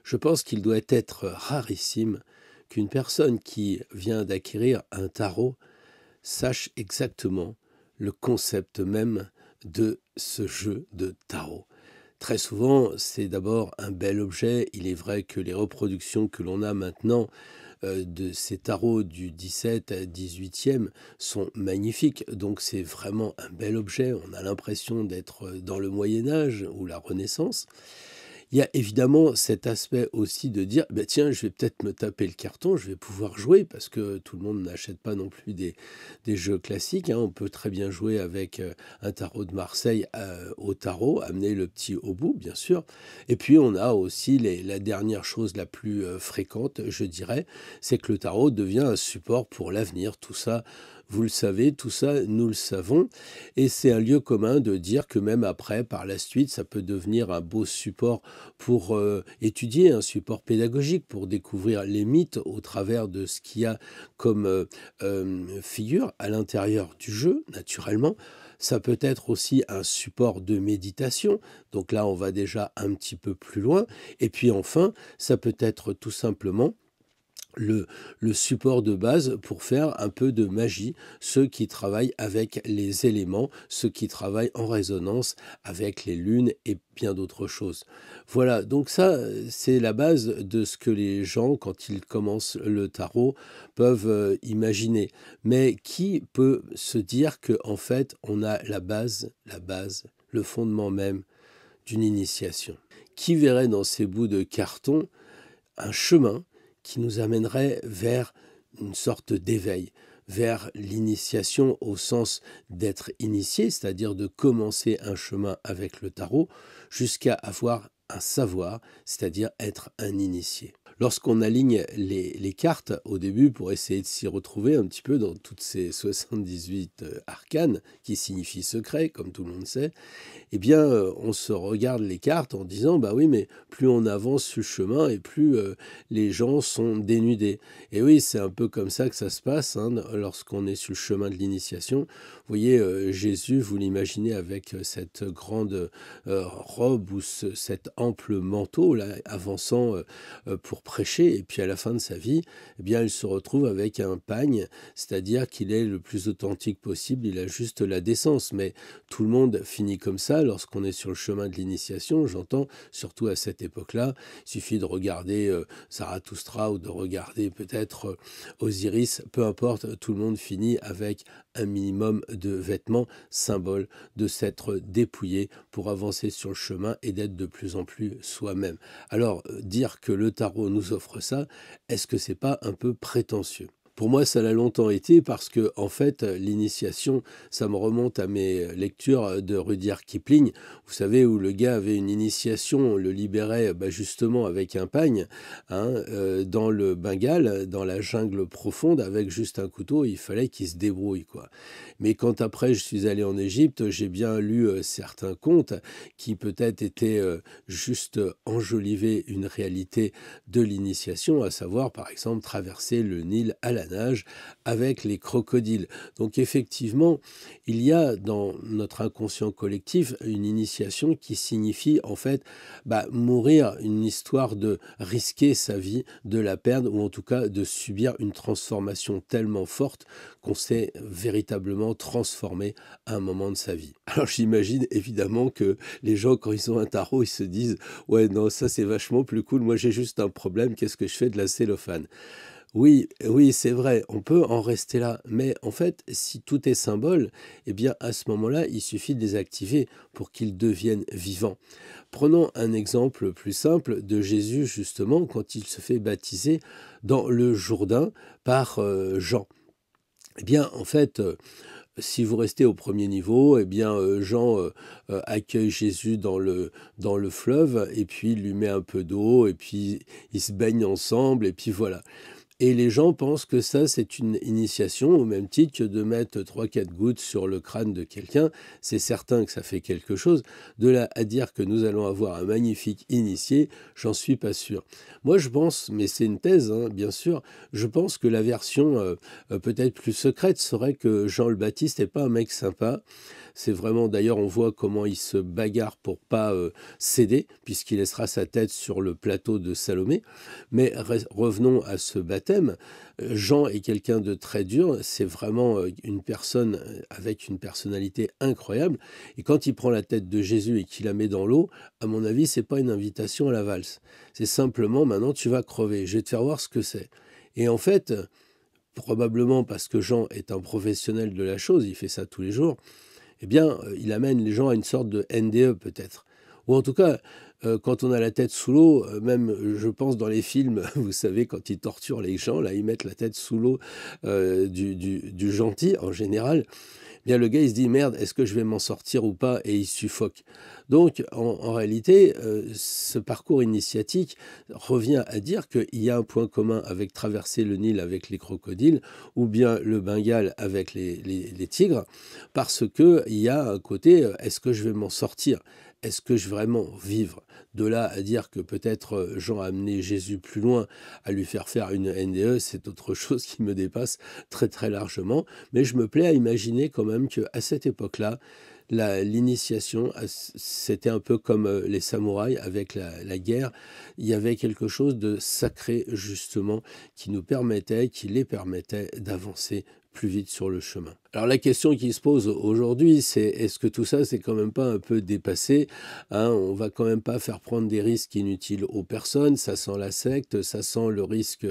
Je pense qu'il doit être rarissime qu'une personne qui vient d'acquérir un tarot sache exactement le concept même de ce jeu de tarot. Très souvent, c'est d'abord un bel objet. Il est vrai que les reproductions que l'on a maintenant de ces tarots du 17 à 18e sont magnifiques. Donc c'est vraiment un bel objet. On a l'impression d'être dans le Moyen Âge ou la Renaissance. Il y a évidemment cet aspect aussi de dire: «Bah, tiens, je vais peut-être me taper le carton, je vais pouvoir jouer», parce que tout le monde n'achète pas non plus des jeux classiques, hein. On peut très bien jouer avec, un tarot de Marseille, au tarot, amener le petit au bout, bien sûr. Et puis on a aussi la dernière chose la plus, fréquente, je dirais, c'est que le tarot devient un support pour l'avenir. Tout ça, vous le savez, tout ça, nous le savons. Et c'est un lieu commun de dire que même après, par la suite, ça peut devenir un beau support pour étudier, un support pédagogique, pour découvrir les mythes au travers de ce qu'il y a comme figure à l'intérieur du jeu, naturellement. Ça peut être aussi un support de méditation, donc là on va déjà un petit peu plus loin. Et puis enfin, ça peut être tout simplement le, le support de base pour faire un peu de magie, ceux qui travaillent avec les éléments, ceux qui travaillent en résonance avec les lunes et bien d'autres choses. Voilà, donc ça, c'est la base de ce que les gens, quand ils commencent le tarot, peuvent imaginer. Mais qui peut se dire que en fait, on a la base, le fondement même d'une initiation? Qui verrait dans ces bouts de carton un chemin qui nous amènerait vers une sorte d'éveil, vers l'initiation au sens d'être initié, c'est-à-dire de commencer un chemin avec le tarot, jusqu'à avoir un savoir, c'est-à-dire être un initié. Lorsqu'on aligne les cartes au début pour essayer de s'y retrouver un petit peu dans toutes ces 78 arcanes, qui signifient secret, comme tout le monde sait, eh bien, on se regarde les cartes en disant: «Bah, oui, mais plus on avance sur le chemin et plus, les gens sont dénudés». Et oui, c'est un peu comme ça que ça se passe, hein, lorsqu'on est sur le chemin de l'initiation. Vous voyez, Jésus, vous l'imaginez avec, cette grande, robe ou cet ample manteau-là, avançant, pour prêcher, et puis à la fin de sa vie, eh bien, il se retrouve avec un pagne, c'est-à-dire qu'il est le plus authentique possible, il a juste la décence. Mais tout le monde finit comme ça lorsqu'on est sur le chemin de l'initiation, j'entends, surtout à cette époque-là. Il suffit de regarder Zarathustra ou de regarder peut-être Osiris, peu importe, tout le monde finit avec un minimum de vêtements, symbole de s'être dépouillé pour avancer sur le chemin et d'être de plus en plus soi-même. Alors, dire que le tarot nous offre ça, est-ce que c'est pas un peu prétentieux? Pour moi, ça l'a longtemps été parce que, en fait, l'initiation, ça me remonte à mes lectures de Rudyard Kipling. Vous savez, où le gars avait une initiation, on le libérait bah, justement avec un pagne, hein, dans le Bengale, dans la jungle profonde, avec juste un couteau, il fallait qu'il se débrouille, quoi. Mais quand après je suis allé en Égypte, j'ai bien lu certains contes qui peut-être étaient juste enjoliver une réalité de l'initiation, à savoir par exemple traverser le Nil à la nage avec les crocodiles. Donc effectivement, il y a dans notre inconscient collectif une initiation qui signifie en fait bah, mourir, une histoire de risquer sa vie, de la perdre ou en tout cas de subir une transformation tellement forte qu'on s'est véritablement transformé à un moment de sa vie. Alors j'imagine évidemment que les gens, quand ils ont un tarot, ils se disent: «Ouais, non, ça c'est vachement plus cool, moi j'ai juste un problème, qu'est-ce que je fais de la cellophane?» Oui, oui, c'est vrai, on peut en rester là. Mais en fait, si tout est symbole, eh bien, à ce moment-là, il suffit de les activer pour qu'ils deviennent vivants. Prenons un exemple plus simple de Jésus, justement, quand il se fait baptiser dans le Jourdain par Jean. Eh bien, en fait, si vous restez au premier niveau, eh bien, Jean accueille Jésus dans le fleuve, et puis il lui met un peu d'eau, et puis ils se baignent ensemble, et puis voilà. Et les gens pensent que ça, c'est une initiation, au même titre que de mettre trois quatre gouttes sur le crâne de quelqu'un. C'est certain que ça fait quelque chose. De là à dire que nous allons avoir un magnifique initié, j'en suis pas sûr. Moi, je pense, mais c'est une thèse, hein, bien sûr, je pense que la version peut-être plus secrète serait que Jean le Baptiste n'est pas un mec sympa. C'est vraiment, d'ailleurs, on voit comment il se bagarre pour pas céder, puisqu'il laissera sa tête sur le plateau de Salomé. Mais revenons à ce baptême. Jean est quelqu'un de très dur, c'est vraiment une personne avec une personnalité incroyable. Et quand il prend la tête de Jésus et qu'il la met dans l'eau, à mon avis, c'est pas une invitation à la valse. C'est simplement, maintenant tu vas crever, je vais te faire voir ce que c'est. Et en fait, probablement parce que Jean est un professionnel de la chose, il fait ça tous les jours, eh bien, il amène les gens à une sorte de NDE peut-être. Ou en tout cas, quand on a la tête sous l'eau, même je pense dans les films, vous savez, quand ils torturent les gens, là, ils mettent la tête sous l'eau du gentil en général. Bien, le gars, il se dit, merde, est-ce que je vais m'en sortir ou pas? Et il suffoque. Donc, en réalité, ce parcours initiatique revient à dire qu'il y a un point commun avec traverser le Nil avec les crocodiles ou bien le Bengale avec les tigres, parce qu'il y a un côté, est-ce que je vais m'en sortir? Est-ce que je vais vraiment vivre? De là à dire que peut-être Jean a amené Jésus plus loin, à lui faire une NDE, c'est autre chose qui me dépasse très très largement. Mais je me plais à imaginer quand même qu'à cette époque-là, l'initiation, c'était un peu comme les samouraïs avec la guerre. Il y avait quelque chose de sacré, justement, qui nous permettait, qui les permettait d'avancer plus vite sur le chemin. Alors la question qui se pose aujourd'hui, c'est est-ce que tout ça, c'est quand même pas un peu dépassé, hein? On va quand même pas faire prendre des risques inutiles aux personnes, ça sent la secte, ça sent le risque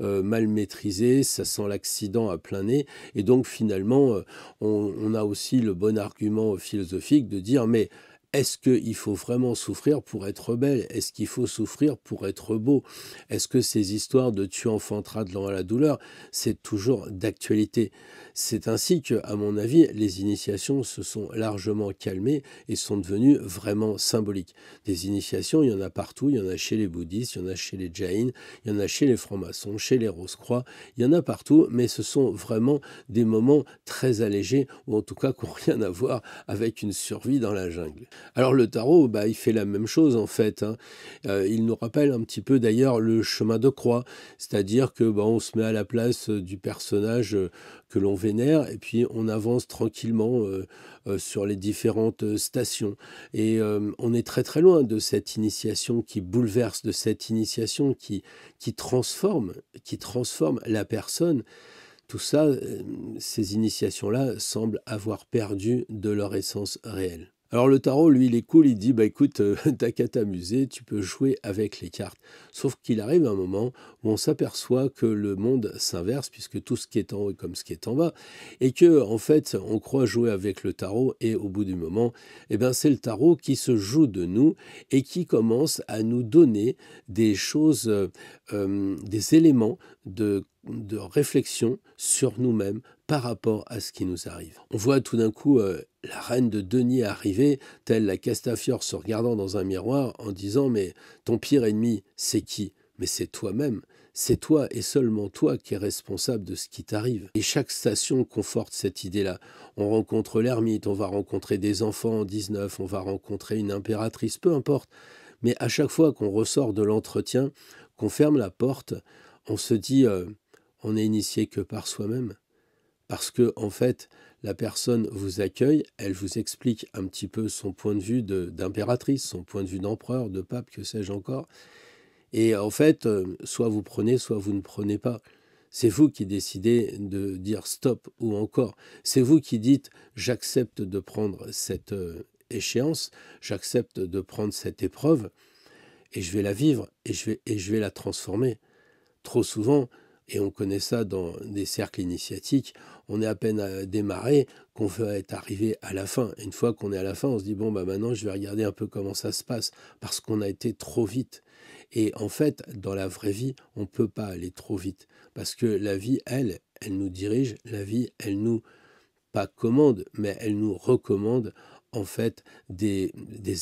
mal maîtrisé, ça sent l'accident à plein nez, et donc finalement, on a aussi le bon argument philosophique de dire mais est-ce qu'il faut vraiment souffrir pour être belle? Est-ce qu'il faut souffrir pour être beau? Est-ce que ces histoires de tu enfanteras dans la douleur, c'est toujours d'actualité? C'est ainsi que, à mon avis, les initiations se sont largement calmées et sont devenues vraiment symboliques. Des initiations, il y en a partout, il y en a chez les bouddhistes, il y en a chez les jains, il y en a chez les francs-maçons, chez les rose-croix, il y en a partout, mais ce sont vraiment des moments très allégés, ou en tout cas qui n'ont rien à voir avec une survie dans la jungle. Alors le tarot, bah, il fait la même chose en fait, hein. Il nous rappelle un petit peu d'ailleurs le chemin de croix, c'est-à-dire que bah, on se met à la place du personnage que l'on vénère et puis on avance tranquillement sur les différentes stations. Et on est très très loin de cette initiation qui bouleverse, de cette initiation qui transforme la personne. Tout ça, ces initiations-là semblent avoir perdu de leur essence réelle. Alors le tarot, lui, il est cool, il dit, bah écoute, t'as qu'à t'amuser, tu peux jouer avec les cartes. Sauf qu'il arrive un moment où on s'aperçoit que le monde s'inverse, puisque tout ce qui est en haut est comme ce qui est en bas, et que en fait, on croit jouer avec le tarot, et au bout du moment, eh ben, c'est le tarot qui se joue de nous et qui commence à nous donner des choses, des éléments de réflexion sur nous-mêmes par rapport à ce qui nous arrive. On voit tout d'un coup la reine de denier arriver, telle la Castafiore se regardant dans un miroir en disant « Mais ton pire ennemi, c'est qui? Mais c'est toi-même. C'est toi et seulement toi qui es responsable de ce qui t'arrive. » Et chaque station conforte cette idée-là. On rencontre l'ermite, on va rencontrer des enfants en 19, on va rencontrer une impératrice, peu importe. Mais à chaque fois qu'on ressort de l'entretien, qu'on ferme la porte, on se dit on n'est initié que par soi-même. Parce que, en fait, la personne vous accueille, elle vous explique un petit peu son point de vue d'impératrice, son point de vue d'empereur, de pape, que sais-je encore. Et en fait, soit vous prenez, soit vous ne prenez pas. C'est vous qui décidez de dire stop ou encore. C'est vous qui dites j'accepte de prendre cette échéance, j'accepte de prendre cette épreuve et je vais la vivre et je vais la transformer. Trop souvent, et on connaît ça dans des cercles initiatiques, on est à peine à démarrer qu'on veut être arrivé à la fin. Et une fois qu'on est à la fin, on se dit bon bah maintenant je vais regarder un peu comment ça se passe parce qu'on a été trop vite. Et en fait, dans la vraie vie, on ne peut pas aller trop vite parce que la vie, elle nous dirige, la vie, elle nous pas commande, mais elle nous recommande en fait des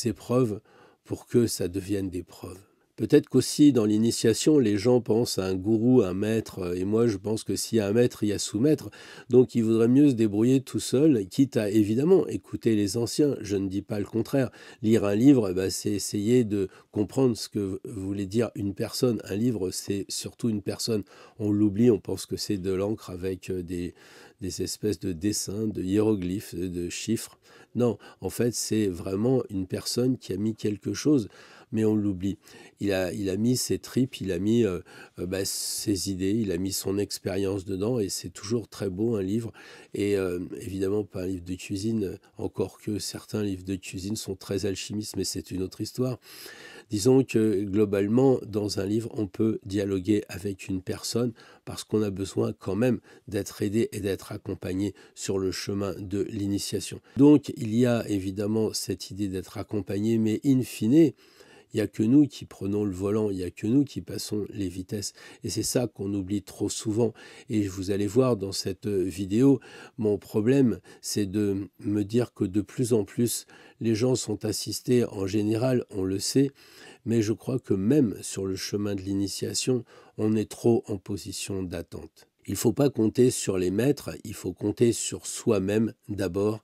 épreuves pour que ça devienne des preuves. Peut-être qu'aussi dans l'initiation, les gens pensent à un gourou, un maître, et moi je pense que s'il y a un maître, il y a sous-maître. Donc il vaudrait mieux se débrouiller tout seul, quitte à évidemment écouter les anciens. Je ne dis pas le contraire. Lire un livre, c'est essayer de comprendre ce que voulait dire une personne. Un livre, c'est surtout une personne. On l'oublie, on pense que c'est de l'encre avec des espèces de dessins, de hiéroglyphes, de chiffres. Non, en fait, c'est vraiment une personne qui a mis quelque chose, mais on l'oublie. Il a mis ses tripes, il a mis ses idées, il a mis son expérience dedans, et c'est toujours très beau un livre. Et évidemment, pas un livre de cuisine, encore que certains livres de cuisine sont très alchimistes, mais c'est une autre histoire. Disons que globalement, dans un livre, on peut dialoguer avec une personne parce qu'on a besoin quand même d'être aidé et d'être accompagné sur le chemin de l'initiation. Donc, il y a évidemment cette idée d'être accompagné, mais in fine, il n'y a que nous qui prenons le volant, il n'y a que nous qui passons les vitesses. Et c'est ça qu'on oublie trop souvent. Et vous allez voir dans cette vidéo, mon problème, c'est de me dire que de plus en plus, les gens sont assistés en général, on le sait, mais je crois que même sur le chemin de l'initiation, on est trop en position d'attente. Il ne faut pas compter sur les maîtres, il faut compter sur soi-même d'abord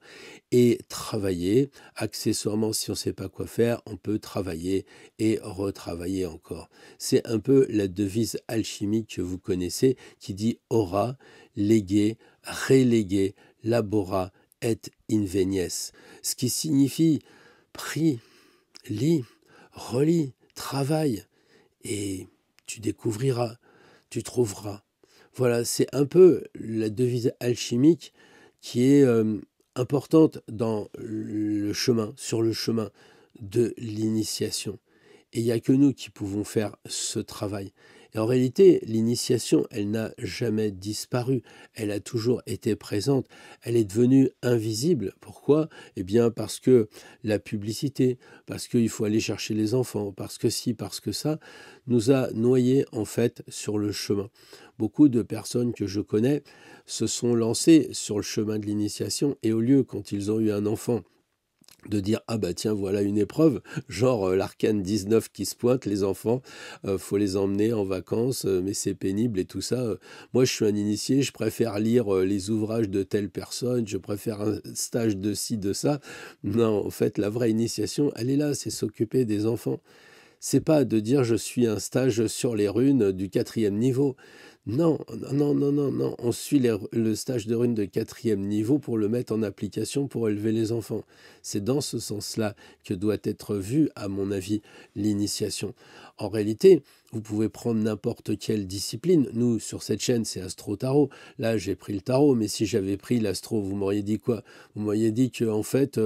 et travailler. Accessoirement, si on ne sait pas quoi faire, on peut travailler et retravailler encore. C'est un peu la devise alchimique que vous connaissez qui dit ora, lege, relege, labora et invenies. Ce qui signifie prie, lis, relis, travaille et tu découvriras, tu trouveras. Voilà, c'est un peu la devise alchimique qui est importante dans le chemin, sur le chemin de l'initiation. Et il n'y a que nous qui pouvons faire ce travail. Et en réalité, l'initiation, elle n'a jamais disparu. Elle a toujours été présente. Elle est devenue invisible. Pourquoi? Eh bien, parce que la publicité, parce qu'il faut aller chercher les enfants, parce que ci, parce que ça, nous a noyés en fait sur le chemin. Beaucoup de personnes que je connais se sont lancées sur le chemin de l'initiation et au lieu, quand ils ont eu un enfant, de dire ah bah tiens voilà une épreuve genre l'arcane 19 qui se pointe les enfants faut les emmener en vacances mais c'est pénible et tout ça moi je suis un initié, je préfère lire les ouvrages de telle personne, je préfère un stage de ci de ça. Non, en fait la vraie initiation elle est là, c'est s'occuper des enfants. C'est pas de dire je suis un stage sur les runes du 4e niveau. Non, non, non, non, non. On suit le stage de runes de 4e niveau pour le mettre en application pour élever les enfants. C'est dans ce sens-là que doit être vue, à mon avis, l'initiation. En réalité, vous pouvez prendre n'importe quelle discipline. Nous, sur cette chaîne, c'est Astro-Tarot. Là, j'ai pris le tarot, mais si j'avais pris l'astro, vous m'auriez dit quoi? Vous m'auriez dit que, en fait,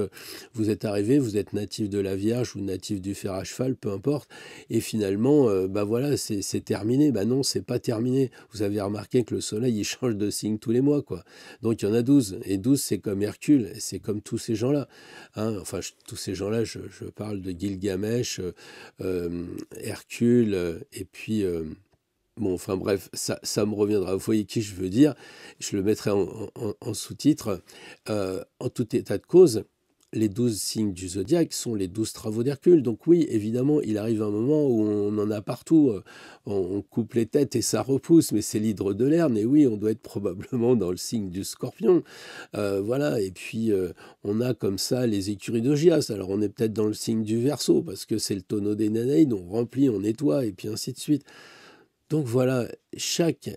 vous êtes arrivé, vous êtes natif de la Vierge ou natif du fer à cheval, peu importe, et finalement, voilà, c'est terminé. Non, c'est pas terminé. Vous avez remarqué que le soleil, il change de signe tous les mois, quoi. Donc, il y en a 12. Et 12, c'est comme Hercule, c'est comme tous ces gens-là. Hein. Enfin, tous ces gens-là, je parle de Gilgamesh, Hercule, et puis... bon, enfin bref, ça me reviendra. Vous voyez qui je veux dire. Je le mettrai en sous-titre. En tout état de cause, les 12 signes du zodiaque sont les 12 travaux d'Hercule. Donc oui, évidemment, il arrive un moment où on en a partout. On coupe les têtes et ça repousse, mais c'est l'hydre de Lerne. Et oui, on doit être probablement dans le signe du Scorpion. Voilà, et puis on a comme ça les écuries d'Augias. Alors on est peut-être dans le signe du Verseau, parce que c'est le tonneau des Danaïdes, on remplit, on nettoie, et puis ainsi de suite. Donc voilà, chaque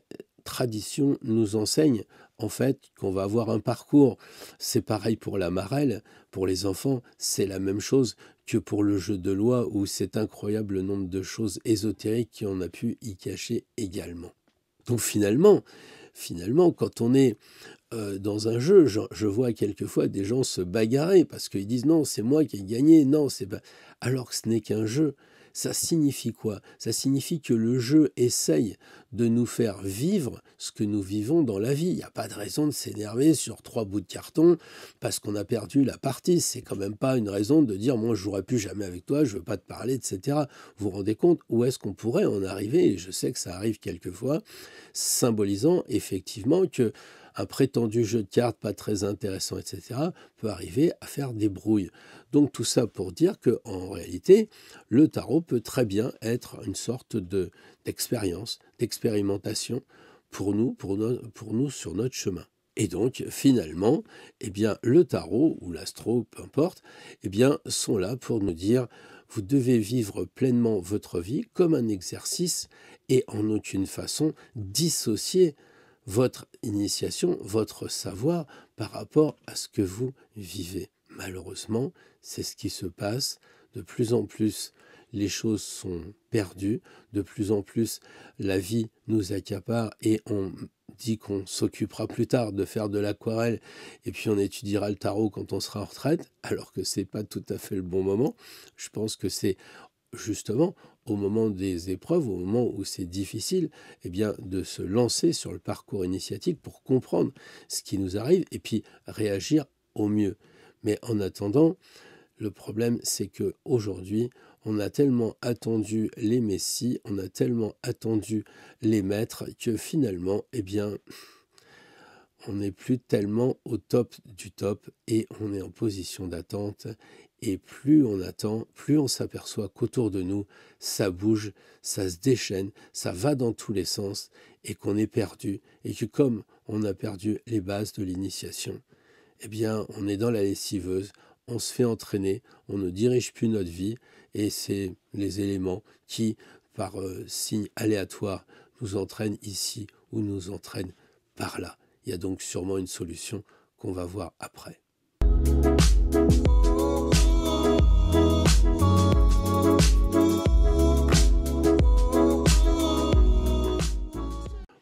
tradition nous enseigne en fait qu'on va avoir un parcours. C'est pareil pour la marelle, pour les enfants, c'est la même chose que pour le jeu de loi où cet incroyable nombre de choses ésotériques qu'on a pu y cacher également. Donc finalement, quand on est dans un jeu, je vois quelquefois des gens se bagarrer parce qu'ils disent non, c'est moi qui ai gagné, non, c'est pas... Alors que ce n'est qu'un jeu. Ça signifie quoi? Ça signifie que le jeu essaye de nous faire vivre ce que nous vivons dans la vie. Il n'y a pas de raison de s'énerver sur 3 bouts de carton parce qu'on a perdu la partie. C'est quand même pas une raison de dire moi je jouerai plus jamais avec toi, je veux pas te parler, etc. Vous vous rendez compte où est-ce qu'on pourrait en arriver? Et je sais que ça arrive quelquefois, symbolisant effectivement que un prétendu jeu de cartes pas très intéressant, etc., peut arriver à faire des brouilles. Donc tout ça pour dire qu'en réalité, le tarot peut très bien être une sorte d'expérience, d'expérimentation pour nous sur notre chemin. Et donc, finalement, eh bien, le tarot ou l'astro, peu importe, eh bien, sont là pour nous dire vous devez vivre pleinement votre vie comme un exercice et en aucune façon dissocier votre initiation, votre savoir par rapport à ce que vous vivez. Malheureusement, c'est ce qui se passe. De plus en plus, les choses sont perdues. De plus en plus, la vie nous accapare et on dit qu'on s'occupera plus tard de faire de l'aquarelle et puis on étudiera le tarot quand on sera en retraite, alors que c'est pas tout à fait le bon moment. Je pense que c'est justement au moment des épreuves, au moment où c'est difficile, eh bien, de se lancer sur le parcours initiatique pour comprendre ce qui nous arrive et puis réagir au mieux. Mais en attendant, le problème, c'est que aujourd'hui, on a tellement attendu les messies, on a tellement attendu les maîtres que finalement, eh bien, on n'est plus tellement au top du top et on est en position d'attente. Et plus on attend, plus on s'aperçoit qu'autour de nous, ça bouge, ça se déchaîne, ça va dans tous les sens et qu'on est perdu. Et que comme on a perdu les bases de l'initiation, eh bien, on est dans la lessiveuse, on se fait entraîner, on ne dirige plus notre vie et c'est les éléments qui, par signe aléatoire, nous entraînent ici ou nous entraînent par là. Il y a donc sûrement une solution qu'on va voir après.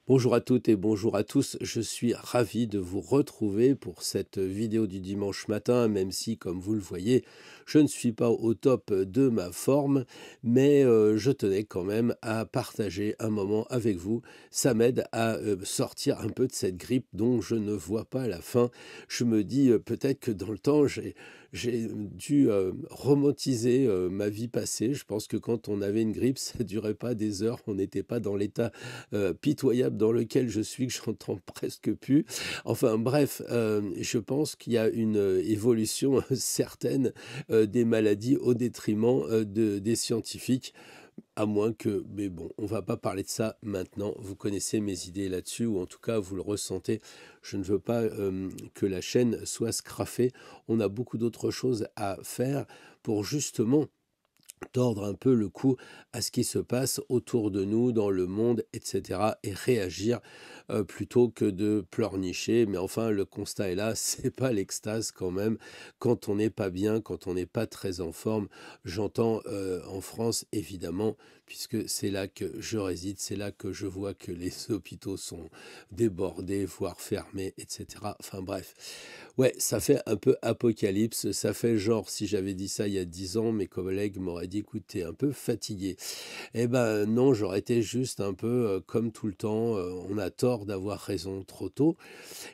Bonjour à toutes et bonjour à tous, je suis ravi de vous retrouver pour cette vidéo du dimanche matin, même si, comme vous le voyez, je ne suis pas au top de ma forme, mais je tenais quand même à partager un moment avec vous. Ça m'aide à sortir un peu de cette grippe dont je ne vois pas la fin. Je me dis peut-être que dans le temps, j'ai dû romantiser ma vie passée. Je pense que quand on avait une grippe, ça ne durait pas des heures, on n'était pas dans l'état pitoyable dans lequel je suis, que j'entends presque plus. Enfin bref, je pense qu'il y a une évolution certaine des maladies au détriment des scientifiques. À moins que, mais bon, on va pas parler de ça maintenant. Vous connaissez mes idées là-dessus, ou en tout cas, vous le ressentez. Je ne veux pas que la chaîne soit scraffée. On a beaucoup d'autres choses à faire pour justement tordre un peu le cou à ce qui se passe autour de nous, dans le monde, etc. et réagir plutôt que de pleurnicher. Mais enfin, le constat est là, c'est pas l'extase quand même. Quand on n'est pas bien, quand on n'est pas très en forme, j'entends en France, évidemment, puisque c'est là que je réside, c'est là que je vois que les hôpitaux sont débordés, voire fermés, etc. Enfin bref. Ouais, ça fait un peu apocalypse, ça fait genre, si j'avais dit ça il y a 10 ans, mes collègues m'auraient dit, écoute, t'es un peu fatigué. Eh ben non, j'aurais été juste un peu comme tout le temps, on a tort d'avoir raison trop tôt,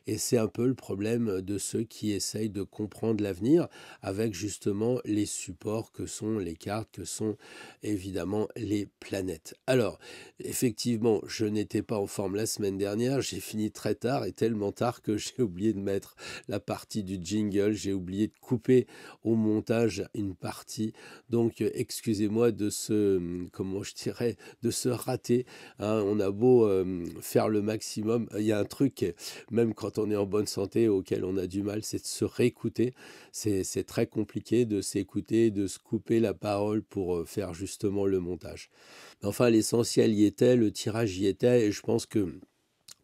et c'est un peu le problème de ceux qui essayent de comprendre l'avenir avec justement les supports que sont les cartes, que sont évidemment les planètes. Alors, effectivement, je n'étais pas en forme la semaine dernière, j'ai fini très tard et tellement tard que j'ai oublié de mettre la partie du jingle, j'ai oublié de couper au montage une partie, donc excusez-moi de comment je dirais, de se rater, hein. On a beau faire le maximum, il y a un truc, même quand on est en bonne santé, auquel on a du mal, c'est de se réécouter. C'est très compliqué de s'écouter, de se couper la parole pour faire justement le montage. Mais enfin, l'essentiel y était, le tirage y était, et je pense que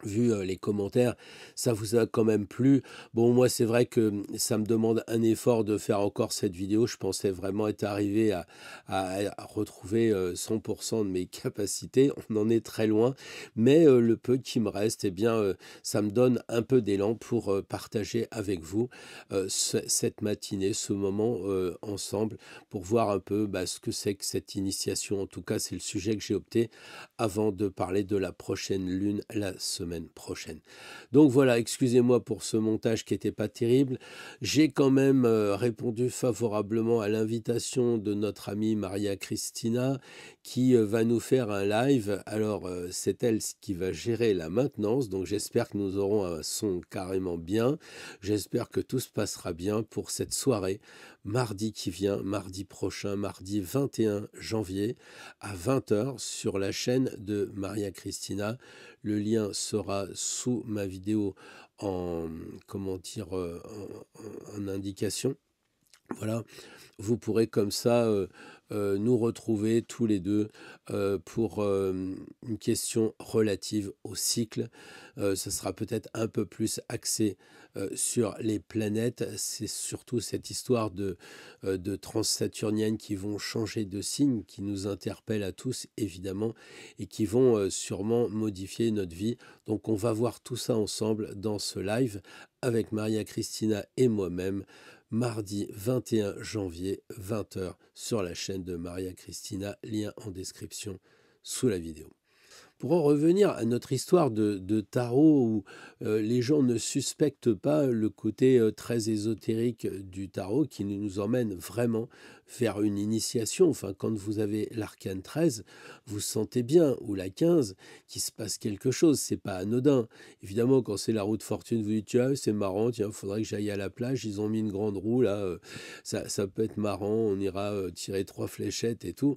vu les commentaires, ça vous a quand même plu. Bon, moi, c'est vrai que ça me demande un effort de faire encore cette vidéo. Je pensais vraiment être arrivé à retrouver 100% de mes capacités. On en est très loin. Mais le peu qui me reste, eh bien, ça me donne un peu d'élan pour partager avec vous cette matinée, ce moment ensemble, pour voir un peu ce que c'est que cette initiation. En tout cas, c'est le sujet que j'ai opté avant de parler de la prochaine lune la semaine semaine prochaine. Donc voilà, excusez-moi pour ce montage qui n'était pas terrible. J'ai quand même répondu favorablement à l'invitation de notre amie Maria Cristina qui va nous faire un live. Alors c'est elle qui va gérer la maintenance, donc j'espère que nous aurons un son carrément bien. J'espère que tout se passera bien pour cette soirée, mardi qui vient, mardi prochain, mardi 21 janvier à 20 h sur la chaîne de Maria Cristina. Le lien sera sous ma vidéo en, comment dire, en indication. Voilà, vous pourrez comme ça nous retrouver tous les deux pour une question relative au cycle. Ça sera peut-être un peu plus axé sur les planètes. C'est surtout cette histoire de transsaturniennes qui vont changer de signe, qui nous interpellent à tous évidemment et qui vont sûrement modifier notre vie. Donc on va voir tout ça ensemble dans ce live avec Maria Cristina et moi-même, mardi 21 janvier, 20 h sur la chaîne de Maria Cristina, lien en description sous la vidéo. Pour en revenir à notre histoire de tarot, où les gens ne suspectent pas le côté très ésotérique du tarot, qui nous emmène vraiment vers une initiation. Enfin, quand vous avez l'arcane 13, vous sentez bien, ou la 15, qu'il se passe quelque chose. C'est pas anodin. Évidemment, quand c'est la roue de fortune, vous dites, tiens, c'est marrant, tiens, faudrait que j'aille à la plage, ils ont mis une grande roue, là, ça peut être marrant, on ira tirer 3 fléchettes et tout.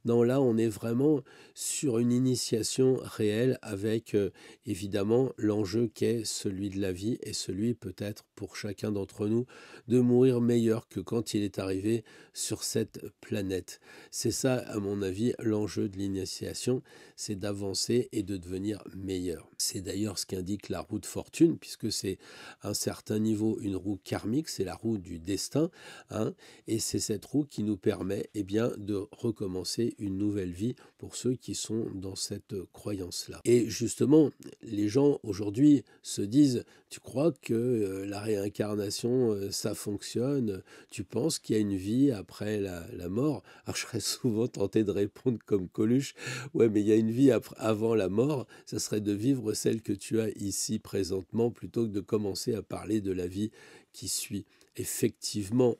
Non, là, on est vraiment sur une initiation réelle avec évidemment l'enjeu qu'est celui de la vie et celui peut-être pour chacun d'entre nous de mourir meilleur que quand il est arrivé sur cette planète. C'est ça, à mon avis, l'enjeu de l'initiation, c'est d'avancer et de devenir meilleur. C'est d'ailleurs ce qu'indique la roue de fortune, puisque c'est à un certain niveau une roue karmique, c'est la roue du destin, hein, et c'est cette roue qui nous permet bien, de recommencer une nouvelle vie pour ceux qui sont dans cette croyance-là. Et justement, les gens aujourd'hui se disent, tu crois que la réincarnation, ça fonctionne? Tu penses qu'il y a une vie après la mort? Alors je serais souvent tenté de répondre comme Coluche, ouais, mais il y a une vie avant la mort, ça serait de vivre celle que tu as ici présentement plutôt que de commencer à parler de la vie qui suit. Effectivement,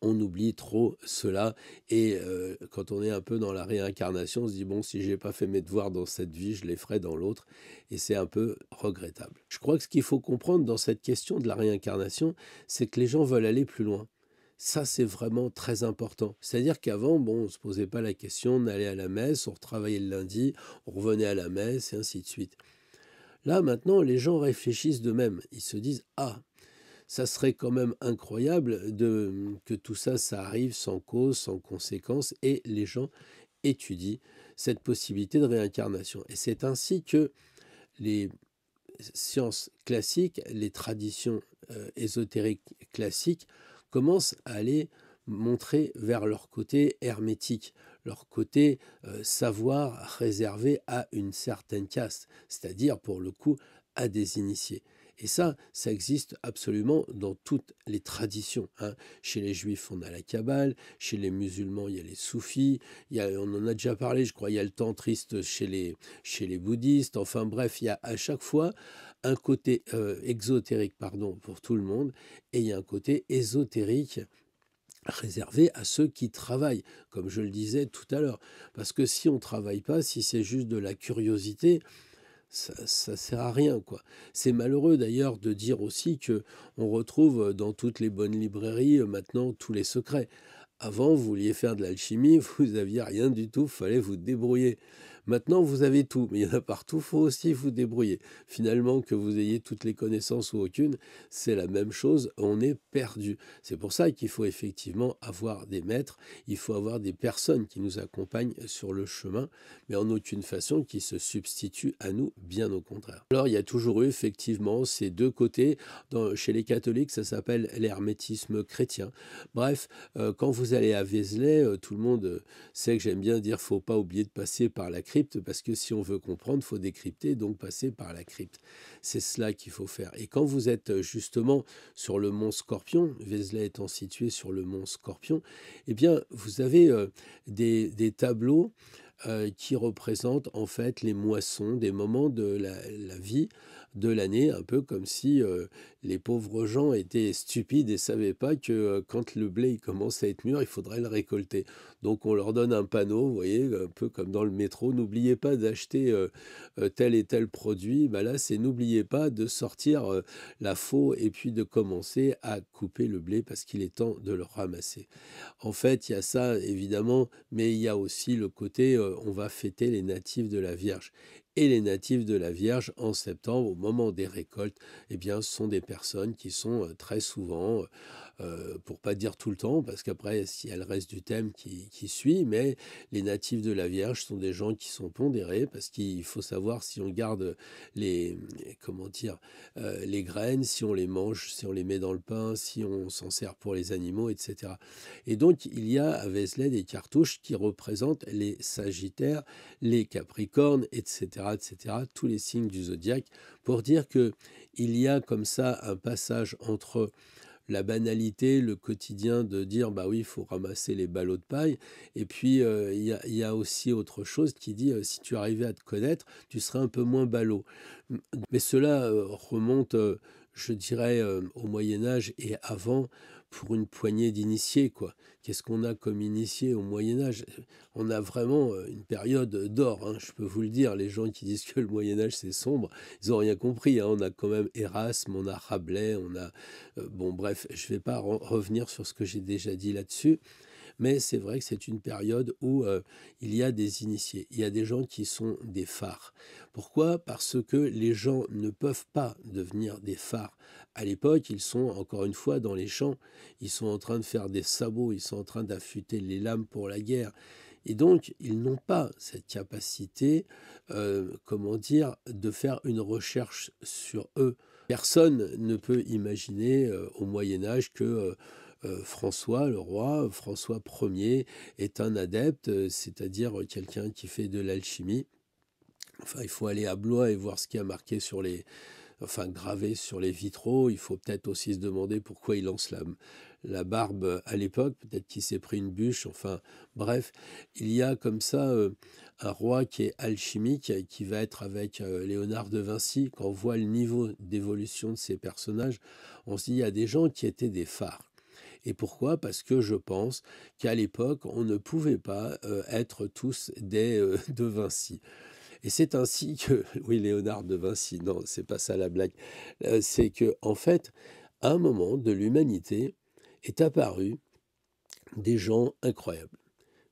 on oublie trop cela et quand on est un peu dans la réincarnation, on se dit bon, si j'ai pas fait mes devoirs dans cette vie, je les ferai dans l'autre et c'est un peu regrettable. Je crois que ce qu'il faut comprendre dans cette question de la réincarnation, c'est que les gens veulent aller plus loin. Ça, c'est vraiment très important. C'est-à-dire qu'avant, bon, on ne se posait pas la question, on allait à la messe, on retravaillait le lundi, on revenait à la messe et ainsi de suite. Là, maintenant, les gens réfléchissent d'eux-mêmes. Ils se disent, ah, ça serait quand même incroyable que tout ça, ça arrive sans cause, sans conséquence, et les gens étudient cette possibilité de réincarnation. Et c'est ainsi que les sciences classiques, les traditions ésotériques classiques commencent à aller montrer vers leur côté hermétique, leur côté savoir réservé à une certaine caste, c'est-à-dire pour le coup à des initiés. Et ça existe absolument dans toutes les traditions, hein. Chez les juifs, on a la Kabbale, chez les musulmans, il y a les soufis, on en a déjà parlé, je crois, il y a le tantriste chez les bouddhistes, enfin bref, il y a à chaque fois un côté exotérique, pardon, pour tout le monde, et il y a un côté ésotérique réservé à ceux qui travaillent, comme je le disais tout à l'heure. Parce que si on ne travaille pas, si c'est juste de la curiosité, ça sert à rien, quoi. C'est malheureux d'ailleurs de dire aussi que on retrouve dans toutes les bonnes librairies maintenant tous les secrets. Avant, vous vouliez faire de l'alchimie, vous aviez rien du tout, fallait vous débrouiller. Maintenant, vous avez tout, mais il y en a partout, faut aussi vous débrouiller. Finalement, que vous ayez toutes les connaissances ou aucune, c'est la même chose, on est perdu. C'est pour ça qu'il faut effectivement avoir des maîtres, il faut avoir des personnes qui nous accompagnent sur le chemin, mais en aucune façon qui se substituent à nous, bien au contraire. Alors, il y a toujours eu effectivement ces deux côtés. Chez les catholiques, ça s'appelle l'hermétisme chrétien. Bref, quand vous allez à Vézelay, tout le monde sait que j'aime bien dire faut pas oublier de passer par la crypte, parce que si on veut comprendre, il faut décrypter, donc passer par la crypte. C'est cela qu'il faut faire. Et quand vous êtes justement sur le mont Scorpion, Vézelay étant situé sur le mont Scorpion, eh bien, vous avez des tableaux qui représentent en fait les moissons, des moments de la vie de l'année, un peu comme si les pauvres gens étaient stupides et savaient pas que quand le blé il commence à être mûr, il faudrait le récolter. Donc on leur donne un panneau, vous voyez, un peu comme dans le métro, n'oubliez pas d'acheter tel et tel produit. Bah là, c'est n'oubliez pas de sortir la faux et puis de commencer à couper le blé parce qu'il est temps de le ramasser. En fait, il y a ça évidemment, mais il y a aussi le côté on va fêter les natifs de la Vierge. Et les natifs de la Vierge, en septembre, au moment des récoltes, eh bien, ce sont des personnes qui sont très souvent, pour pas dire tout le temps, parce qu'après, il y a le reste du thème qui suit, mais les natifs de la Vierge sont des gens qui sont pondérés, parce qu'il faut savoir si on garde les, comment dire, les graines, si on les mange, si on les met dans le pain, si on s'en sert pour les animaux, etc. Et donc, il y a à Vézelay des cartouches qui représentent les Sagittaires, les Capricornes, etc., etc., tous les signes du zodiaque, pour dire que il y a comme ça un passage entre la banalité, le quotidien de dire bah oui, il faut ramasser les ballots de paille. Et puis il y a aussi autre chose qui dit si tu arrivais à te connaître, tu serais un peu moins ballot. Mais cela remonte, je dirais, au Moyen Âge et avant pour une poignée d'initiés, quoi. Qu'est-ce qu'on a comme initiés au Moyen Âge? On a vraiment une période d'or, hein, je peux vous le dire. Les gens qui disent que le Moyen Âge c'est sombre, ils n'ont rien compris, hein. On a quand même Erasme, on a Rabelais, on a bon, bref, je ne vais pas revenir sur ce que j'ai déjà dit là-dessus, mais c'est vrai que c'est une période où il y a des initiés, il y a des gens qui sont des phares. Pourquoi? Parce que les gens ne peuvent pas devenir des phares. À l'époque, ils sont encore une fois dans les champs, ils sont en train de faire des sabots, ils sont en train d'affûter les lames pour la guerre. Et donc, ils n'ont pas cette capacité, comment dire, de faire une recherche sur eux. Personne ne peut imaginer au Moyen Âge que François, le roi, François Ier, est un adepte, c'est-à-dire quelqu'un qui fait de l'alchimie. Enfin, il faut aller à Blois et voir ce qui a marqué sur les, enfin gravé sur les vitraux. Il faut peut-être aussi se demander pourquoi il lance la barbe à l'époque. Peut-être qu'il s'est pris une bûche. Enfin, bref, il y a comme ça un roi qui est alchimique, qui va être avec Léonard de Vinci. Quand on voit le niveau d'évolution de ces personnages, on se dit il y a des gens qui étaient des phares. Et pourquoi? Parce que je pense qu'à l'époque, on ne pouvait pas être tous des de Vinci. Et c'est ainsi que, oui, Léonard de Vinci, non, c'est pas ça la blague, c'est que en fait, à un moment de l'humanité est apparu des gens incroyables.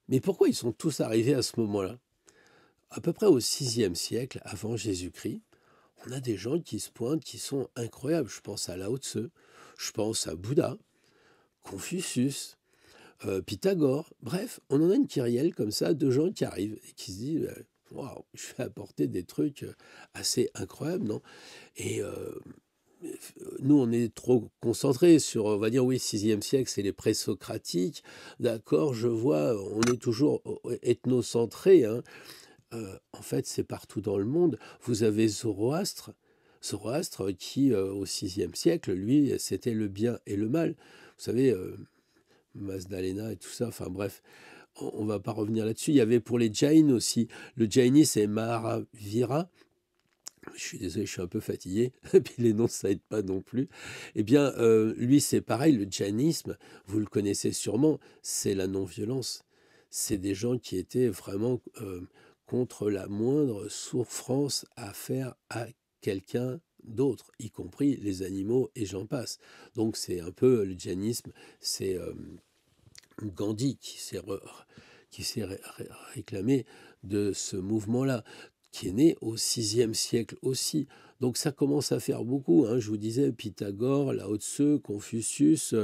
Mais pourquoi ils sont tous arrivés à ce moment-là? À peu près au VIe siècle avant Jésus-Christ, on a des gens qui se pointent qui sont incroyables. Je pense à Lao Tse, je pense à Bouddha, Confucius, Pythagore. Bref, on en a une kyrielle comme ça de gens qui arrivent et qui se disent waouh, je vais apporter des trucs assez incroyables, non? Et nous, on est trop concentrés sur, on va dire, oui, 6e siècle, c'est les présocratiques. D'accord, je vois, on est toujours ethnocentré, hein. En fait, c'est partout dans le monde. Vous avez Zoroastre, Zoroastre qui, au 6e siècle, lui, c'était le bien et le mal. Vous savez, Mazdalena et tout ça, enfin bref, on ne va pas revenir là-dessus. Il y avait pour les Jains aussi, le Jainisme c'est Mahavira. Je suis désolé, je suis un peu fatigué, et puis les noms ça aide pas non plus. Eh bien, lui c'est pareil, le Jainisme, vous le connaissez sûrement, c'est la non-violence. C'est des gens qui étaient vraiment contre la moindre souffrance à faire à quelqu'un d'autre, y compris les animaux et j'en passe. Donc c'est un peu le jainisme, c'est Gandhi qui s'est réclamé de ce mouvement-là, qui est né au 6e siècle aussi. Donc ça commence à faire beaucoup, hein. Je vous disais Pythagore, Lao Tse, Confucius,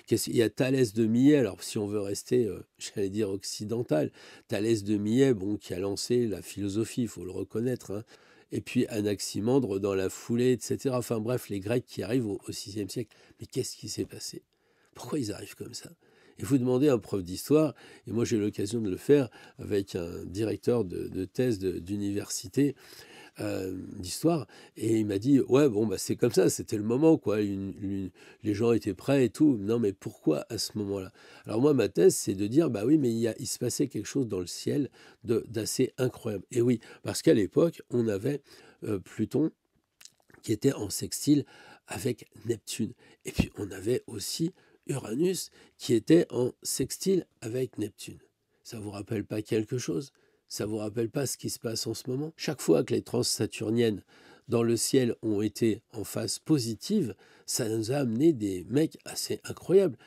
il y a Thalès de Milet, alors si on veut rester, j'allais dire occidental, Thalès de Milet, bon, qui a lancé la philosophie, il faut le reconnaître, hein. Et puis Anaximandre dans la foulée, etc. Enfin bref, les Grecs qui arrivent au 6e siècle. Mais qu'est-ce qui s'est passé? Pourquoi ils arrivent comme ça? Et vous demandez à un prof d'histoire, et moi j'ai eu l'occasion de le faire avec un directeur de thèse d'université, d'histoire. Et il m'a dit, ouais, bon, bah, c'est comme ça, c'était le moment, quoi. Les gens étaient prêts et tout. Non, mais pourquoi à ce moment-là? Alors moi, ma thèse, c'est de dire, bah oui, mais il se passait quelque chose dans le ciel d'assez incroyable. Et oui, parce qu'à l'époque, on avait Pluton qui était en sextile avec Neptune. Et puis on avait aussi Uranus qui était en sextile avec Neptune. Ça vous rappelle pas quelque chose? Ça vous rappelle pas ce qui se passe en ce moment? Chaque fois que les transsaturniennes dans le ciel ont été en phase positive, ça nous a amené des mecs assez incroyables.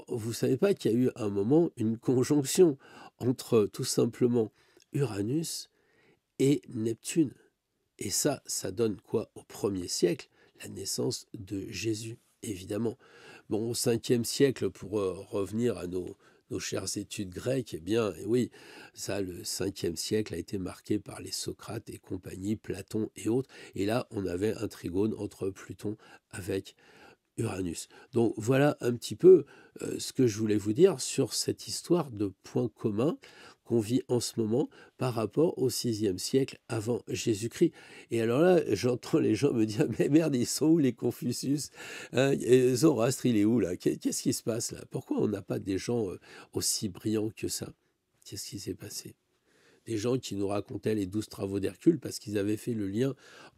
Vous savez pas qu'il y a eu un moment une conjonction entre tout simplement Uranus et Neptune. Et ça donne quoi au 1er siècle? La naissance de Jésus, évidemment. Bon, au 5e siècle, pour revenir à nos chères études grecques, eh bien, oui, ça, le 5e siècle a été marqué par les Socrates et compagnie, Platon et autres. Et là, on avait un trigone entre Pluton avec Uranus. Donc voilà un petit peu ce que je voulais vous dire sur cette histoire de points communs qu'on vit en ce moment par rapport au 6e siècle avant Jésus-Christ. Et alors là, j'entends les gens me dire, mais merde, ils sont où les Confucius, hein, et Zoroastre, il est où là? Qu'est-ce qui se passe là? Pourquoi on n'a pas des gens aussi brillants que ça? Qu'est-ce qui s'est passé? Des gens qui nous racontaient les 12 travaux d'Hercule parce qu'ils avaient fait le lien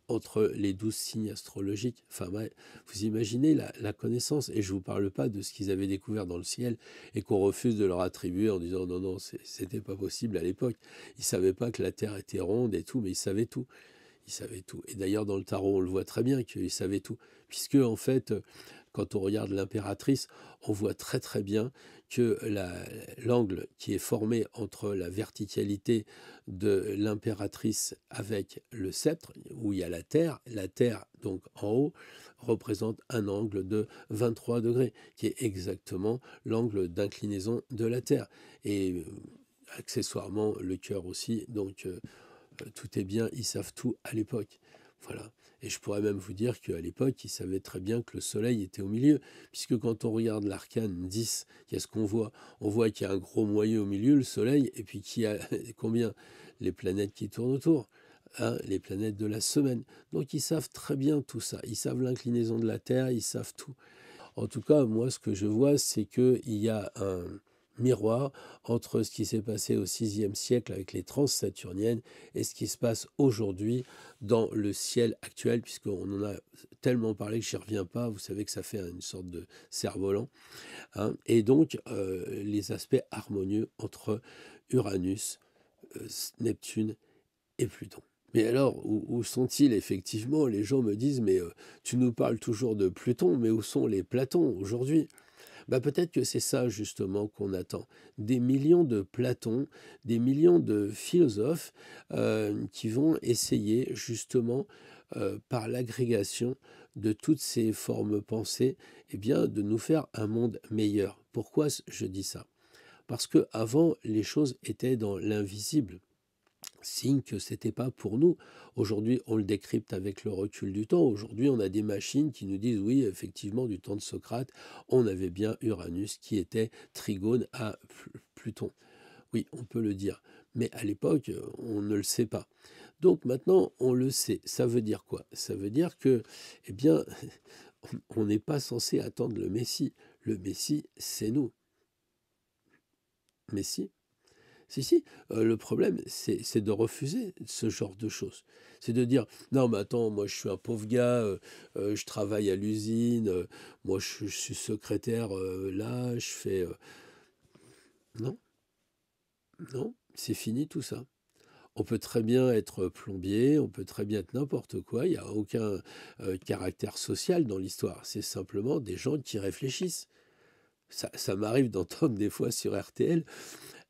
entre les 12 signes astrologiques. Enfin, ouais, vous imaginez la connaissance. Et je ne vous parle pas de ce qu'ils avaient découvert dans le ciel et qu'on refuse de leur attribuer en disant non, non, c'était pas possible à l'époque. Ils ne savaient pas que la Terre était ronde et tout, mais ils savaient tout. Ils savaient tout. Et d'ailleurs, dans le tarot, on le voit très bien qu'ils savaient tout. Puisque, en fait, quand on regarde l'impératrice, on voit très très bien que l'angle qui est formé entre la verticalité de l'impératrice avec le sceptre, où il y a la Terre donc en haut, représente un angle de 23 degrés, qui est exactement l'angle d'inclinaison de la Terre. Et accessoirement, le cœur aussi. Donc, tout est bien, ils savent tout à l'époque. Voilà. Et je pourrais même vous dire qu'à l'époque, ils savaient très bien que le Soleil était au milieu, puisque quand on regarde l'arcane 10, qu'est-ce qu'on voit? On voit qu'il y a un gros moyeu au milieu, le Soleil, et puis qu'il y a combien? Les planètes qui tournent autour, hein, les planètes de la semaine. Donc ils savent très bien tout ça. Ils savent l'inclinaison de la Terre, ils savent tout. En tout cas, moi, ce que je vois, c'est qu'il y a un miroir entre ce qui s'est passé au 6e siècle avec les transsaturniennes et ce qui se passe aujourd'hui dans le ciel actuel, puisqu'on en a tellement parlé que je n'y reviens pas. Vous savez que ça fait une sorte de cerf-volant, hein. Et donc, les aspects harmonieux entre Uranus, Neptune et Pluton. Mais alors, où sont-ils effectivement? Les gens me disent, mais tu nous parles toujours de Pluton, mais où sont les Platons aujourd'hui? Bah, peut-être que c'est ça justement qu'on attend. Des millions de Platons, des millions de philosophes qui vont essayer justement, par l'agrégation de toutes ces formes pensées, eh bien, de nous faire un monde meilleur. Pourquoi je dis ça? Parce que avant, les choses étaient dans l'invisible, signe que c'était pas pour nous. Aujourd'hui, on le décrypte avec le recul du temps. Aujourd'hui, on a des machines qui nous disent oui, effectivement, du temps de Socrate, on avait bien Uranus qui était trigone à Pluton. Oui, on peut le dire. Mais à l'époque, on ne le sait pas. Donc maintenant, on le sait. Ça veut dire quoi? Ça veut dire que, eh bien, on n'est pas censé attendre le Messie. Le Messie, c'est nous. Messie. Si, si, le problème, c'est de refuser ce genre de choses. C'est de dire: «Non, mais attends, moi je suis un pauvre gars, je travaille à l'usine, moi je suis secrétaire, là, je fais, non, non, c'est fini tout ça. On peut très bien être plombier, on peut très bien être n'importe quoi, il n'y a aucun, caractère social dans l'histoire. C'est simplement des gens qui réfléchissent. Ça m'arrive d'entendre des fois sur RTL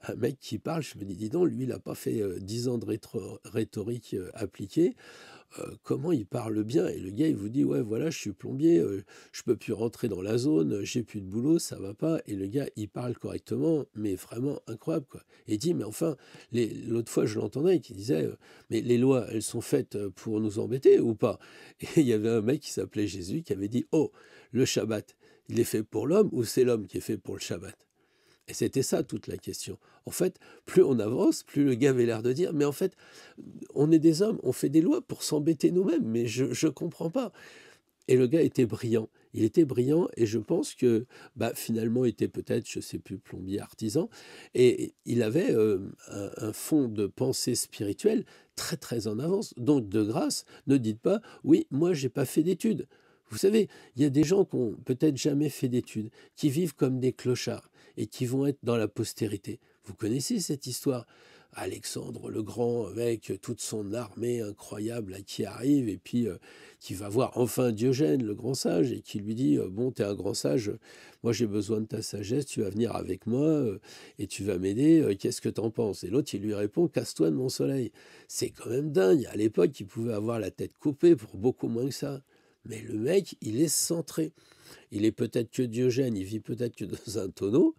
un mec qui parle, je me dis: «Dis donc, lui, il n'a pas fait 10 ans de rhétorique appliquée, comment il parle bien?» Et le gars, il vous dit: «Ouais, voilà, je suis plombier, je peux plus rentrer dans la zone, j'ai plus de boulot, ça va pas». Et le gars, il parle correctement, mais vraiment incroyable, quoi. Et il dit: «Mais enfin, l'autre fois, je l'entendais qui disait: Mais les lois, elles sont faites pour nous embêter ou pas?» Et il y avait un mec qui s'appelait Jésus qui avait dit: «Oh, le Shabbat, il est fait pour l'homme ou c'est l'homme qui est fait pour le Shabbat?» Et c'était ça toute la question. En fait, plus on avance, plus le gars avait l'air de dire, mais en fait, on est des hommes, on fait des lois pour s'embêter nous-mêmes, mais je ne comprends pas. Et le gars était brillant. Il était brillant et je pense que finalement il était peut-être, je ne sais plus, plombier artisan. Et il avait un fond de pensée spirituelle très très en avance. Donc de grâce, ne dites pas, oui, moi j'ai pas fait d'études. Vous savez, il y a des gens qui ont peut-être jamais fait d'études, qui vivent comme des clochards et qui vont être dans la postérité. Vous connaissez cette histoire? Alexandre le Grand avec toute son armée incroyable là, qui arrive et puis qui va voir enfin Diogène, le grand sage, et qui lui dit bon, t'es un grand sage, moi j'ai besoin de ta sagesse, tu vas venir avec moi et tu vas m'aider, qu'est-ce que t'en penses? Et l'autre, il lui répond, casse-toi de mon soleil. C'est quand même dingue. À l'époque, il pouvait avoir la tête coupée pour beaucoup moins que ça. Mais le mec, il est centré. Il est peut-être que Diogène, il vit peut-être que dans un tonneau,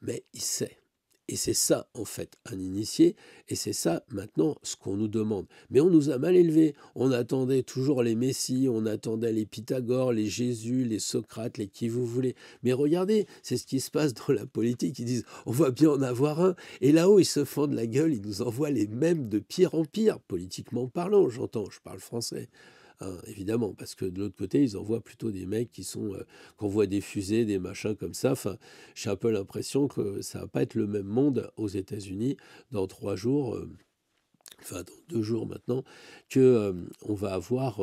mais il sait. Et c'est ça, en fait, un initié, et c'est ça, maintenant, ce qu'on nous demande. Mais on nous a mal élevés. On attendait toujours les Messies, on attendait les Pythagore, les Jésus, les Socrates, les qui vous voulez. Mais regardez, c'est ce qui se passe dans la politique. Ils disent, on va bien en avoir un. Et là-haut, ils se fendent la gueule, ils nous envoient les mêmes de pire en pire, politiquement parlant, j'entends, je parle français. Hein, évidemment, parce que de l'autre côté, ils envoient plutôt des mecs qui envoient des fusées, des machins comme ça. Enfin, j'ai un peu l'impression que ça va pas être le même monde aux États-Unis dans 3 jours, enfin dans 2 jours maintenant, que on va avoir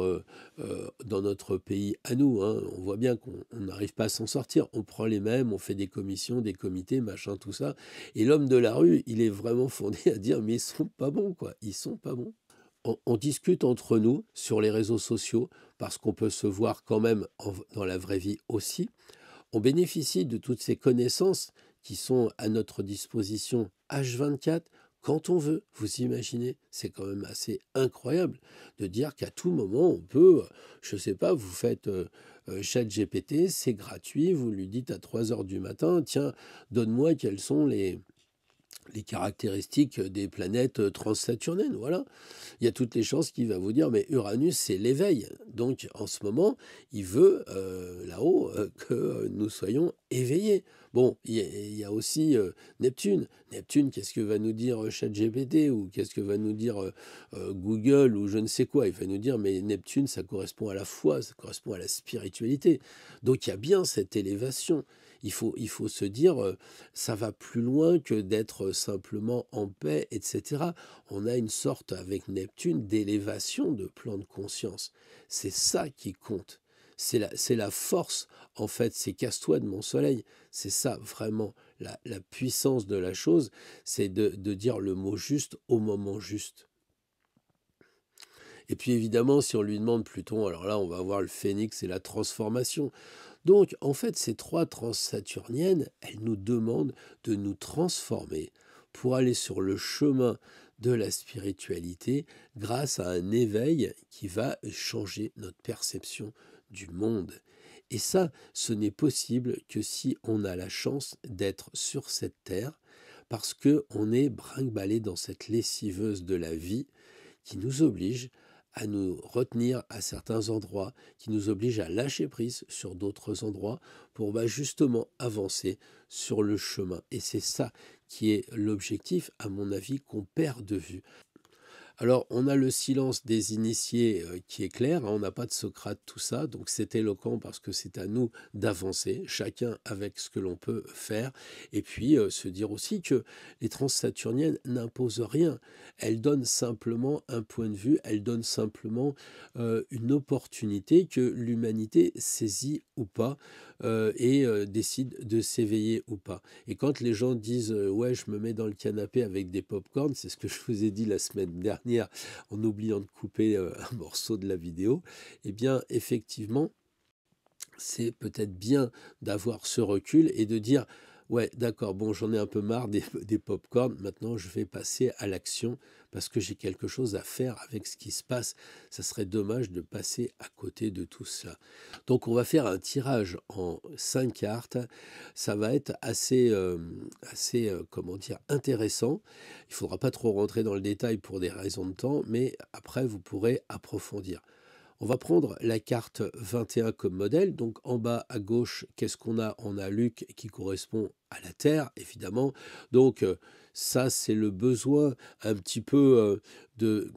dans notre pays à nous. Hein. On voit bien qu'on n'arrive pas à s'en sortir. On prend les mêmes, on fait des commissions, des comités, machin, tout ça. Et l'homme de la rue, il est vraiment fondé à dire, mais ils sont pas bons, quoi. Ils sont pas bons. On discute entre nous sur les réseaux sociaux parce qu'on peut se voir quand même dans la vraie vie aussi. On bénéficie de toutes ces connaissances qui sont à notre disposition H24 quand on veut. Vous imaginez, c'est quand même assez incroyable de dire qu'à tout moment, on peut, je ne sais pas, vous faites ChatGPT, c'est gratuit, vous lui dites à 3 heures du matin, tiens, donne-moi quelles sont les caractéristiques des planètes transsaturniennes. Voilà. Il y a toutes les chances qu'il va vous dire, mais Uranus, c'est l'éveil. Donc, en ce moment, il veut, là-haut, que nous soyons éveillés. Bon, il y a aussi Neptune. Neptune, qu'est-ce que va nous dire ChatGPT ou qu'est-ce que va nous dire Google ou je ne sais quoi? Il va nous dire, mais Neptune, ça correspond à la foi, ça correspond à la spiritualité. Donc, il y a bien cette élévation. Il faut se dire, ça va plus loin que d'être simplement en paix, etc. On a une sorte, avec Neptune, d'élévation de plan de conscience. C'est ça qui compte. C'est la force, en fait, c'est casse-toi de mon soleil. C'est ça, vraiment, la puissance de la chose, c'est de dire le mot juste au moment juste. Et puis évidemment, si on lui demande Pluton, alors là, on va voir le phénix et la transformation. Donc, en fait, ces 3 transsaturniennes, elles nous demandent de nous transformer pour aller sur le chemin de la spiritualité grâce à un éveil qui va changer notre perception du monde. Et ça, ce n'est possible que si on a la chance d'être sur cette terre, parce qu'on est brinque-ballé dans cette lessiveuse de la vie qui nous oblige à nous retenir à certains endroits, qui nous oblige à lâcher prise sur d'autres endroits pour justement avancer sur le chemin. Et c'est ça qui est l'objectif, à mon avis, qu'on perd de vue. Alors, on a le silence des initiés qui est clair, hein, on n'a pas de Socrate, tout ça, donc c'est éloquent parce que c'est à nous d'avancer, chacun avec ce que l'on peut faire, et puis se dire aussi que les transsaturniennes n'imposent rien, elles donnent simplement un point de vue, elles donnent simplement une opportunité que l'humanité saisit ou pas, et décide de s'éveiller ou pas. Et quand les gens disent ouais, je me mets dans le canapé avec des pop-corns, c'est ce que je vous ai dit la semaine dernière en oubliant de couper un morceau de la vidéo, eh bien effectivement, c'est peut-être bien d'avoir ce recul et de dire ouais, d'accord, bon, j'en ai un peu marre des pop-corns, maintenant je vais passer à l'action parce que j'ai quelque chose à faire avec ce qui se passe. Ça serait dommage de passer à côté de tout cela. Donc on va faire un tirage en 5 cartes. Ça va être assez comment dire, intéressant. Il ne faudra pas trop rentrer dans le détail pour des raisons de temps, mais après vous pourrez approfondir. On va prendre la carte 21 comme modèle. Donc en bas à gauche, qu'est-ce qu'on a? On a Luc qui correspond à la Terre, évidemment. Donc ça, c'est le besoin un petit peu de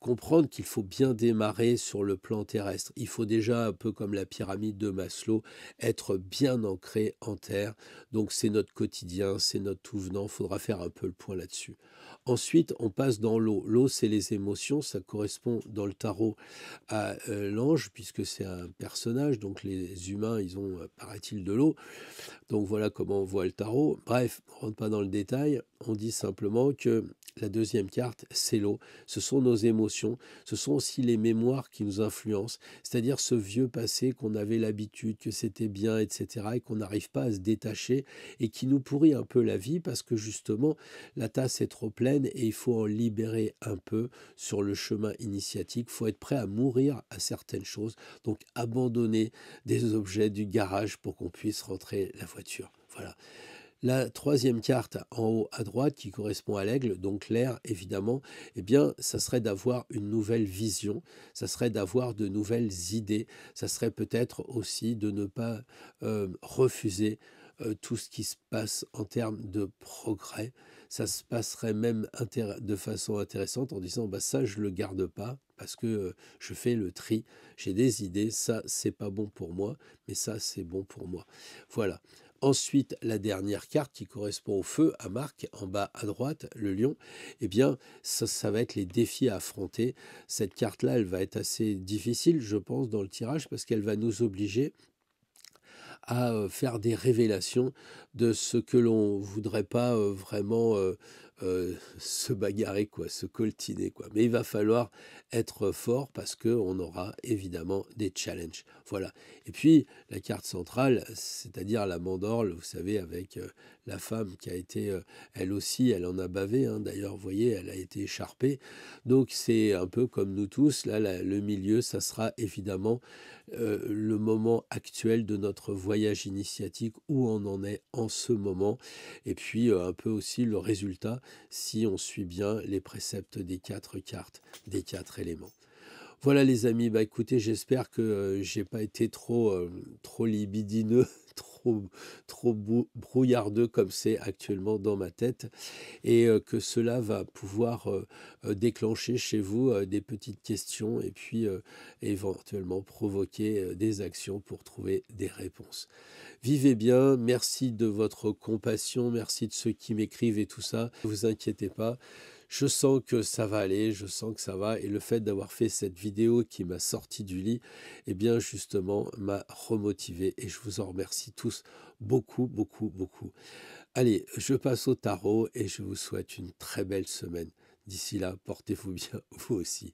comprendre qu'il faut bien démarrer sur le plan terrestre. Il faut déjà, un peu comme la pyramide de Maslow, être bien ancré en terre. Donc c'est notre quotidien, c'est notre tout venant. Il faudra faire un peu le point là-dessus. Ensuite, on passe dans l'eau. L'eau, c'est les émotions. Ça correspond dans le tarot à l'ange, puisque c'est un personnage. Donc les humains, ils ont, paraît-il, de l'eau. Donc voilà comment on voit le tarot. Bref, on ne rentre pas dans le détail. On dit simplement que la deuxième carte, c'est l'eau. Ce sont nos émotions. Ce sont aussi les mémoires qui nous influencent. C'est-à-dire ce vieux passé qu'on avait l'habitude, que c'était bien, etc. et qu'on n'arrive pas à se détacher et qui nous pourrit un peu la vie parce que justement, la tasse est trop pleine et il faut en libérer un peu sur le chemin initiatique. Il faut être prêt à mourir à certaines choses. Donc abandonner des objets du garage pour qu'on puisse rentrer la voiture. Voilà. La troisième carte en haut à droite qui correspond à l'aigle, donc l'air évidemment, eh bien ça serait d'avoir une nouvelle vision, ça serait d'avoir de nouvelles idées, ça serait peut-être aussi de ne pas refuser tout ce qui se passe en termes de progrès. Ça se passerait même de façon intéressante en disant bah ça je le garde pas parce que je fais le tri, j'ai des idées, ça c'est pas bon pour moi, mais ça c'est bon pour moi. Voilà. Ensuite, la dernière carte qui correspond au feu, à Marc, en bas à droite, le lion, eh bien, ça va être les défis à affronter. Cette carte-là, elle va être assez difficile, je pense, dans le tirage, parce qu'elle va nous obliger à faire des révélations de ce que l'on voudrait pas vraiment se bagarrer, quoi, se coltiner, quoi. Mais il va falloir être fort parce qu'on aura évidemment des challenges. Voilà. Et puis, la carte centrale, c'est-à-dire la mandorle, vous savez, avec la femme qui a été, elle aussi, elle en a bavé, hein. D'ailleurs, vous voyez, elle a été écharpée. Donc, c'est un peu comme nous tous. Là, le milieu, ça sera évidemment le moment actuel de notre voyage initiatique, où on en est en ce moment, et puis un peu aussi le résultat si on suit bien les préceptes des quatre cartes, des quatre éléments. Voilà les amis, bah écoutez, j'espère que j'ai pas été trop libidineux, trop brouillardeux comme c'est actuellement dans ma tête, et que cela va pouvoir déclencher chez vous des petites questions et puis éventuellement provoquer des actions pour trouver des réponses. Vivez bien, merci de votre compassion, merci de ceux qui m'écrivent et tout ça. Ne vous inquiétez pas, je sens que ça va aller, je sens que ça va. Et le fait d'avoir fait cette vidéo qui m'a sorti du lit, eh bien justement m'a remotivé. Et je vous en remercie tous beaucoup, beaucoup, beaucoup. Allez, je passe au tarot et je vous souhaite une très belle semaine. D'ici là, portez-vous bien, vous aussi.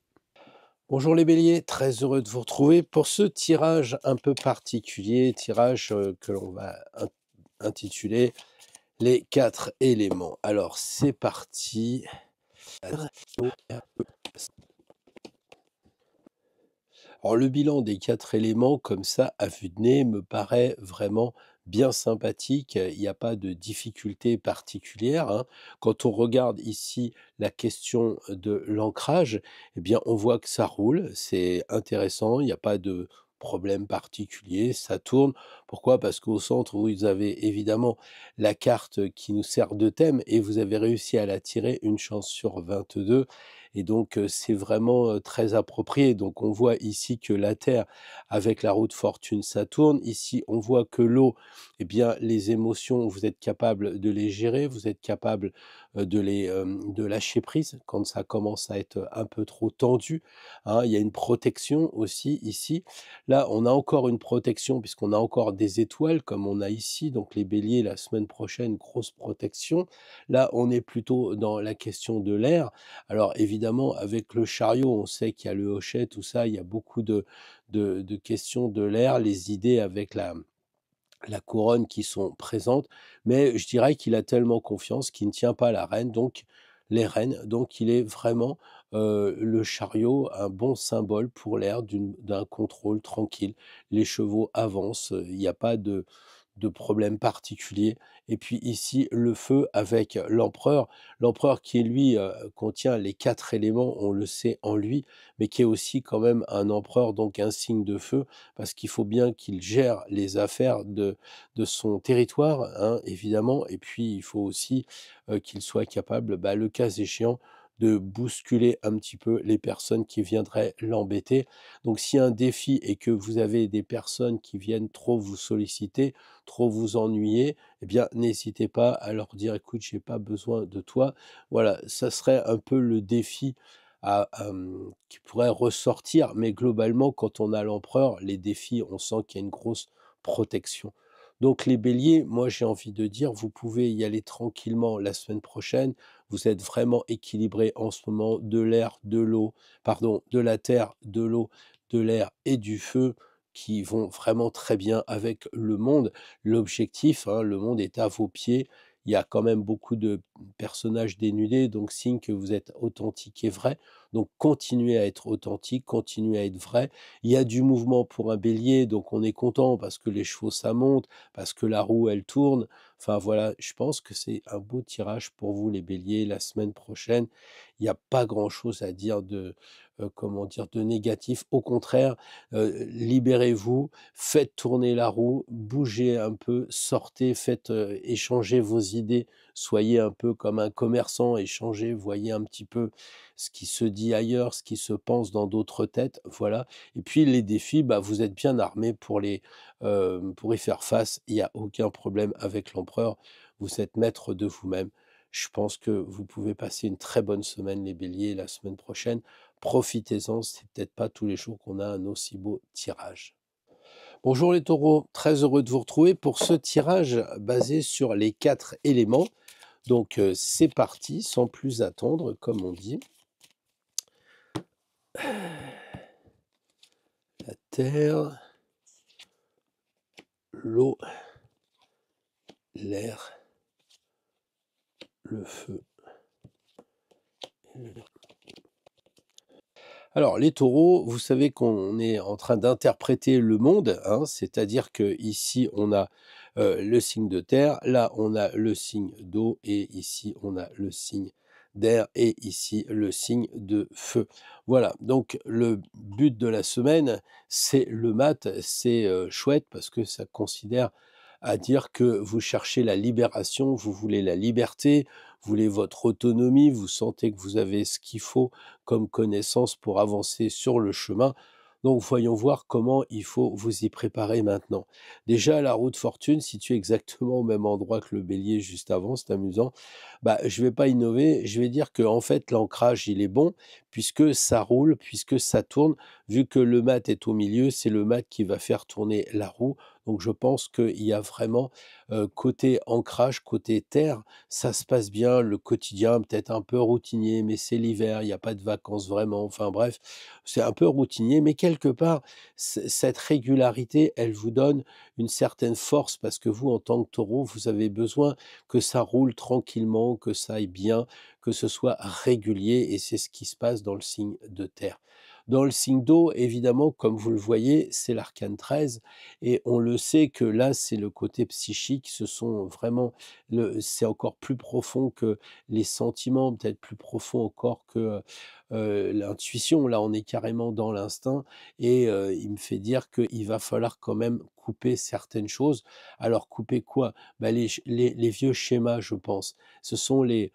Bonjour les béliers, très heureux de vous retrouver pour ce tirage un peu particulier, tirage que l'on va intituler les quatre éléments. Alors c'est parti. Alors le bilan des quatre éléments comme ça à vue de nez me paraît vraiment bien sympathique. Il n'y a pas de difficulté particulière, hein. Quand on regarde ici la question de l'ancrage, eh bien on voit que ça roule, c'est intéressant, il n'y a pas de problème particulier, ça tourne. Pourquoi? Parce qu'au centre, vous avez évidemment la carte qui nous sert de thème et vous avez réussi à la tirer une chance sur 22. Et donc, c'est vraiment très approprié. Donc, on voit ici que la Terre, avec la roue de fortune, ça tourne. Ici, on voit que l'eau, eh bien, les émotions, vous êtes capable de les gérer, vous êtes capable de lâcher prise quand ça commence à être un peu trop tendu, hein. Il y a une protection aussi ici. Là, on a encore une protection puisqu'on a encore des étoiles comme on a ici. Donc, les béliers, la semaine prochaine, grosse protection. Là, on est plutôt dans la question de l'air. Alors évidemment, avec le chariot, on sait qu'il y a le hochet, tout ça, il y a beaucoup de questions de l'air, les idées avec la couronne qui sont présentes, mais je dirais qu'il a tellement confiance qu'il ne tient pas la reine, donc les rênes, donc il est vraiment le chariot, un bon symbole pour l'air d'un contrôle tranquille. Les chevaux avancent, il n'y a pas de problème particulier. Et puis ici, le feu avec l'empereur. L'empereur qui, lui, contient les 4 éléments, on le sait en lui, mais qui est aussi quand même un empereur, donc un signe de feu, parce qu'il faut bien qu'il gère les affaires de son territoire, hein, évidemment. Et puis, il faut aussi qu'il soit capable, bah, le cas échéant, de bousculer un petit peu les personnes qui viendraient l'embêter. Donc s'il y a un défi et que vous avez des personnes qui viennent trop vous solliciter, trop vous ennuyer, eh bien n'hésitez pas à leur dire: «Écoute, j'ai pas besoin de toi». Voilà, ça serait un peu le défi qui pourrait ressortir, mais globalement, quand on a l'empereur, les défis, on sent qu'il y a une grosse protection. Donc les béliers, moi j'ai envie de dire, vous pouvez y aller tranquillement la semaine prochaine. Vous êtes vraiment équilibré en ce moment, de l'air, de l'eau, pardon, de la terre, de l'eau, de l'air et du feu qui vont vraiment très bien avec le monde. L'objectif, hein, le monde est à vos pieds. Il y a quand même beaucoup de personnages dénudés, donc signe que vous êtes authentique et vrai. Donc continuez à être authentique, continuez à être vrai. Il y a du mouvement pour un bélier, donc on est content parce que les chevaux ça monte, parce que la roue elle tourne. Enfin voilà, je pense que c'est un beau tirage pour vous les béliers la semaine prochaine. Il n'y a pas grand-chose à dire de, comment dire, de négatif. Au contraire, libérez-vous, faites tourner la roue, bougez un peu, sortez, faites, échanger vos idées, soyez un peu comme un commerçant, échangez, voyez un petit peu ce qui se dit ailleurs, ce qui se pense dans d'autres têtes, voilà. Et puis les défis, bah, vous êtes bien armés pour y faire face. Il y a aucun problème avec l'empereur, vous êtes maître de vous-même. Je pense que vous pouvez passer une très bonne semaine les béliers la semaine prochaine. Profitez-en, c'est peut-être pas tous les jours qu'on a un aussi beau tirage. Bonjour les taureaux, très heureux de vous retrouver pour ce tirage basé sur les 4 éléments. Donc c'est parti, sans plus attendre, comme on dit. La terre, l'eau, l'air, le feu et le l'air. Alors les taureaux, vous savez qu'on est en train d'interpréter le monde, hein, c'est-à-dire que ici on a le signe de terre, là on a le signe d'eau et ici on a le signe d'air et ici le signe de feu. Voilà, donc le but de la semaine, c'est le mat, c'est chouette parce que ça considère à dire que vous cherchez la libération, vous voulez la liberté, vous voulez votre autonomie, vous sentez que vous avez ce qu'il faut comme connaissance pour avancer sur le chemin. Donc voyons voir comment il faut vous y préparer maintenant. Déjà, la roue de fortune, située exactement au même endroit que le bélier juste avant, c'est amusant. Bah, je vais pas innover, je vais dire que en fait l'ancrage il est bon puisque ça roule, puisque ça tourne. Vu que le mat est au milieu, c'est le mat qui va faire tourner la roue. Donc je pense qu'il y a vraiment côté ancrage, côté terre, ça se passe bien, le quotidien peut-être un peu routinier, mais c'est l'hiver, il n'y a pas de vacances vraiment, enfin bref, c'est un peu routinier, mais quelque part, cette régularité, elle vous donne une certaine force parce que vous, en tant que taureau, vous avez besoin que ça roule tranquillement, que ça aille bien, que ce soit régulier, et c'est ce qui se passe dans le signe de terre. Dans le signe d'eau, évidemment, comme vous le voyez, c'est l'arcane 13, et on le sait que là, c'est le côté psychique, ce sont vraiment c'est encore plus profond que les sentiments, peut-être plus profond encore que l'intuition. Là, on est carrément dans l'instinct, et il me fait dire qu'il va falloir quand même couper certaines choses. Alors couper quoi? Bah, les vieux schémas, je pense. Ce sont les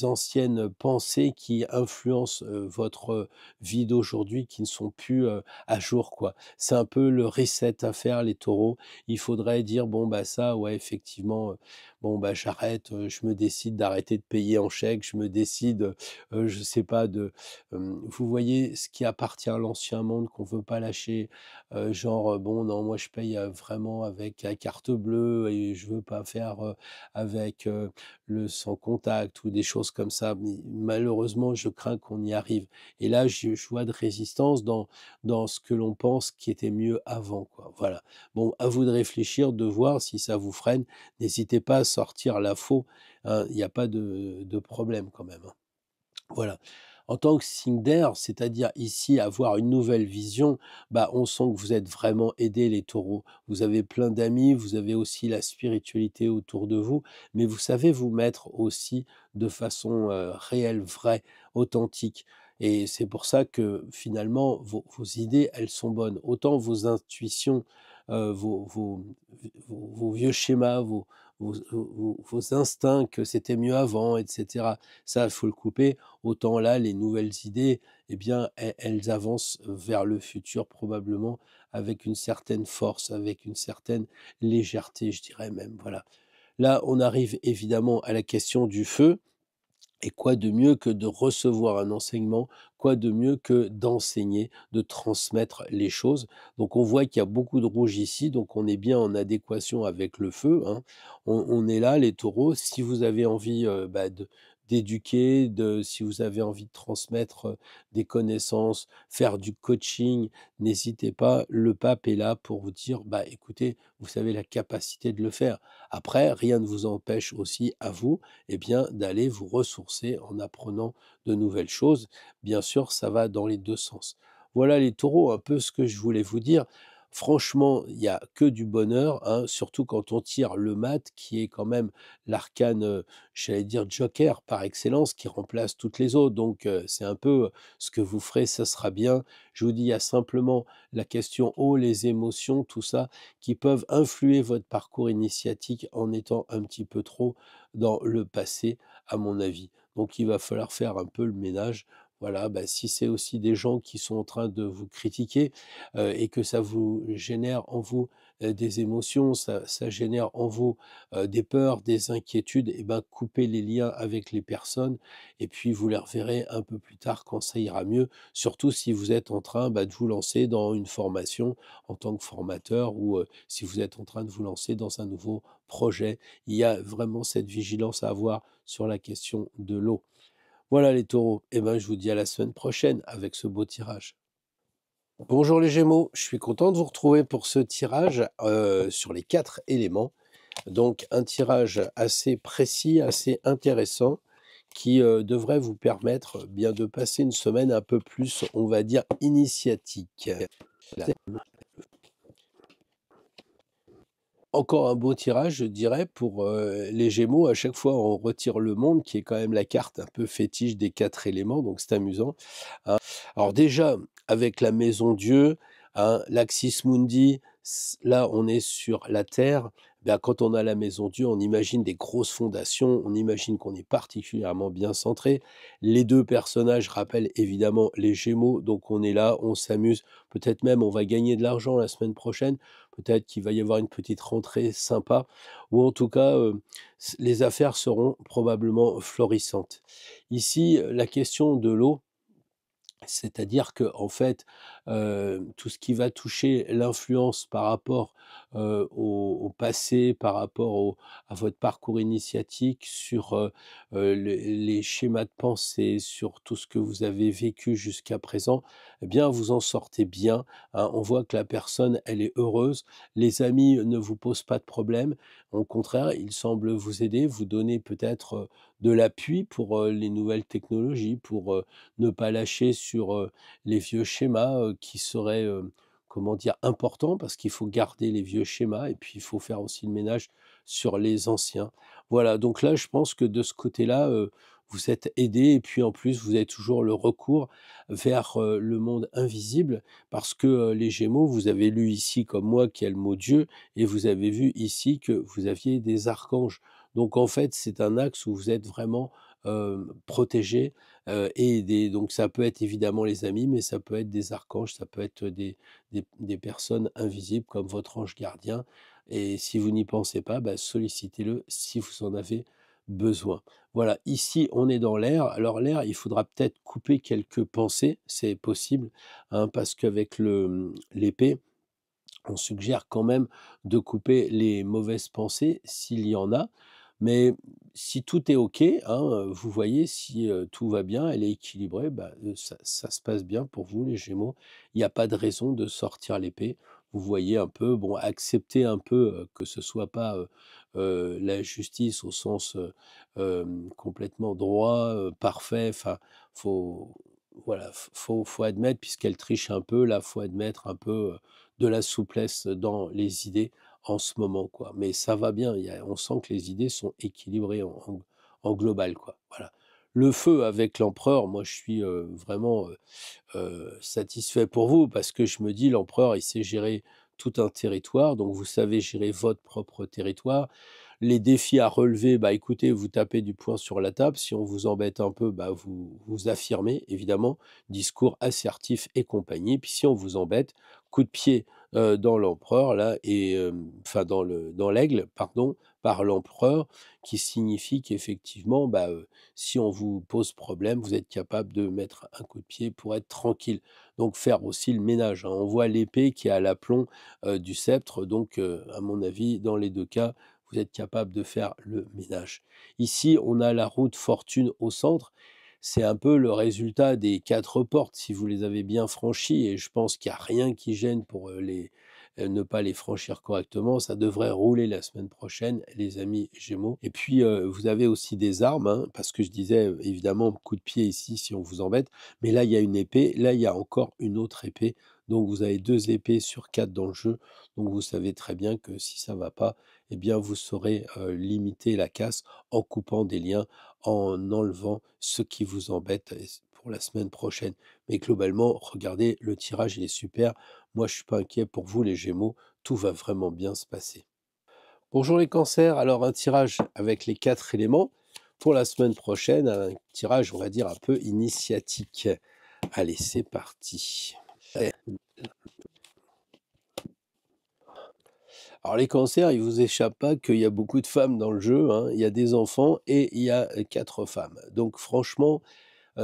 anciennes pensées qui influencent votre vie d'aujourd'hui, qui ne sont plus à jour, quoi. C'est un peu le reset à faire, les taureaux. Il faudrait dire, bon, bah ça, ouais, effectivement, bon, bah j'arrête, je me décide d'arrêter de payer en chèque, je me décide, je sais pas, vous voyez, ce qui appartient à l'ancien monde qu'on veut pas lâcher, genre, bon, non, moi je paye vraiment avec la carte bleue et je veux pas faire avec le sans contact ou des choses comme ça. Mais malheureusement, je crains qu'on y arrive. Et là, je vois de résistance dans ce que l'on pense qui était mieux avant, quoi. Voilà. Bon, à vous de réfléchir, de voir si ça vous freine. N'hésitez pas à sortir la faux, hein, il n'y a pas de problème quand même, hein. Voilà. En tant que signe d'air, c'est-à-dire ici avoir une nouvelle vision, bah, on sent que vous êtes vraiment aidés les taureaux. Vous avez plein d'amis, vous avez aussi la spiritualité autour de vous, mais vous savez vous mettre aussi de façon réelle, vraie, authentique. Et c'est pour ça que finalement, vos idées, elles sont bonnes. Autant vos intuitions, vos vieux schémas, vos instincts que c'était mieux avant, etc. Ça, il faut le couper. Autant là, les nouvelles idées, eh bien, elles avancent vers le futur probablement avec une certaine force, avec une certaine légèreté, je dirais même. Voilà. Là, on arrive évidemment à la question du feu. Et quoi de mieux que de recevoir un enseignement? Quoi de mieux que d'enseigner, de transmettre les choses? Donc on voit qu'il y a beaucoup de rouge ici, donc on est bien en adéquation avec le feu, hein. On est là, les taureaux. Si vous avez envie d'éduquer, si vous avez envie de transmettre des connaissances, faire du coaching, n'hésitez pas. Le pape est là pour vous dire, bah écoutez, vous avez la capacité de le faire. Après, rien ne vous empêche aussi à vous eh bien, d'aller vous ressourcer en apprenant de nouvelles choses. Bien sûr, ça va dans les 2 sens. Voilà les taureaux, un peu ce que je voulais vous dire. Franchement, il y a que du bonheur, hein, surtout quand on tire le mat, qui est quand même l'arcane, j'allais dire joker par excellence, qui remplace toutes les autres. Donc, c'est un peu ce que vous ferez, ça sera bien. Je vous dis, il y a simplement la question eau, les émotions, tout ça, qui peuvent influer votre parcours initiatique en étant un petit peu trop dans le passé, à mon avis. Donc il va falloir faire un peu le ménage. Voilà, bah, si c'est aussi des gens qui sont en train de vous critiquer et que ça vous génère en vous des émotions, ça génère en vous des peurs, des inquiétudes, et ben coupez les liens avec les personnes et puis vous les reverrez un peu plus tard quand ça ira mieux. Surtout si vous êtes en train bah, de vous lancer dans une formation en tant que formateur ou si vous êtes en train de vous lancer dans un nouveau projet. Il y a vraiment cette vigilance à avoir sur la question de l'eau. Voilà les taureaux, et ben, je vous dis à la semaine prochaine avec ce beau tirage. Bonjour les Gémeaux, je suis content de vous retrouver pour ce tirage sur les 4 éléments. Donc un tirage assez précis, assez intéressant qui devrait vous permettre bien de passer une semaine un peu plus, on va dire, initiatique. Encore un beau tirage, je dirais, pour, les Gémeaux. À chaque fois, on retire le monde, qui est quand même la carte un peu fétiche des 4 éléments, donc c'est amusant, hein. Alors déjà, avec la maison Dieu, hein, l'Axis Mundi, là, on est sur la terre. Ben, quand on a la maison Dieu, on imagine des grosses fondations, on imagine qu'on est particulièrement bien centré. Les 2 personnages rappellent évidemment les Gémeaux, donc on est là, on s'amuse. Peut-être même on va gagner de l'argent la semaine prochaine. Peut-être qu'il va y avoir une petite rentrée sympa ou en tout cas, les affaires seront probablement florissantes. Ici, la question de l'eau, c'est-à-dire que en fait, tout ce qui va toucher l'influence par rapport, au passé, par rapport à votre parcours initiatique, sur, les schémas de pensée, sur tout ce que vous avez vécu jusqu'à présent, eh bien, vous en sortez bien, hein. On voit que la personne, elle est heureuse. Les amis ne vous posent pas de problème. Au contraire, ils semblent vous aider, vous donner peut-être, de l'appui pour, les nouvelles technologies, pour, ne pas lâcher sur, les vieux schémas, qui seraient, comment dire? Importants parce qu'il faut garder les vieux schémas et puis il faut faire aussi le ménage sur les anciens. Voilà, donc là, je pense que de ce côté-là, vous êtes aidés et puis en plus, vous avez toujours le recours vers, le monde invisible parce que, les Gémeaux, vous avez lu ici comme moi qu'il y a le mot Dieu et vous avez vu ici que vous aviez des archanges. Donc en fait, c'est un axe où vous êtes vraiment, protégés et des donc ça peut être évidemment les amis, mais ça peut être des archanges, ça peut être des personnes invisibles comme votre ange gardien et si vous n'y pensez pas, bah, sollicitez-le si vous en avez besoin. Voilà, ici, on est dans l'air. Alors l'air, il faudra peut-être couper quelques pensées, c'est possible, hein, parce qu'avec l'épée, on suggère quand même de couper les mauvaises pensées s'il y en a, mais si tout est OK, hein, vous voyez, si, tout va bien, elle est équilibrée, bah, ça se passe bien pour vous les Gémeaux. Il n'y a pas de raison de sortir l'épée. Vous voyez un peu, bon, acceptez un peu, que ce soit pas, la justice au sens, complètement droit, parfait, enfin, faut voilà, faut admettre puisqu'elle triche un peu, là, faut admettre un peu, de la souplesse dans les idées en ce moment, quoi. Mais ça va bien, on sent que les idées sont équilibrées en global, quoi, voilà. Le feu avec l'empereur, moi je suis, vraiment, satisfait pour vous parce que je me dis: «L'empereur, il sait gérer tout un territoire, donc vous savez gérer votre propre territoire». Les défis à relever, bah, écoutez, vous tapez du poing sur la table. Si on vous embête un peu, bah, vous vous affirmez évidemment, discours assertif et compagnie. Puis si on vous embête, coup de pied, dans l'empereur là et enfin dans l'aigle, pardon, par l'empereur qui signifie qu'effectivement, bah, si on vous pose problème, vous êtes capable de mettre un coup de pied pour être tranquille. Donc faire aussi le ménage, hein. On voit l'épée qui est à l'aplomb, du sceptre donc à mon avis, dans les 2 cas, vous êtes capable de faire le ménage. Ici, on a la route fortune au centre. C'est un peu le résultat des 4 portes, si vous les avez bien franchies et je pense qu'il y a rien qui gêne pour, ne pas les franchir correctement. Ça devrait rouler la semaine prochaine, les amis Gémeaux et puis, vous avez aussi des armes, hein, parce que je disais, évidemment, coup de pied ici si on vous embête, mais là, il y a une épée, là, il y a encore une autre épée, donc vous avez 2 épées sur 4 dans le jeu, donc vous savez très bien que si ça va pas, eh bien, vous saurez, limiter la casse en coupant des liens, en enlevant ce qui vous embête et c pour la semaine prochaine. Mais globalement, regardez, le tirage, il est super. Moi, je suis pas inquiet pour vous les Gémeaux, tout va vraiment bien se passer. Bonjour les cancers, alors un tirage avec les 4 éléments pour la semaine prochaine, un tirage, on va dire, un peu initiatique. Allez, c'est parti. Alors les cancers, il vous échappe pas qu'il y a beaucoup de femmes dans le jeu, hein. Il y a des enfants et il y a, 4 femmes. Donc franchement,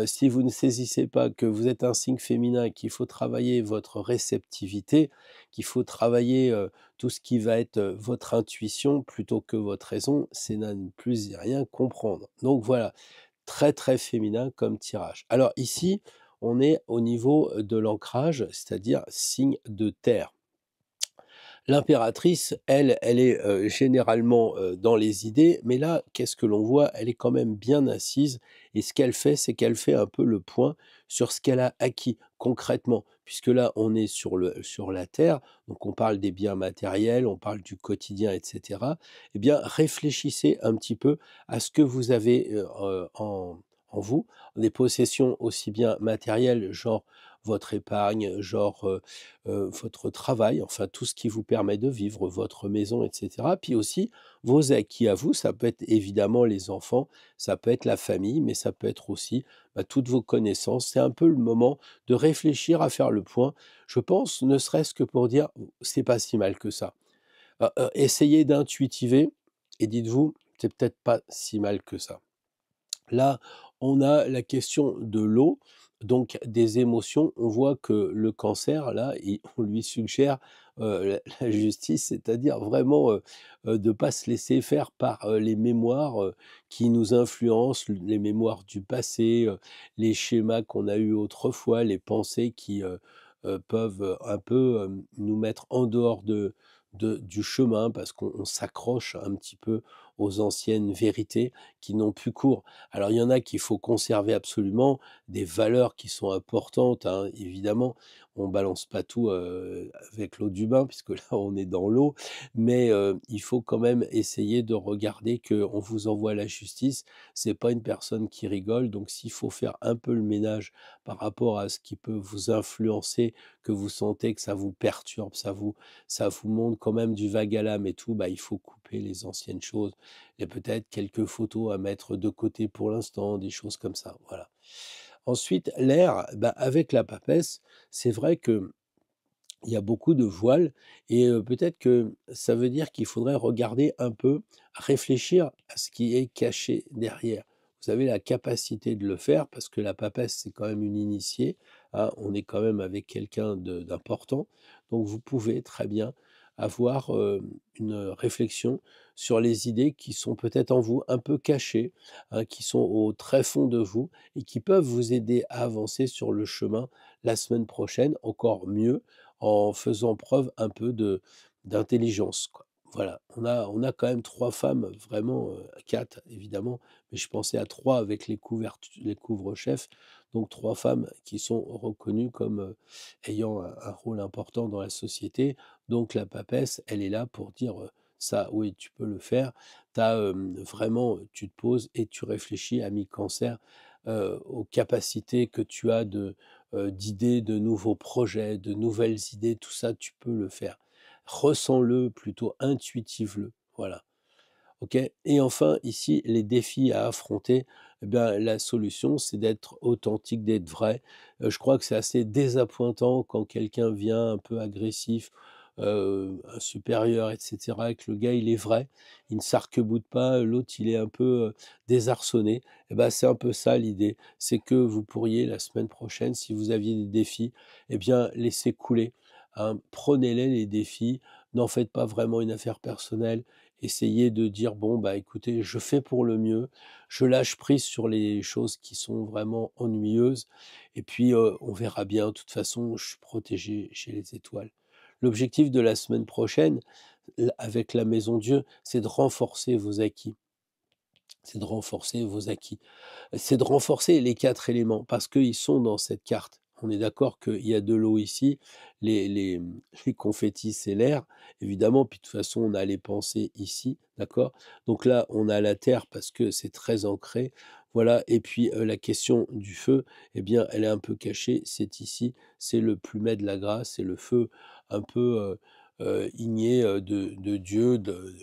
si vous ne saisissez pas que vous êtes un signe féminin et qu'il faut travailler votre réceptivité, qu'il faut travailler, tout ce qui va être, votre intuition plutôt que votre raison, c'est à ne plus y rien comprendre. Donc voilà, très, très féminin comme tirage. Alors ici, on est au niveau, de l'ancrage, c'est-à-dire signe de terre. L'impératrice, elle, elle est, généralement, dans les idées, mais là, qu'est-ce que l'on voit? Elle est quand même bien assise et ce qu'elle fait, c'est qu'elle fait un peu le point sur ce qu'elle a acquis concrètement. Puisque là, on est sur la terre, donc on parle des biens matériels, on parle du quotidien et cetera. Eh bien, réfléchissez un petit peu à ce que vous avez, en vous, des possessions aussi bien matérielles, genre votre épargne, genre, votre travail, enfin tout ce qui vous permet de vivre, votre maison et cetera. Puis aussi vos acquis à vous, ça peut être évidemment les enfants, ça peut être la famille, mais ça peut être aussi, bah, toutes vos connaissances. C'est un peu le moment de réfléchir à faire le point. Je pense, ne serait-ce que pour dire: «C'est pas si mal que ça». Essayez d'intuitiver et dites-vous: «C'est peut-être pas si mal que ça». Là, on a la question de l'eau, donc des émotions. On voit que le cancer, là, on lui suggère la justice, c'est-à-dire vraiment de ne pas se laisser faire par les mémoires qui nous influencent, les mémoires du passé, les schémas qu'on a eus autrefois, les pensées qui peuvent un peu nous mettre en dehors du chemin parce qu'on s'accroche un petit peu aux anciennes vérités qui n'ont plus cours. Alors il y en a qu'il faut conserver absolument, des valeurs qui sont importantes, hein, évidemment. On balance pas tout, avec l'eau du bain puisque là on est dans l'eau, mais il faut quand même essayer de regarder qu'on vous envoie la justice. C'est pas une personne qui rigole, donc s'il faut faire un peu le ménage par rapport à ce qui peut vous influencer, que vous sentez que ça vous perturbe, ça vous montre quand même du vague à l'âme et tout, bah, il faut couper les anciennes choses et peut-être quelques photos à mettre de côté pour l'instant, des choses comme ça, voilà. Ensuite, l'air, bah, avec la papesse, c'est vrai qu'il y a beaucoup de voiles et peut-être que ça veut dire qu'il faudrait regarder un peu, réfléchir à ce qui est caché derrière. Vous avez la capacité de le faire parce que la papesse, c'est quand même une initiée, hein, on est quand même avec quelqu'un d'important, donc vous pouvez très bien avoir, une réflexion sur les idées qui sont peut-être en vous, un peu cachées, hein, qui sont au très fond de vous et qui peuvent vous aider à avancer sur le chemin la semaine prochaine encore mieux en faisant preuve un peu d'intelligence, quoi. Voilà, on a quand même 3 femmes vraiment, 4 évidemment, mais je pensais à 3 avec les couvre-chefs, Donc 3 femmes qui sont reconnues comme, ayant un rôle important dans la société. Donc la papesse, elle est là pour dire, «Ça, oui, tu peux le faire». Tu as, vraiment, tu te poses et tu réfléchis, ami Cancer, aux capacités que tu as d'idées, de nouveaux projets, de nouvelles idées, tout ça, tu peux le faire. Ressens-le plutôt, intuitive-le, voilà. OK? Et enfin, ici, les défis à affronter, eh bien, la solution, c'est d'être authentique, d'être vrai. Je crois que c'est assez désappointant quand quelqu'un vient un peu agressif, un supérieur et cetera, et que le gars, il est vrai, il ne s'arc-boute pas, l'autre, il est un peu, désarçonné. Et ben, c'est un peu ça l'idée, c'est que vous pourriez la semaine prochaine, si vous aviez des défis, eh bien, laisser couler, hein. Prenez-les, les défis, n'en faites pas vraiment une affaire personnelle. Essayez de dire: «Bon, bah, écoutez, je fais pour le mieux, je lâche prise sur les choses qui sont vraiment ennuyeuses et puis, on verra bien. De toute façon, je suis protégé chez les étoiles». L'objectif de la semaine prochaine, avec la Maison Dieu, c'est de renforcer vos acquis. C'est de renforcer vos acquis. C'est de renforcer les 4 éléments parce qu'ils sont dans cette carte. On est d'accord qu'il y a de l'eau ici, les confettis, c'est l'air, évidemment, puis de toute façon, on a les pensées ici, d'accord? Donc là, on a la terre parce que c'est très ancré, voilà. Et puis, la question du feu, eh bien, elle est un peu cachée, c'est ici, c'est le plumet de la grâce, c'est le feu un peu, igné, de Dieu, de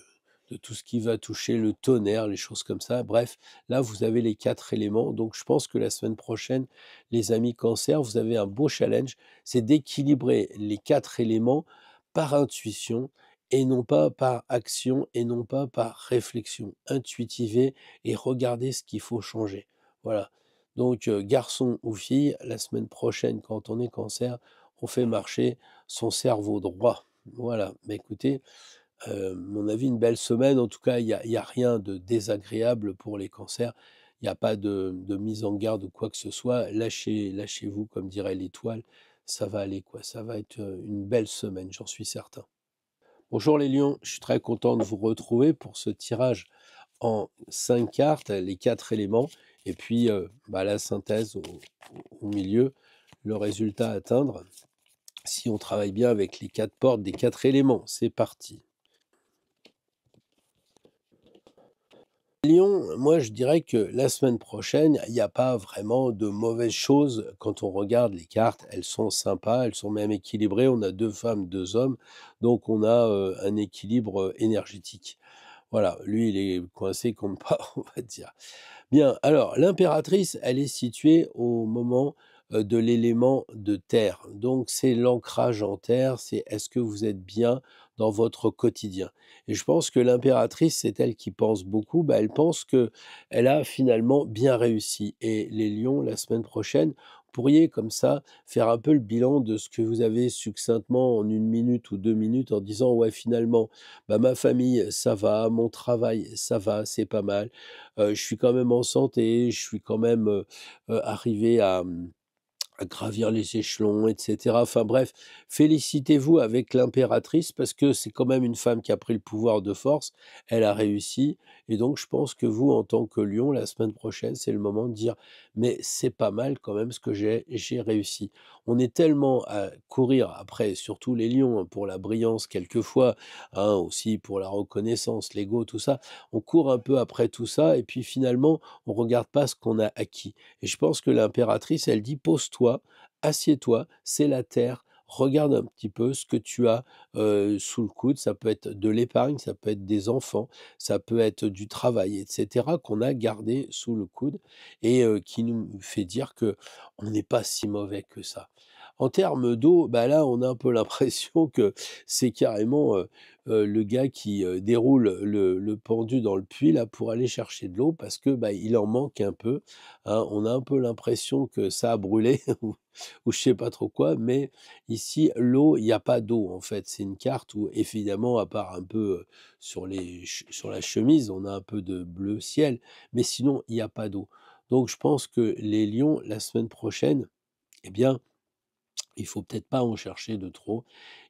tout ce qui va toucher le tonnerre, les choses comme ça. Bref, là, vous avez les 4 éléments. Donc, je pense que la semaine prochaine, les amis Cancer, vous avez un beau challenge, c'est d'équilibrer les 4 éléments par intuition et non pas par action et non pas par réflexion. Intuitivez et regardez ce qu'il faut changer. Voilà. Donc, garçon ou fille, la semaine prochaine, quand on est Cancer, on fait marcher son cerveau droit. Voilà. Mais écoutez, mon avis, une belle semaine. En tout cas, il y a rien de désagréable pour les cancers. Il n'y a pas de mise en garde ou quoi que ce soit. Lâchez-vous, comme dirait l'étoile. Ça va aller, quoi. Ça va être, une belle semaine, j'en suis certain. Bonjour les lions, je suis très content de vous retrouver pour ce tirage en 5 cartes, les 4 éléments et puis, bah, la synthèse au milieu, le résultat à atteindre si on travaille bien avec les 4 portes des 4 éléments. C'est parti. Lyon, moi je dirais que la semaine prochaine, il n'y a pas vraiment de mauvaises choses quand on regarde les cartes. Elles sont sympas, elles sont même équilibrées. On a 2 femmes, 2 hommes, donc on a, un équilibre, énergétique. Voilà, lui il est coincé contre pas, on va dire. Bien, alors l'impératrice, elle est située au moment, de l'élément de terre. Donc c'est l'ancrage en terre, c'est est-ce que vous êtes bien dans votre quotidien? Et je pense que l'impératrice, c'est elle qui pense beaucoup, bah, elle pense que elle a finalement bien réussi et les lions, la semaine prochaine, vous pourriez comme ça faire un peu le bilan de ce que vous avez succinctement en 1 minute ou 2 minutes en disant: «Ouais, finalement, bah, ma famille, ça va, mon travail, ça va, c'est pas mal. Je suis quand même en santé, je suis quand même, arrivé à gravir les échelons et cetera. Enfin bref, félicitez-vous avec l'impératrice parce que c'est quand même une femme qui a pris le pouvoir de force, elle a réussi et donc je pense que vous, en tant que lion, la semaine prochaine, c'est le moment de dire: «Mais c'est pas mal quand même ce que j'ai réussi». On est tellement à courir après, surtout les lions, hein, pour la brillance quelquefois, hein, aussi pour la reconnaissance, l'ego, tout ça. On court un peu après tout ça et puis finalement, on regarde pas ce qu'on a acquis. Et je pense que l'impératrice, elle dit: «Pose-toi, assieds-toi, c'est la terre, regarde un petit peu ce que tu as, sous le coude». Ça peut être de l'épargne, ça peut être des enfants, ça peut être du travail et cetera qu'on a gardé sous le coude et qui nous fait dire que on n'est pas si mauvais que ça. En termes d'eau, bah, là, on a un peu l'impression que c'est carrément, le gars qui, déroule le pendu dans le puits là pour aller chercher de l'eau parce que, bah, il en manque un peu. Hein, on a un peu l'impression que ça a brûlé ou je sais pas trop quoi, mais ici, l'eau, il y a pas d'eau, en fait. C'est une carte où évidemment, à part un peu, sur la chemise, on a un peu de bleu ciel, mais sinon, il y a pas d'eau. Donc je pense que les lions, la semaine prochaine, eh bien, Il faut peut-être pas en chercher de trop.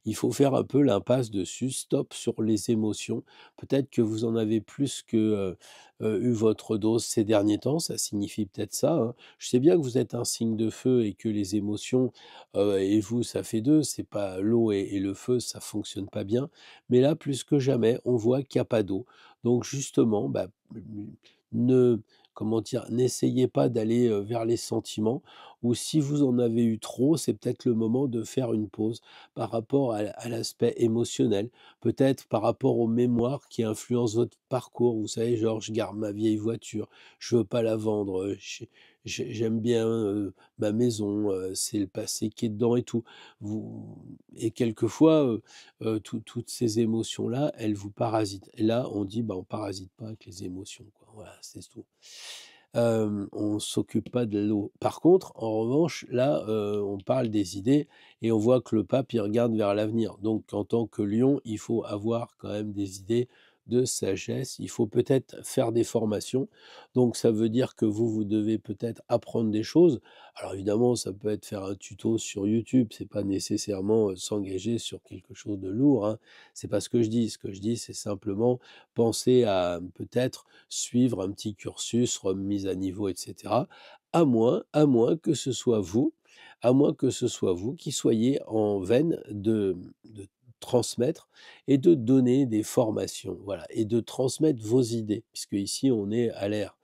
Il faut faire un peu l'impasse dessus, stop sur les émotions. Peut-être que vous en avez plus que, eu votre dose ces derniers temps, ça signifie peut-être ça, hein. Je sais bien que vous êtes un signe de feu et que les émotions, et vous, ça fait 2. C'est pas l'eau et le feu, ça fonctionne pas bien. Mais là, plus que jamais, on voit qu'il y a pas d'eau. Donc justement, bah, ne comment dire? N'essayez pas d'aller, vers les sentiments, ou si vous en avez eu trop, c'est peut-être le moment de faire une pause par rapport à l'aspect émotionnel, peut-être par rapport aux mémoires qui influencent votre parcours. Vous savez, genre: «Je garde ma vieille voiture, je veux pas la vendre, j'aime bien, ma maison, c'est le passé qui est dedans» et tout. Vous et quelquefois, toutes ces émotions-là, elles vous parasitent et là, on dit: «Bah, on parasite pas avec les émotions, quoi». Voilà, c'est tout. On s'occupe pas de l'eau. Par contre, en revanche, là, on parle des idées et on voit que le pape, il regarde vers l'avenir. Donc en tant que lion, il faut avoir quand même des idées de sagesse. Il faut peut-être faire des formations. Donc ça veut dire que vous devez peut-être apprendre des choses. Alors évidemment, ça peut être faire un tuto sur YouTube, c'est pas nécessairement, s'engager sur quelque chose de lourd, hein. C'est pas ce que je dis. Ce que je dis, c'est simplement penser à peut-être suivre un petit cursus, remise à niveau, et cetera. À moins que ce soit vous, à moins que ce soit vous qui soyez en veine de transmettre et de donner des formations, voilà, et de transmettre vos idées, puisque ici on est à l'air.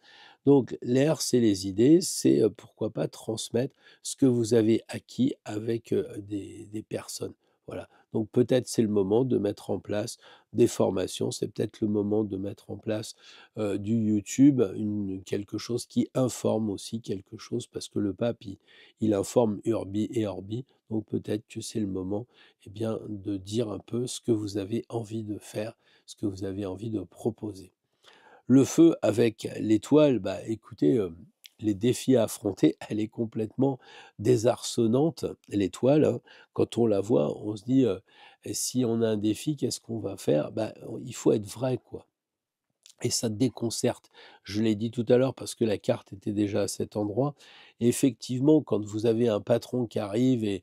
Donc l'air, c'est les idées, c'est, pourquoi pas transmettre ce que vous avez acquis avec, des personnes. Voilà, donc peut-être c'est le moment de mettre en place des formations, c'est peut-être le moment de mettre en place, du YouTube, quelque chose qui informe aussi quelque chose parce que le pape, il informe urbi et orbi, donc peut-être que c'est le moment, eh bien, de dire un peu ce que vous avez envie de faire, ce que vous avez envie de proposer. Le feu avec l'étoile, bah, écoutez, les défis à affronter, elle est complètement désarçonnante, l'étoile, hein. Quand on la voit, on se dit, «Et si on a un défi, qu'est-ce qu'on va faire?» Bah, il faut être vrai, quoi, et ça déconcerte. Je l'ai dit tout à l'heure parce que la carte était déjà à cet endroit. Et effectivement, quand vous avez un patron qui arrive et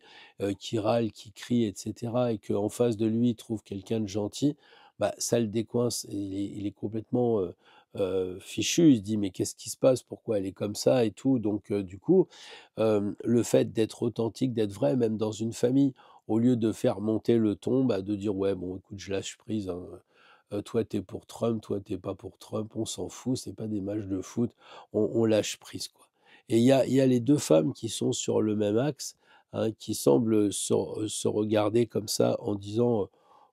qui râle, qui crie, et cetera, et qu'en face de lui, il trouve quelqu'un de gentil, bah, ça le décoince et il est complètement, fichu. Il se dit: «Mais qu'est-ce qui se passe? Pourquoi elle est comme ça?» et tout. Donc du coup, le fait d'être authentique, d'être vrai, même dans une famille, au lieu de faire monter le ton, bah, de dire: «Ouais, bon, écoute, je lâche prise, hein, toi, tu es pour Trump, toi, tu es pas pour Trump, on s'en fout, c'est pas des matchs de foot, on lâche prise, quoi». Et il y a les 2 femmes qui sont sur le même axe, hein, qui semblent se regarder comme ça en disant,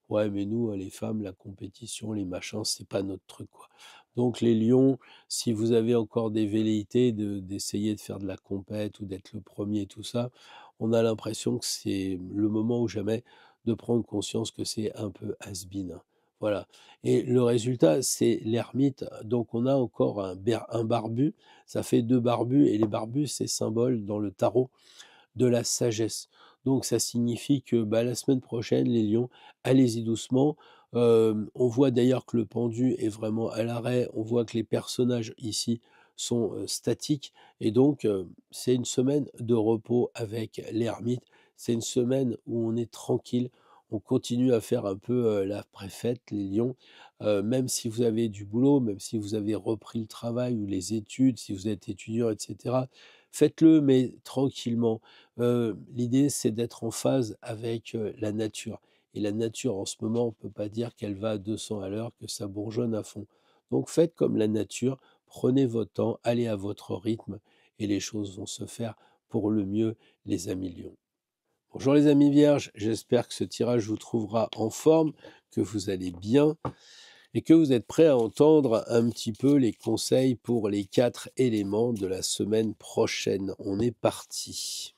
«Ouais, mais nous, les femmes, la compétition, les machins, c'est pas notre truc, quoi». Donc les lions, si vous avez encore des velléités d'essayer de faire de la compète ou d'être le premier et tout ça, on a l'impression que c'est le moment ou jamais de prendre conscience que c'est un peu has-been, hein. Voilà, et le résultat, c'est l'ermite. Donc on a encore un barbu, ça fait 2 barbus et les barbus, c'est symbole dans le tarot de la sagesse. Donc ça signifie que, bah, la semaine prochaine, les lions, allez-y doucement. On voit d'ailleurs que le pendu est vraiment à l'arrêt, on voit que les personnages ici sont, statiques, et donc c'est une semaine de repos avec l'ermite. C'est une semaine où on est tranquille, on continue à faire un peu, la préfète, les lions, même si vous avez du boulot, même si vous avez repris le travail ou les études, si vous êtes étudiant, et cetera, faites-le, mais tranquillement. L'idée, c'est d'être en phase avec, la nature, et la nature, en ce moment, on ne peut pas dire qu'elle va à 200 à l'heure, que ça bourgeonne à fond. Donc faites comme la nature, prenez votre temps, allez à votre rythme et les choses vont se faire pour le mieux, les amis lions. Bonjour les amis vierges, j'espère que ce tirage vous trouvera en forme, que vous allez bien et que vous êtes prêts à entendre un petit peu les conseils pour les 4 éléments de la semaine prochaine. On est parti.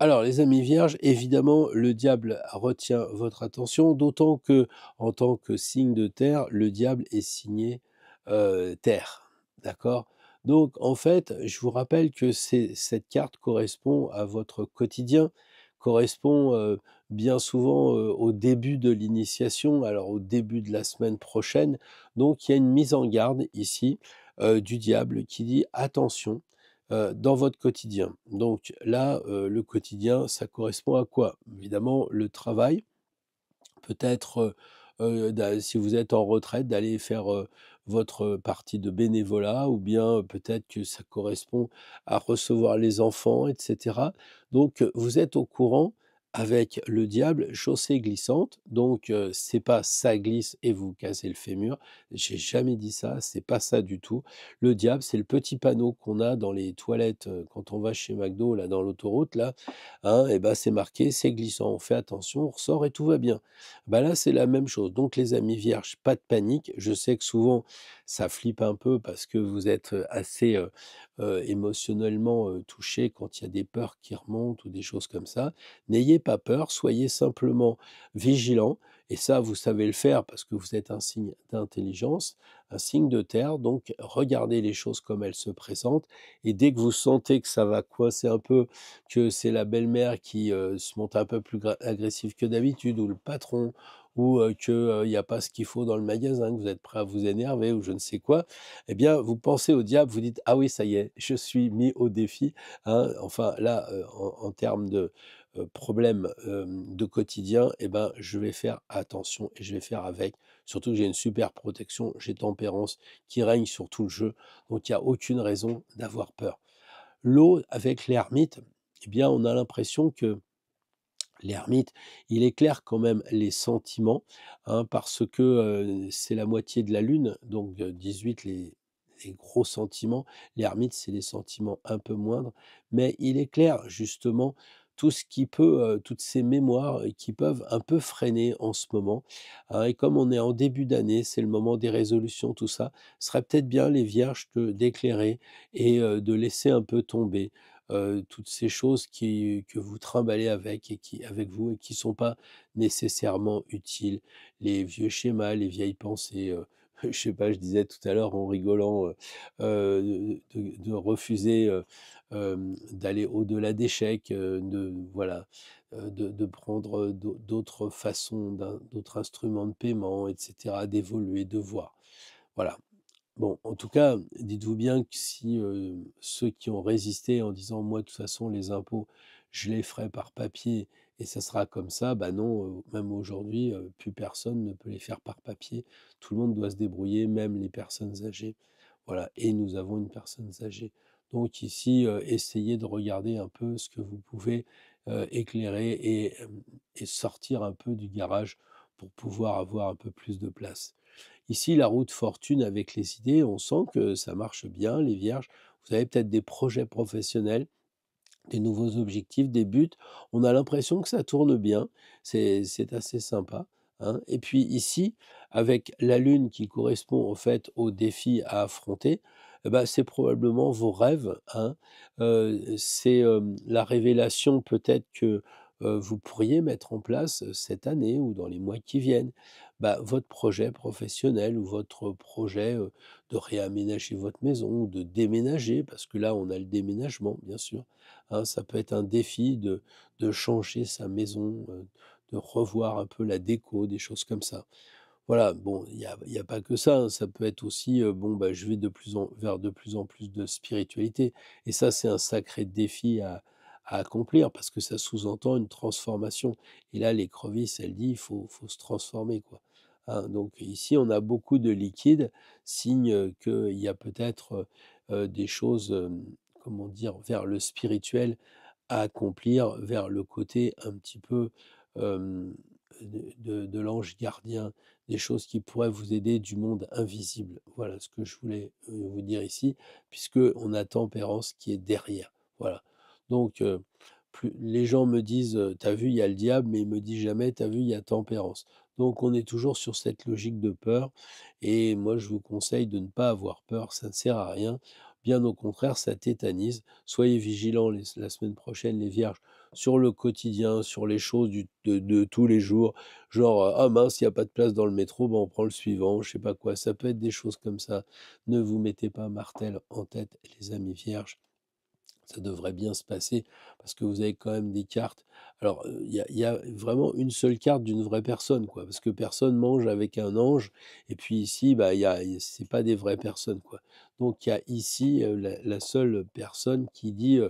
Alors, les amis vierges, évidemment, le diable retient votre attention, d'autant que, en tant que signe de terre, le diable est signé terre. D'accord? Donc, en fait, je vous rappelle que cette carte correspond à votre quotidien, correspond bien souvent au début de l'initiation, alors au début de la semaine prochaine. Donc, il y a une mise en garde ici du diable qui dit attention. dans votre quotidien. Donc là, le quotidien, ça correspond à quoi? Évidemment, le travail, peut-être, si vous êtes en retraite, d'aller faire, votre partie de bénévolat ou bien, peut-être que ça correspond à recevoir les enfants et cetera. Donc, vous êtes au courant avec le diable, chaussée glissante, donc, c'est pas ça glisse et vous cassez le fémur. J'ai jamais dit ça, c'est pas ça du tout. Le diable, c'est le petit panneau qu'on a dans les toilettes, quand on va chez McDo, là, dans l'autoroute, là, hein, et ben c'est marqué: «C'est glissant». On fait attention, on ressort et tout va bien. Bah, là, c'est la même chose. Donc les amis vierges, pas de panique. Je sais que souvent, ça flippe un peu parce que vous êtes, assez, émotionnellement, touchés quand il y a des peurs qui remontent ou des choses comme ça. N'ayez pas peur, soyez simplement vigilants et ça, vous savez le faire parce que vous êtes un signe d'intelligence, un signe de terre, donc regardez les choses comme elles se présentent et dès que vous sentez que ça va coincer un peu, que c'est la belle-mère qui, se montre un peu plus agressive que d'habitude ou le patron ou que, il y a pas ce qu'il faut dans le magasin, que vous êtes prêt à vous énerver ou je ne sais quoi, eh bien, vous pensez au diable, vous dites: «Ah oui, ça y est, je suis mis au défi», hein. Enfin là, en termes de, problèmes, de quotidien et ben, je vais faire attention et je vais faire avec. Surtout que j'ai une super protection, j'ai tempérance qui règne sur tout le jeu, donc il y a aucune raison d'avoir peur. L'eau avec l'ermite, eh bien, on a l'impression que l'ermite, il éclaire quand même les sentiments, hein, parce que, c'est la moitié de la lune, donc 18 les gros sentiments. L'ermite, c'est les sentiments un peu moindres, mais il éclaire justement tout ce qui peut, toutes ces mémoires qui peuvent un peu freiner en ce moment, hein, et comme on est en début d'année, c'est le moment des résolutions, tout ça. Ce serait peut-être bien les vierges d'éclairer et de laisser un peu tomber toutes ces choses que vous trimballez avec vous et qui sont pas nécessairement utiles. Les vieux schémas, les vieilles pensées, je sais pas, je disais tout à l'heure en rigolant, de refuser, d'aller au-delà des chèques, de voilà, de prendre, d'autres façons d'autres instruments de paiement et cetera, d'évoluer, de voir. Voilà. Bon, en tout cas, dites-vous bien que si, ceux qui ont résisté en disant: «Moi, de toute façon, les impôts, je les ferai par papier et ça sera comme ça», bah non, même aujourd'hui, plus personne ne peut les faire par papier. Tout le monde doit se débrouiller, même les personnes âgées. Voilà et nous avons une personne âgée. Donc ici, essayez de regarder un peu ce que vous pouvez, éclairer et sortir un peu du garage pour pouvoir avoir un peu plus de place. Ici, la roue de fortune avec les idées, on sent que ça marche bien, les vierges. Vous avez peut-être des projets professionnels, des nouveaux objectifs, des buts. On a l'impression que ça tourne bien. C'est assez sympa, hein. Et puis ici, avec la lune qui correspond, en fait, aux défis à affronter, eh bah, c'est probablement vos rêves, hein. C'est, la révélation peut-être que, vous pourriez mettre en place, cette année ou dans les mois qui viennent. Bah, votre projet professionnel ou votre projet, de réaménager votre maison ou de déménager, parce que là, on a le déménagement, bien sûr. Hein, ça peut être un défi de changer sa maison, de revoir un peu la déco, des choses comme ça. Voilà, bon, il y a pas que ça, hein, ça peut être aussi, bon, bah, je vais vers de plus en plus de spiritualité et ça, c'est un sacré défi à accomplir parce que ça sous-entend une transformation et là, l'écrevisse, elle dit: «Il faut se transformer, quoi». Hein, donc ici, on a beaucoup de liquide, signe, qu'il y a peut-être, des choses, comment dire? Vers le spirituel à accomplir, vers le côté un petit peu, hem, de l'ange gardien, des choses qui pourraient vous aider du monde invisible. Voilà ce que je voulais, vous dire ici, puisque on a tempérance qui est derrière. Voilà. Donc, plus les gens me disent, «Tu vu, il y a le diable», mais ils me disent jamais: «Tu vu, il y a tempérance». Donc on est toujours sur cette logique de peur et moi je vous conseille de ne pas avoir peur, ça ne sert à rien. Bien au contraire, ça tétanise. Soyez vigilants la semaine prochaine, les vierges, sur le quotidien, sur les choses de tous les jours. Genre, ah mince, il n'y a pas de place dans le métro, ben on prend le suivant, je sais pas quoi. Ça peut être des choses comme ça. Ne vous mettez pas martel en tête, les amis vierges. Ça devrait bien se passer parce que vous avez quand même des cartes. Alors, il y a vraiment une seule carte d'une vraie personne, quoi, parce que personne mange avec un ange et puis ici, bah, c'est pas des vraies personnes, quoi. Donc il y a ici, la seule personne qui dit,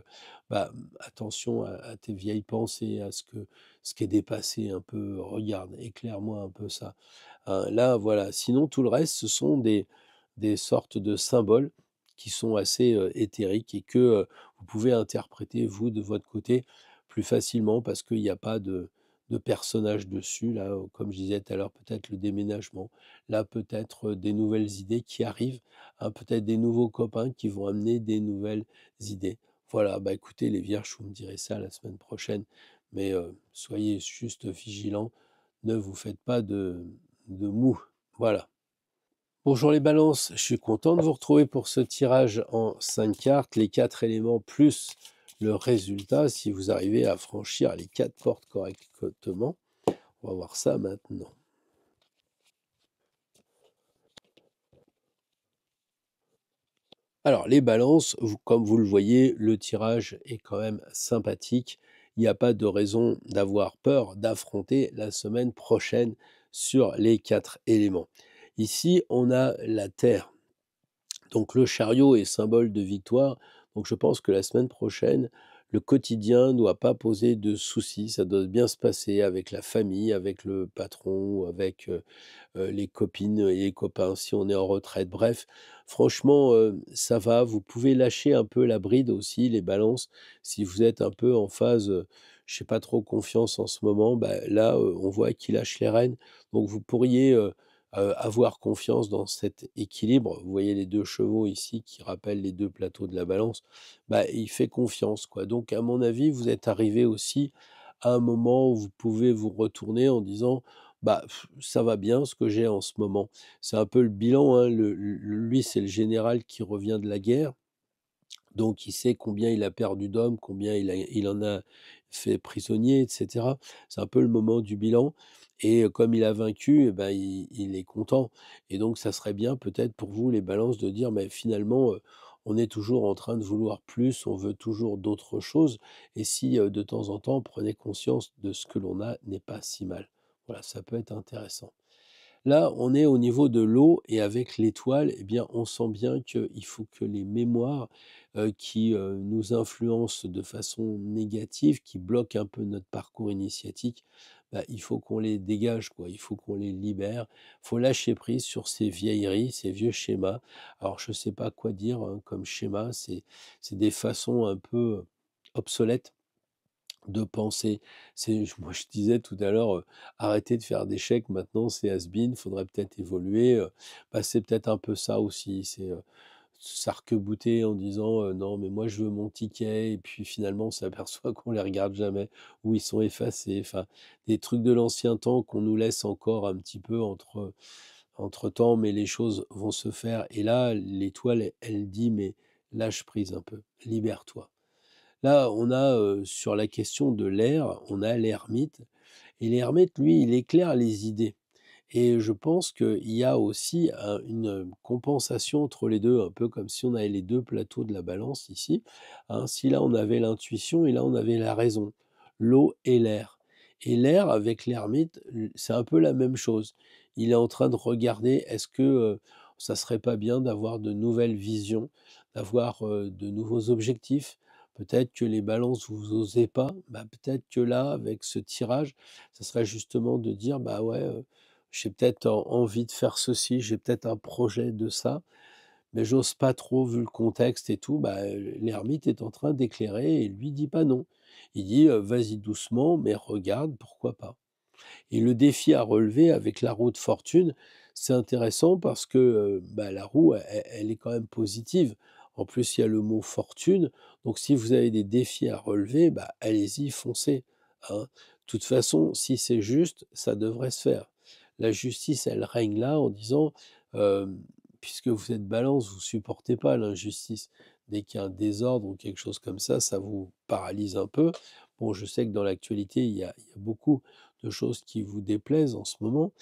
bah, attention à tes vieilles pensées, à ce qui est dépassé un peu, regarde, éclaire-moi un peu ça. Là, voilà. Sinon, tout le reste, ce sont des sortes de symboles qui sont assez, éthériques et que, vous pouvez interpréter, vous, de votre côté, plus facilement parce qu'il y a pas de personnage dessus. Là, comme je disais tout à l'heure, peut-être le déménagement. Là, peut-être, des nouvelles idées qui arrivent, hein, peut-être des nouveaux copains qui vont amener des nouvelles idées. Voilà, bah, écoutez les vierges, vous me direz ça la semaine prochaine, mais, soyez juste vigilants, ne vous faites pas de mou. Voilà. Bonjour les balances, je suis content de vous retrouver pour ce tirage en 5 cartes, les 4 éléments plus le résultat, si vous arrivez à franchir les 4 portes correctement. On va voir ça maintenant. Alors les balances, comme vous le voyez, le tirage est quand même sympathique. Il n'y a pas de raison d'avoir peur d'affronter la semaine prochaine sur les 4 éléments. Ici, on a la Terre. Donc le chariot est symbole de victoire. Donc je pense que la semaine prochaine, le quotidien ne doit pas poser de soucis. Ça doit bien se passer avec la famille, avec le patron, avec les copines et les copains si on est en retraite. Bref, franchement, ça va. Vous pouvez lâcher un peu la bride aussi, les balances. Si vous êtes un peu en phase, je sais pas trop confiance en ce moment, bah, là, on voit qu'il lâche les rênes. Donc vous pourriez avoir confiance dans cet équilibre. Vous voyez les deux chevaux ici qui rappellent les deux plateaux de la balance. Bah, il fait confiance, quoi. Donc à mon avis, vous êtes arrivé aussi à un moment où vous pouvez vous retourner en disant bah, ça va bien ce que j'ai en ce moment. C'est un peu le bilan, hein, lui, c'est le général qui revient de la guerre, donc il sait combien il a perdu d'hommes, combien il en a fait prisonniers et cetera. C'est un peu le moment du bilan et comme il a vaincu et ben, il est content et donc ça serait bien peut-être pour vous les balances de dire: «Mais finalement, on est toujours en train de vouloir plus, on veut toujours d'autres choses et si, de temps en temps, on prenait conscience de ce que l'on a n'est pas si mal». Voilà, ça peut être intéressant. Là, on est au niveau de l'eau et avec l'étoile, eh bien, on sent bien qu'il faut que les mémoires, qui, nous influencent de façon négative, qui bloquent un peu notre parcours initiatique, bah, il faut qu'on les dégage, quoi. Il faut qu'on les libère. Il faut lâcher prise sur ces vieilleries, ces vieux schémas. Alors je ne sais pas quoi dire, hein, comme schéma, c'est des façons un peu obsolètes de penser. Moi, je disais tout à l'heure, arrêter de faire des chèques maintenant, c'est has-been, faudrait peut-être évoluer, bah, c'est peut-être un peu ça aussi, c'est, s'arc-bouter en disant, «Non, mais moi je veux mon ticket» et puis finalement on s'aperçoit qu'on les regarde jamais ou ils sont effacés, enfin, des trucs de l'ancien temps qu'on nous laisse encore un petit peu entre-temps, mais les choses vont se faire et là, l'étoile, elle dit: «Mais lâche prise un peu, libère-toi». Là, on a, sur la question de l'air, on a l'ermite et l'ermite, lui, il éclaire les idées et je pense qu'il y a aussi une compensation entre les 2, un peu comme si on avait les 2 plateaux de la balance ici, hein. Si là, on avait l'intuition et là, on avait la raison, l'eau et l'air avec l'ermite, c'est un peu la même chose. Il est en train de regarder, est-ce que, ça serait pas bien d'avoir de nouvelles visions, d'avoir, de nouveaux objectifs? Peut-être que les balances, vous osez pas, bah, peut-être que là, avec ce tirage, ça serait justement de dire: «Bah, ouais, j'ai peut-être envie de faire ceci, j'ai peut-être un projet de ça, mais j'ose pas trop vu le contexte et tout». Bah, l'ermite est en train d'éclairer et lui dit pas non. Il dit, «Vas-y doucement, mais regarde, pourquoi pas?» Et le défi à relever avec la roue de fortune, c'est intéressant parce que, bah, la roue, elle est quand même positive. En plus, il y a le mot fortune, donc si vous avez des défis à relever, bah, allez-y, foncez, hein. De toute façon, si c'est juste, ça devrait se faire. La justice, elle règne là en disant, puisque vous êtes Balance, vous supportez pas l'injustice. Dès qu'il y a un désordre ou quelque chose comme ça vous paralyse un peu. Bon, je sais que dans l'actualité, il y a beaucoup de choses qui vous déplaisent en ce moment,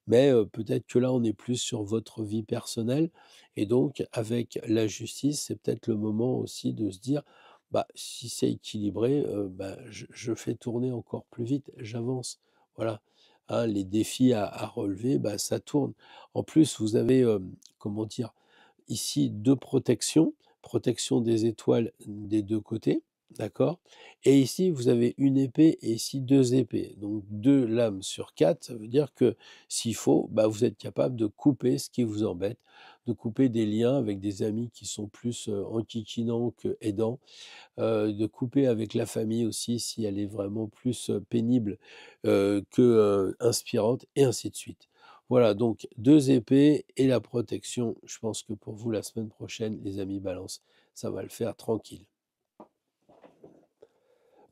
mais peut-être que là, on est plus sur votre vie personnelle et donc avec la justice, c'est peut-être le moment aussi de se dire: bah, si c'est équilibré, bah, je fais tourner encore plus vite, j'avance. Voilà, hein, les défis à relever, bah, ça tourne. En plus, vous avez, comment dire? Ici 2 protections, protection des étoiles des 2 côtés, d'accord? Et ici, vous avez une épée et ici 2 épées, donc 2 lames sur 4. Ça veut dire que s'il faut, bah, vous êtes capable de couper ce qui vous embête, de couper des liens avec des amis qui sont plus, enquiquinants qu'aidants, de couper avec la famille aussi si elle est vraiment plus, pénible, que, inspirante et ainsi de suite. Voilà, donc 2 épées et la protection. Je pense que pour vous, la semaine prochaine, les amis Balance, ça va le faire tranquille.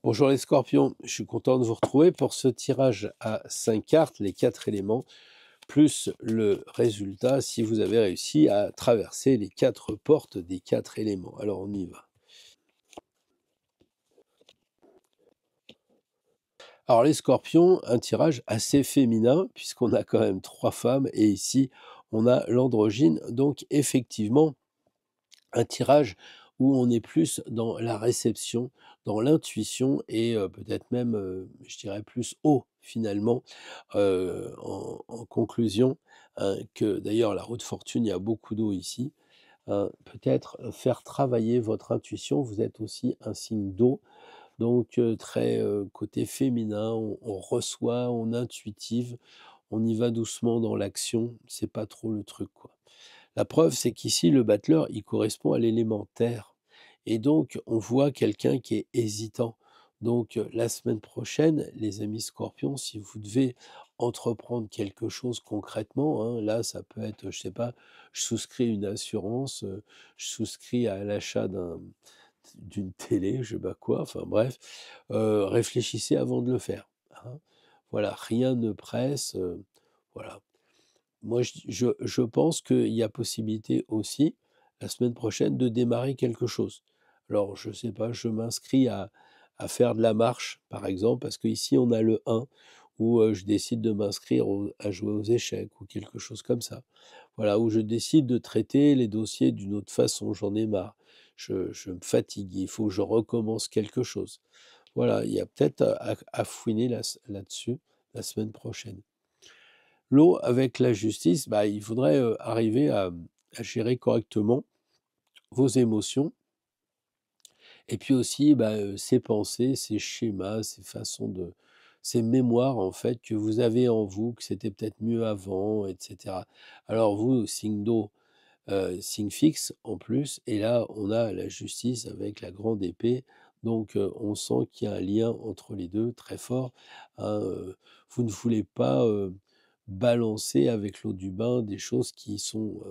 Bonjour les scorpions, je suis content de vous retrouver pour ce tirage à 5 cartes, les 4 éléments, plus le résultat si vous avez réussi à traverser les 4 portes des 4 éléments. Alors on y va. Alors les scorpions, un tirage assez féminin, puisqu'on a quand même 3 femmes, et ici on a l'androgyne, donc effectivement un tirage où on est plus dans la réception, dans l'intuition et peut-être même, je dirais plus haut finalement, en conclusion, que d'ailleurs la roue de fortune, il y a beaucoup d'eau ici, peut-être faire travailler votre intuition. Vous êtes aussi un signe d'eau, donc très, côté féminin, on reçoit, on intuitive, on y va doucement dans l'action, c'est pas trop le truc, quoi. La preuve, c'est qu'ici, le battleur, il correspond à l'élément terre et donc on voit quelqu'un qui est hésitant. Donc la semaine prochaine, les amis scorpions, si vous devez entreprendre quelque chose concrètement, hein, là, ça peut être, je sais pas, je souscris une assurance, je souscris à l'achat d'une télé, je sais pas quoi, enfin bref, réfléchissez avant de le faire, hein. Voilà, rien ne presse, voilà. Moi, je pense qu'il y a possibilité aussi, la semaine prochaine, de démarrer quelque chose. Alors, je sais pas, je m'inscris à faire de la marche, par exemple, parce qu'ici, on a le 1, ou je décide de m'inscrire à jouer aux échecs ou quelque chose comme ça. Voilà, où je décide de traiter les dossiers d'une autre façon, j'en ai marre. Je me fatigue, il faut que je recommence quelque chose. Voilà, il y a peut-être à fouiner là-dessus la semaine prochaine. L'eau avec la justice, bah, il faudrait, arriver à gérer correctement vos émotions et puis aussi, bah, ces pensées, ces schémas, ces façons de ces mémoires, en fait, que vous avez en vous, que c'était peut-être mieux avant et cetera. Alors vous, signe d'eau, signe fixe en plus, et là, on a la justice avec la grande épée, donc on sent qu'il y a un lien entre les 2 très fort, hein, vous ne voulez pas, balancer avec l'eau du bain des choses qui sont,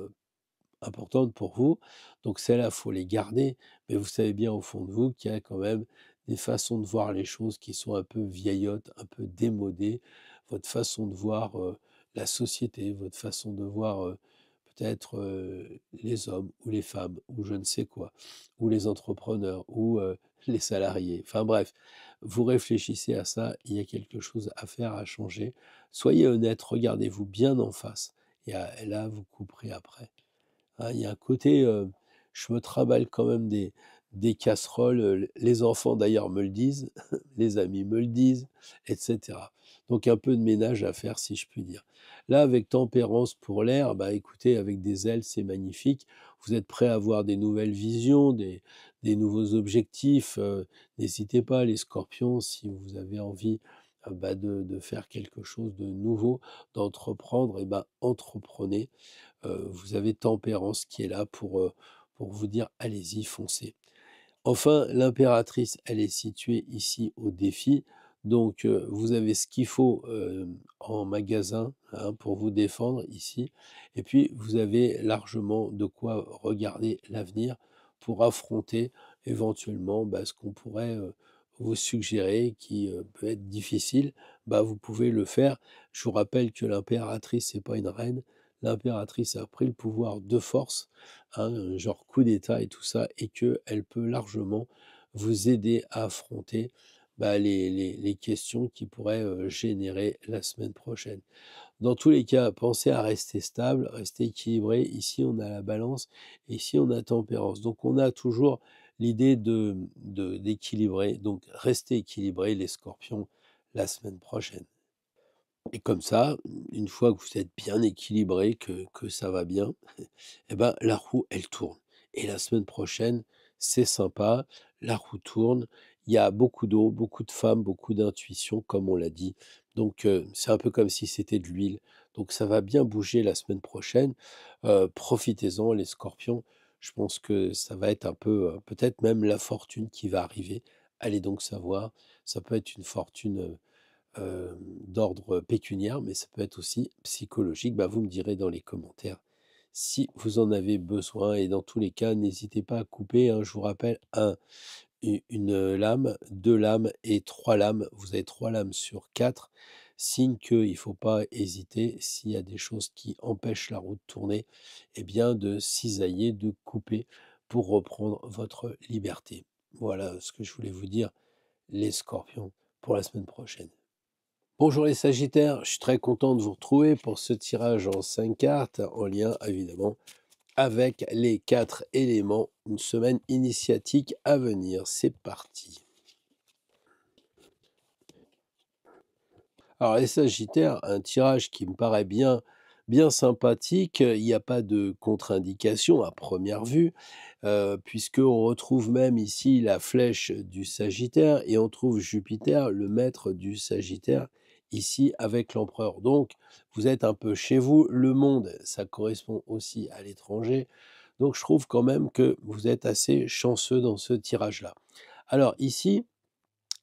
importantes pour vous, donc celles-là, faut les garder, mais vous savez bien au fond de vous qu'il y a quand même des façons de voir les choses qui sont un peu vieillottes, un peu démodées. Votre façon de voir, la société, votre façon de voir, peut-être, les hommes ou les femmes ou je ne sais quoi, ou les entrepreneurs ou, les salariés. Enfin bref, vous réfléchissez à ça, il y a quelque chose à faire, à changer. Soyez honnête, regardez-vous bien en face et là, vous couperez après. Hein, il y a un côté, je me trimballe quand même des casseroles, les enfants d'ailleurs me le disent, les amis me le disent, et cetera. Donc un peu de ménage à faire si je puis dire. Là, avec tempérance pour l'air, bah, écoutez, avec des ailes, c'est magnifique. Vous êtes prêts à avoir des nouvelles visions, des nouveaux objectifs, n'hésitez pas les scorpions si vous avez envie, bah, de faire quelque chose de nouveau, d'entreprendre et ben, entreprenez. Vous avez Tempérance qui est là pour vous dire: «Allez-y, foncez». Enfin, l'impératrice, elle est située ici au défi, donc vous avez ce qu'il faut, en magasin, hein, pour vous défendre ici et puis vous avez largement de quoi regarder l'avenir pour affronter éventuellement, bah, ce qu'on pourrait, vous suggérer qui, peut être difficile, bah, vous pouvez le faire. Je vous rappelle que l'impératrice, c'est pas une reine. L'impératrice a pris le pouvoir de force, hein, genre coup d'État et tout ça, et qu'elle peut largement vous aider à affronter, bah, les questions qui pourraient, générer la semaine prochaine. Dans tous les cas, pensez à rester stable, rester équilibré. Ici, on a la balance et ici, on a tempérance. Donc on a toujours l'idée d'équilibrer, donc restez équilibrés les scorpions la semaine prochaine. Et comme ça, une fois que vous êtes bien équilibrés, que ça va bien, eh ben, la roue, elle tourne. Et la semaine prochaine, c'est sympa, la roue tourne, il y a beaucoup d'eau, beaucoup de femmes, beaucoup d'intuition, comme on l'a dit. Donc, c'est un peu comme si c'était de l'huile. Donc, ça va bien bouger la semaine prochaine. Profitez-en, les scorpions. Je pense que ça va être un peu, peut-être même la fortune qui va arriver. Allez donc savoir. Ça peut être une fortune d'ordre pécuniaire, mais ça peut être aussi psychologique. Bah, vous me direz dans les commentaires si vous en avez besoin. Et dans tous les cas, n'hésitez pas à couper, hein. Je vous rappelle, une lame, 2 lames et 3 lames. Vous avez 3 lames sur 4. Signe qu'il ne faut pas hésiter, s'il y a des choses qui empêchent la roue de tourner, eh bien de cisailler, de couper pour reprendre votre liberté. Voilà ce que je voulais vous dire, les scorpions, pour la semaine prochaine. Bonjour les Sagittaires, je suis très content de vous retrouver pour ce tirage en 5 cartes, en lien évidemment avec les 4 éléments, une semaine initiatique à venir. C'est parti. Alors les Sagittaires, un tirage qui me paraît bien sympathique. Il n'y a pas de contre-indication à première vue, puisqu'on retrouve même ici la flèche du Sagittaire et on trouve Jupiter, le maître du Sagittaire, ici avec l'empereur. Donc vous êtes un peu chez vous. Le monde, ça correspond aussi à l'étranger. Donc je trouve quand même que vous êtes assez chanceux dans ce tirage-là. Alors ici,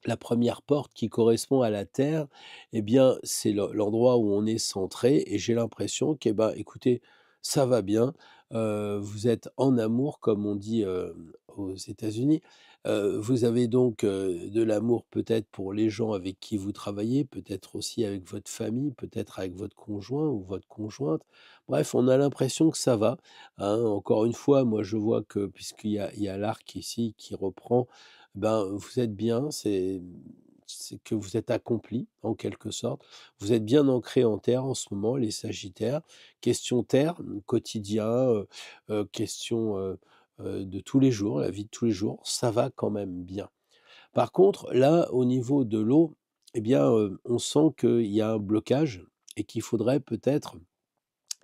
la première porte qui correspond à la terre, eh bien, c'est l'endroit où on est centré et j'ai l'impression que, ben, écoutez, ça va bien, vous êtes en amour comme on dit, aux États-Unis. Vous avez donc, de l'amour peut-être pour les gens avec qui vous travaillez, peut-être aussi avec votre famille, peut-être avec votre conjoint ou votre conjointe. Bref, on a l'impression que ça va, hein. Encore une fois, moi je vois que puisqu'il y a l'arc ici qui reprend, ben, vous êtes bien, c'est que vous êtes accompli en quelque sorte. Vous êtes bien ancré en terre en ce moment, les Sagittaires. Question terre, quotidien, question, de tous les jours, la vie de tous les jours, ça va quand même bien. Par contre, là, au niveau de l'eau, eh bien, on sent qu'il y a un blocage et qu'il faudrait peut-être,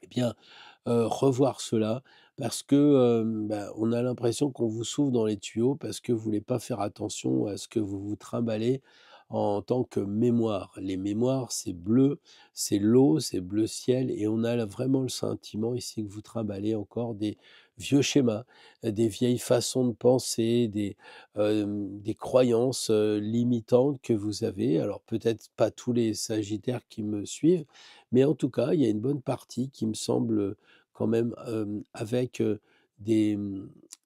eh bien, revoir cela parce que, bah, on a l'impression qu'on vous souffle dans les tuyaux parce que vous voulez pas faire attention à ce que vous vous trimballez en tant que mémoire. Les mémoires, c'est bleu, c'est l'eau, c'est bleu ciel et on a là vraiment le sentiment ici que vous trimballez encore des vieux schémas, des vieilles façons de penser, des croyances, limitantes que vous avez. Alors peut-être pas tous les sagittaires qui me suivent, mais en tout cas, il y a une bonne partie qui me semble, quand même, avec, des,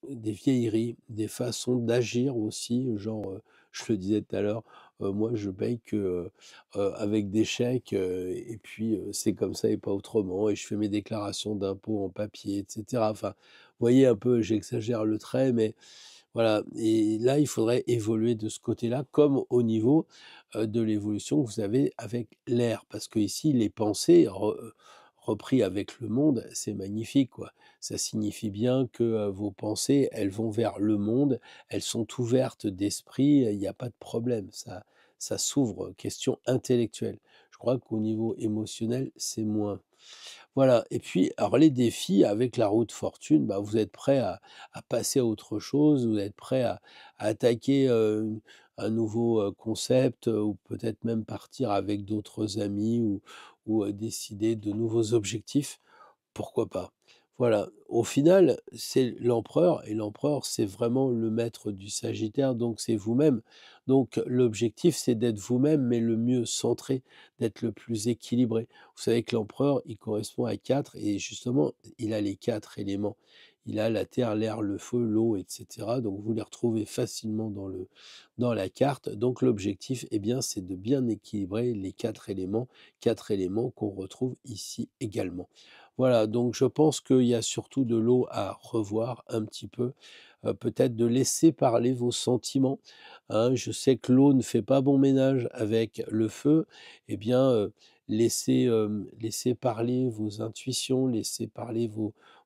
des vieilleries, des façons d'agir aussi, genre, je le disais tout à l'heure, moi je paye que, avec des chèques, et puis, c'est comme ça et pas autrement et je fais mes déclarations d'impôts en papier et cetera. Enfin, vous voyez un peu, j'exagère le trait, mais voilà et là, il faudrait évoluer de ce côté-là, comme au niveau, de l'évolution que vous avez avec l'air. Parce qu'ici, les pensées repris avec le monde, c'est magnifique, quoi. Ça signifie bien que, vos pensées, elles vont vers le monde, elles sont ouvertes d'esprit, il n'y a pas de problème. Ça s'ouvre, question intellectuelle. Je crois qu'au niveau émotionnel, c'est moins. Voilà et puis alors les défis avec la roue de fortune, bah, vous êtes prêt à passer à autre chose, vous êtes prêt à attaquer, un nouveau, concept, ou peut-être même partir avec d'autres amis ou décider de nouveaux objectifs. Pourquoi pas? Voilà, au final, c'est l'empereur et l'empereur, c'est vraiment le maître du Sagittaire, donc c'est vous-même. Donc l'objectif, c'est d'être vous-même, mais le mieux centré, d'être le plus équilibré. Vous savez que l'empereur, il correspond à 4 et justement, il a les 4 éléments. Il a la terre, l'air, le feu, l'eau, et cetera. Donc vous les retrouvez facilement dans la carte. Donc l'objectif, eh bien, c'est de bien équilibrer les 4 éléments qu'on retrouve ici également. Voilà, donc je pense qu'il y a surtout de l'eau à revoir un petit peu, peut-être de laisser parler vos sentiments, hein. Je sais que l'eau ne fait pas bon ménage avec le feu, eh bien, laissez parler vos intuitions, laissez parler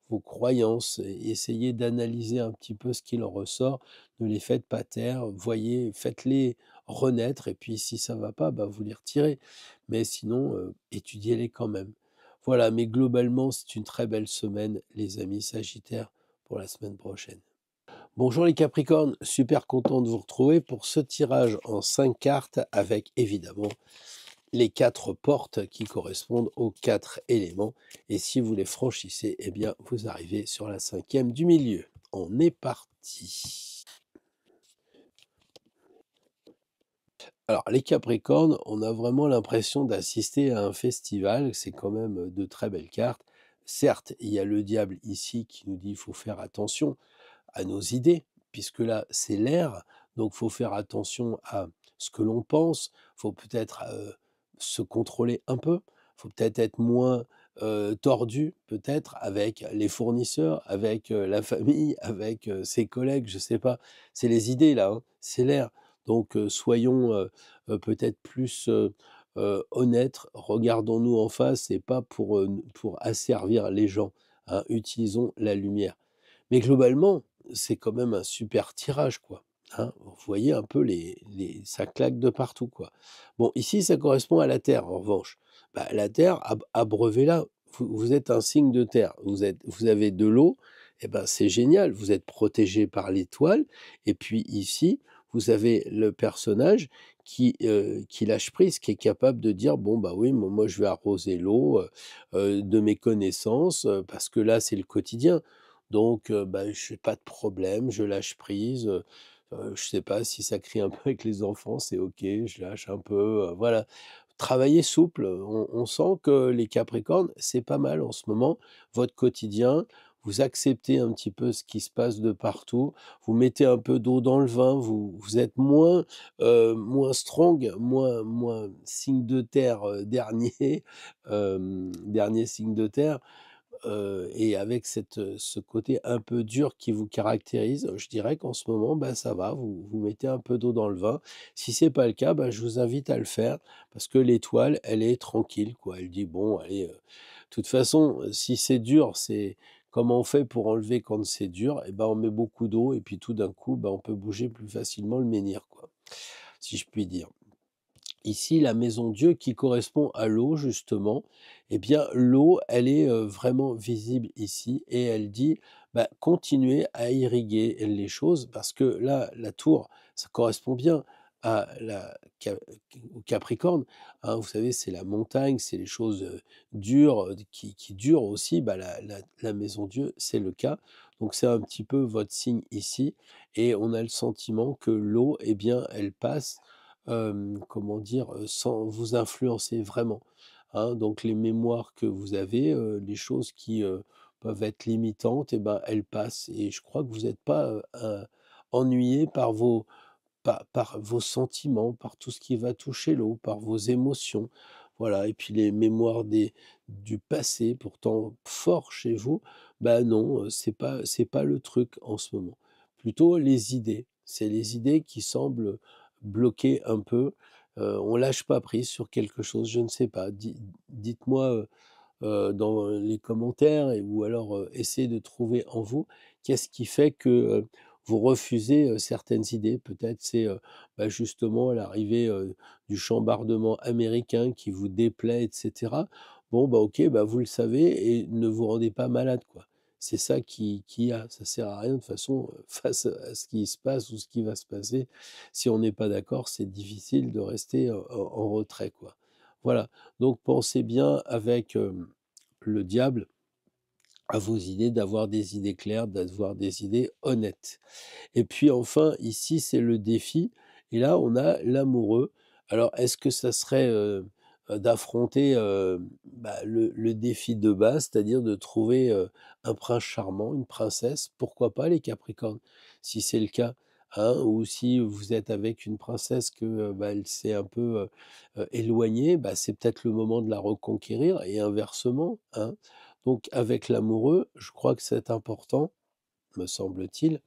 vos croyances, et essayez d'analyser un petit peu ce qu'il en ressort. Ne les faites pas taire, voyez, faites-les renaître, et puis si ça va pas, bah, vous les retirez. Mais sinon, étudiez-les quand même. Voilà, mais globalement, c'est une très belle semaine, les amis Sagittaires, pour la semaine prochaine. Bonjour les Capricornes, super content de vous retrouver pour ce tirage en 5 cartes avec évidemment les 4 portes qui correspondent aux 4 éléments. Et si vous les franchissez, eh bien vous arrivez sur la 5e du milieu. On est parti. Alors les Capricornes, on a vraiment l'impression d'assister à un festival, c'est quand même de très belles cartes. Certes, il y a le diable ici qui nous dit qu'il faut faire attention à nos idées, puisque là, c'est l'air, donc faut faire attention à ce que l'on pense, faut peut-être se contrôler un peu, faut peut-être être moins tordu, peut-être, avec les fournisseurs, avec la famille, avec ses collègues, je sais pas. C'est les idées, là, hein, c'est l'air. Donc, soyons peut-être plus honnêtes, regardons-nous en face et pas pour asservir les gens, hein. Utilisons la lumière. Mais globalement, c'est quand même un super tirage, quoi, hein. Vous voyez un peu ça claque de partout, quoi. Bon, ici, ça correspond à la Terre, en revanche. Bah, la Terre, abreuvez-la. Vous êtes un signe de terre. Vous avez de l'eau, et ben, c'est génial. Vous êtes protégé par l'étoile. Et puis ici, vous avez le personnage qui lâche prise, qui est capable de dire, bon, bah oui, moi, je vais arroser l'eau de mes connaissances, parce que là, c'est le quotidien. Donc, bah, je pas de problème, je lâche prise, je sais pas si ça crie un peu avec les enfants, c'est OK, je lâche un peu, voilà. Travailler souple, on sent que les Capricornes, c'est pas mal en ce moment. Votre quotidien, vous acceptez un petit peu ce qui se passe de partout, vous mettez un peu d'eau dans le vin, vous êtes moins strong, moins signe de terre, dernier, dernier signe de terre. Et avec ce côté un peu dur qui vous caractérise, je dirais qu'en ce moment, bah, ça va, vous mettez un peu d'eau dans le vin. Si c'est pas le cas, bah, je vous invite à le faire parce que l'étoile, elle est tranquille, quoi. Elle dit: «Bon, allez, de toute façon, si c'est dur, c'est comment on fait pour enlever quand c'est dur? Et ben, on met beaucoup d'eau et puis tout d'un coup, bah, on peut bouger plus facilement le menhir, quoi», si je puis dire. Ici, la maison Dieu qui correspond à l'eau, justement, eh bien, l'eau, elle est vraiment visible ici et elle dit, bah, continuez à irriguer les choses parce que là, la tour, ça correspond bien à au Capricorne, hein. Vous savez, c'est la montagne, c'est les choses dures qui durent aussi. Bah, la maison Dieu, c'est le cas. Donc, c'est un petit peu votre signe ici et on a le sentiment que l'eau, eh bien, elle passe comment dire? Sans vous influencer vraiment, hein. Donc les mémoires que vous avez, les choses qui, peuvent être limitantes et ben, elles passent et je crois que vous n'êtes pas, ennuyé par vos sentiments, par tout ce qui va toucher l'eau, par vos émotions. Voilà et puis les mémoires du passé, pourtant forts chez vous, bah, non, c'est pas le truc en ce moment. Plutôt les idées. C'est les idées qui semblent bloquer un peu. On lâche pas prise sur quelque chose, je ne sais pas. Dites-moi, dans les commentaires ou alors, essayez de trouver en vous, qu'est-ce qui fait que, vous refusez, certaines idées? Peut-être c'est, bah, justement l'arrivée, du chambardement américain qui vous déplaît et cetera. Bon, bah, OK, bah, vous le savez et ne vous rendez pas malade, quoi. C'est ça qui a. Ça sert à rien de toute façon, face à ce qui se passe ou ce qui va se passer. Si on n'est pas d'accord, c'est difficile de rester, en retrait, quoi. Voilà, donc pensez bien avec, le diable à vos idées, d'avoir des idées claires, d'avoir des idées honnêtes. Et puis enfin, ici, c'est le défi et là, on a l'amoureux. Alors, est-ce que ça serait, d'affronter, bah, le défi de base, c'est-à-dire de trouver, un prince charmant, une princesse? Pourquoi pas les Capricornes? Si c'est le cas, hein, ou si vous êtes avec une princesse que, bah, elle s'est un peu, éloignée, bah, c'est peut-être le moment de la reconquérir et inversement, hein. Donc avec l'amoureux, je crois que c'est important, me semble-t-il,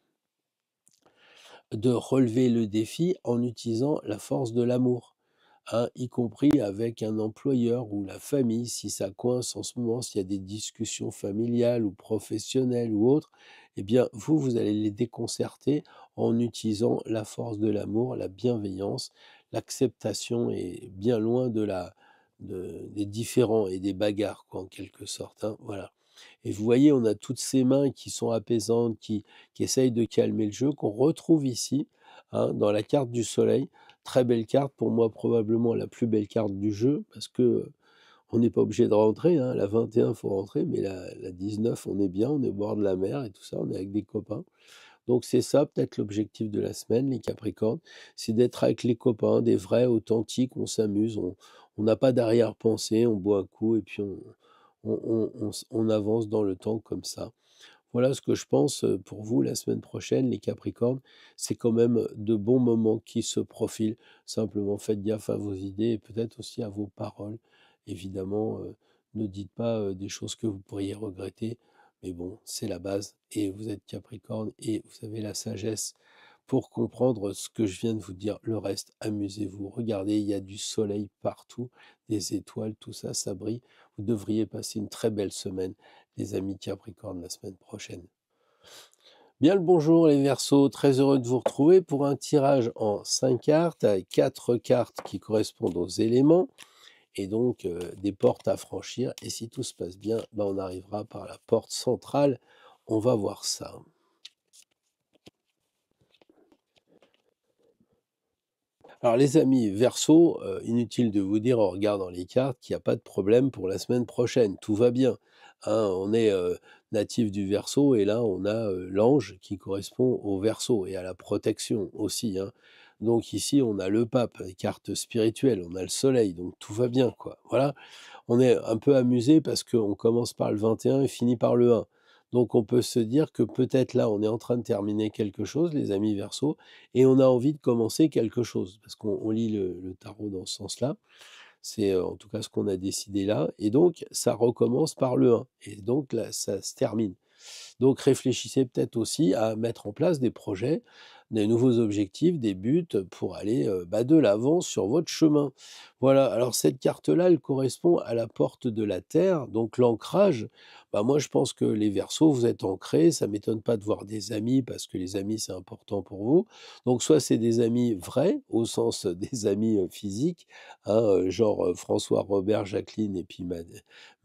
de relever le défi en utilisant la force de l'amour. hein, y compris avec un employeur ou la famille, si ça coince en ce moment, s'il y a des discussions familiales ou professionnelles ou autres, eh bien, vous allez les déconcerter en utilisant la force de l'amour, la bienveillance. L'acceptation est bien loin des différends et des bagarres, quoi, en quelque sorte, hein, voilà. Et vous voyez, on a toutes ces mains qui sont apaisantes, qui essayent de calmer le jeu, qu'on retrouve ici, hein, dans la carte du soleil. Très belle carte, pour moi probablement la plus belle carte du jeu, parce que on n'est pas obligé de rentrer, hein. La 21, il faut rentrer, mais la 19, on est bien, on est au bord de la mer et tout ça, on est avec des copains. Donc c'est ça peut-être l'objectif de la semaine, les Capricornes, c'est d'être avec les copains, des vrais, authentiques, on s'amuse, on n'a pas d'arrière-pensée, on boit un coup et puis on avance dans le temps comme ça. Voilà ce que je pense pour vous la semaine prochaine, les Capricornes. C'est quand même de bons moments qui se profilent. Simplement, faites gaffe à vos idées et peut-être aussi à vos paroles. Évidemment, ne dites pas des choses que vous pourriez regretter. Mais bon, c'est la base. Et vous êtes Capricorne et vous avez la sagesse pour comprendre ce que je viens de vous dire. Le reste, amusez-vous. Regardez, il y a du soleil partout, des étoiles, tout ça, ça brille. Vous devriez passer une très belle semaine, les amis Capricorne, la semaine prochaine. Bien le bonjour les Verseaux, très heureux de vous retrouver pour un tirage en 5 cartes, avec 4 cartes qui correspondent aux éléments, et donc des portes à franchir. Et si tout se passe bien, ben, on arrivera par la porte centrale. On va voir ça. Alors les amis Verseaux, inutile de vous dire en regardant les cartes qu'il n'y a pas de problème pour la semaine prochaine, tout va bien, hein. On est, natif du Verseau et là on a, l'ange qui correspond au Verseau et à la protection aussi, hein. Donc ici on a le pape, les cartes spirituelles, on a le soleil, donc tout va bien quoi, voilà. On est un peu amusé parce qu'on commence par le 21 et finit par le 1. Donc on peut se dire que peut-être là, on est en train de terminer quelque chose, les amis Verseaux, et on a envie de commencer quelque chose, parce qu'on lit le tarot dans ce sens-là. C'est en tout cas ce qu'on a décidé là. Et donc ça recommence par le 1. Et donc là, ça se termine. Donc réfléchissez peut-être aussi à mettre en place des projets, des nouveaux objectifs, des buts pour aller bah, de l'avant sur votre chemin. Voilà, alors cette carte-là, elle correspond à la porte de la Terre, donc l'ancrage. Bah, moi, je pense que les Verseaux, vous êtes ancrés, ça m'étonne pas de voir des amis, parce que les amis, c'est important pour vous. Donc soit c'est des amis vrais, au sens des amis physiques, hein, genre François, Robert, Jacqueline et puis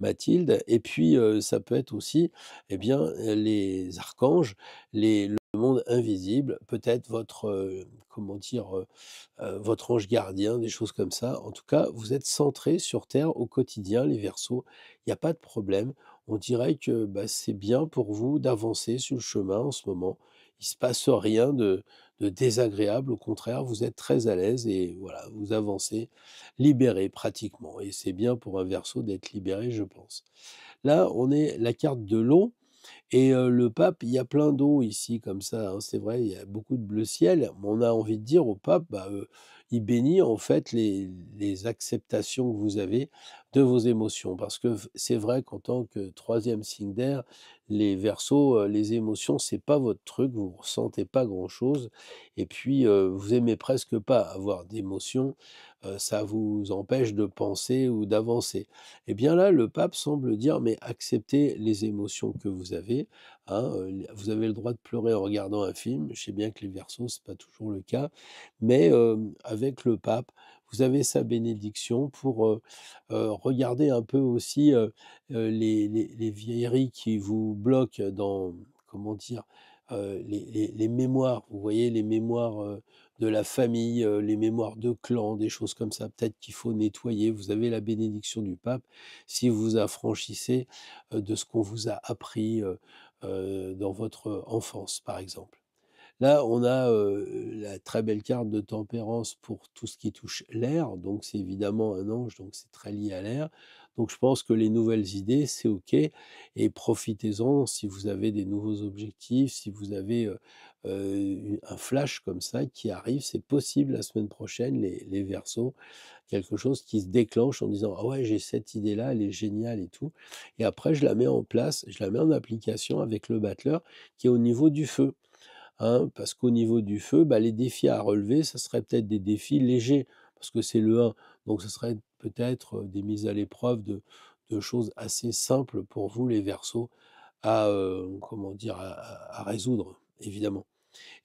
Mathilde, et puis ça peut être aussi eh bien, les archanges, le monde invisible, peut-être votre, comment dire, votre ange gardien, des choses comme ça. En tout cas, vous êtes centrés sur terre au quotidien, les Verseaux. Il n'y a pas de problème. On dirait que, bah, c'est bien pour vous d'avancer sur le chemin en ce moment. Il ne se passe rien de désagréable, au contraire, vous êtes très à l'aise et voilà, vous avancez libérés pratiquement, et c'est bien pour un Verseau d'être libéré, je pense. Là, on est la carte de l'eau. Et le pape, il y a plein d'eau ici comme ça, hein, c'est vrai, il y a beaucoup de bleu ciel. Mais on a envie de dire au pape, bah, il bénit en fait les acceptations que vous avez de vos émotions. Parce que c'est vrai qu'en tant que troisième signe d'air, les Verseaux, les émotions, c'est pas votre truc, vous ressentez pas grand-chose et puis, vous aimez presque pas avoir d'émotions, ça vous empêche de penser ou d'avancer. Eh bien là, le pape semble dire: «Mais acceptez les émotions que vous avez, hein, vous avez le droit de pleurer en regardant un film». Je sais bien que les Verseaux, c'est pas toujours le cas, mais avec le pape, vous avez sa bénédiction pour, regarder un peu aussi, les vieilleries qui vous bloquent dans, comment dire? Les mémoires, vous voyez? Les mémoires, de la famille, les mémoires de clan, des choses comme ça, peut-être qu'il faut nettoyer. Vous avez la bénédiction du pape si vous vous affranchissez, de ce qu'on vous a appris, dans votre enfance, par exemple. Là, on a, la très belle carte de tempérance pour tout ce qui touche l'air, donc c'est évidemment un ange, donc c'est très lié à l'air. Donc je pense que les nouvelles idées, c'est OK, et profitez-en si vous avez des nouveaux objectifs, si vous avez, un flash comme ça qui arrive, c'est possible la semaine prochaine, les Verseaux, quelque chose qui se déclenche en disant: «Ah ouais, j'ai cette idée-là, elle est géniale et tout», et après je la mets en place, je la mets en application avec le battleur qui est au niveau du feu. Hein, parce qu'au niveau du feu, bah, les défis à relever, ça serait peut-être des défis légers, parce que c'est le 1. Donc ce serait peut-être des mises à l'épreuve de choses assez simples pour vous, les Verseaux, à, comment dire? À résoudre, évidemment.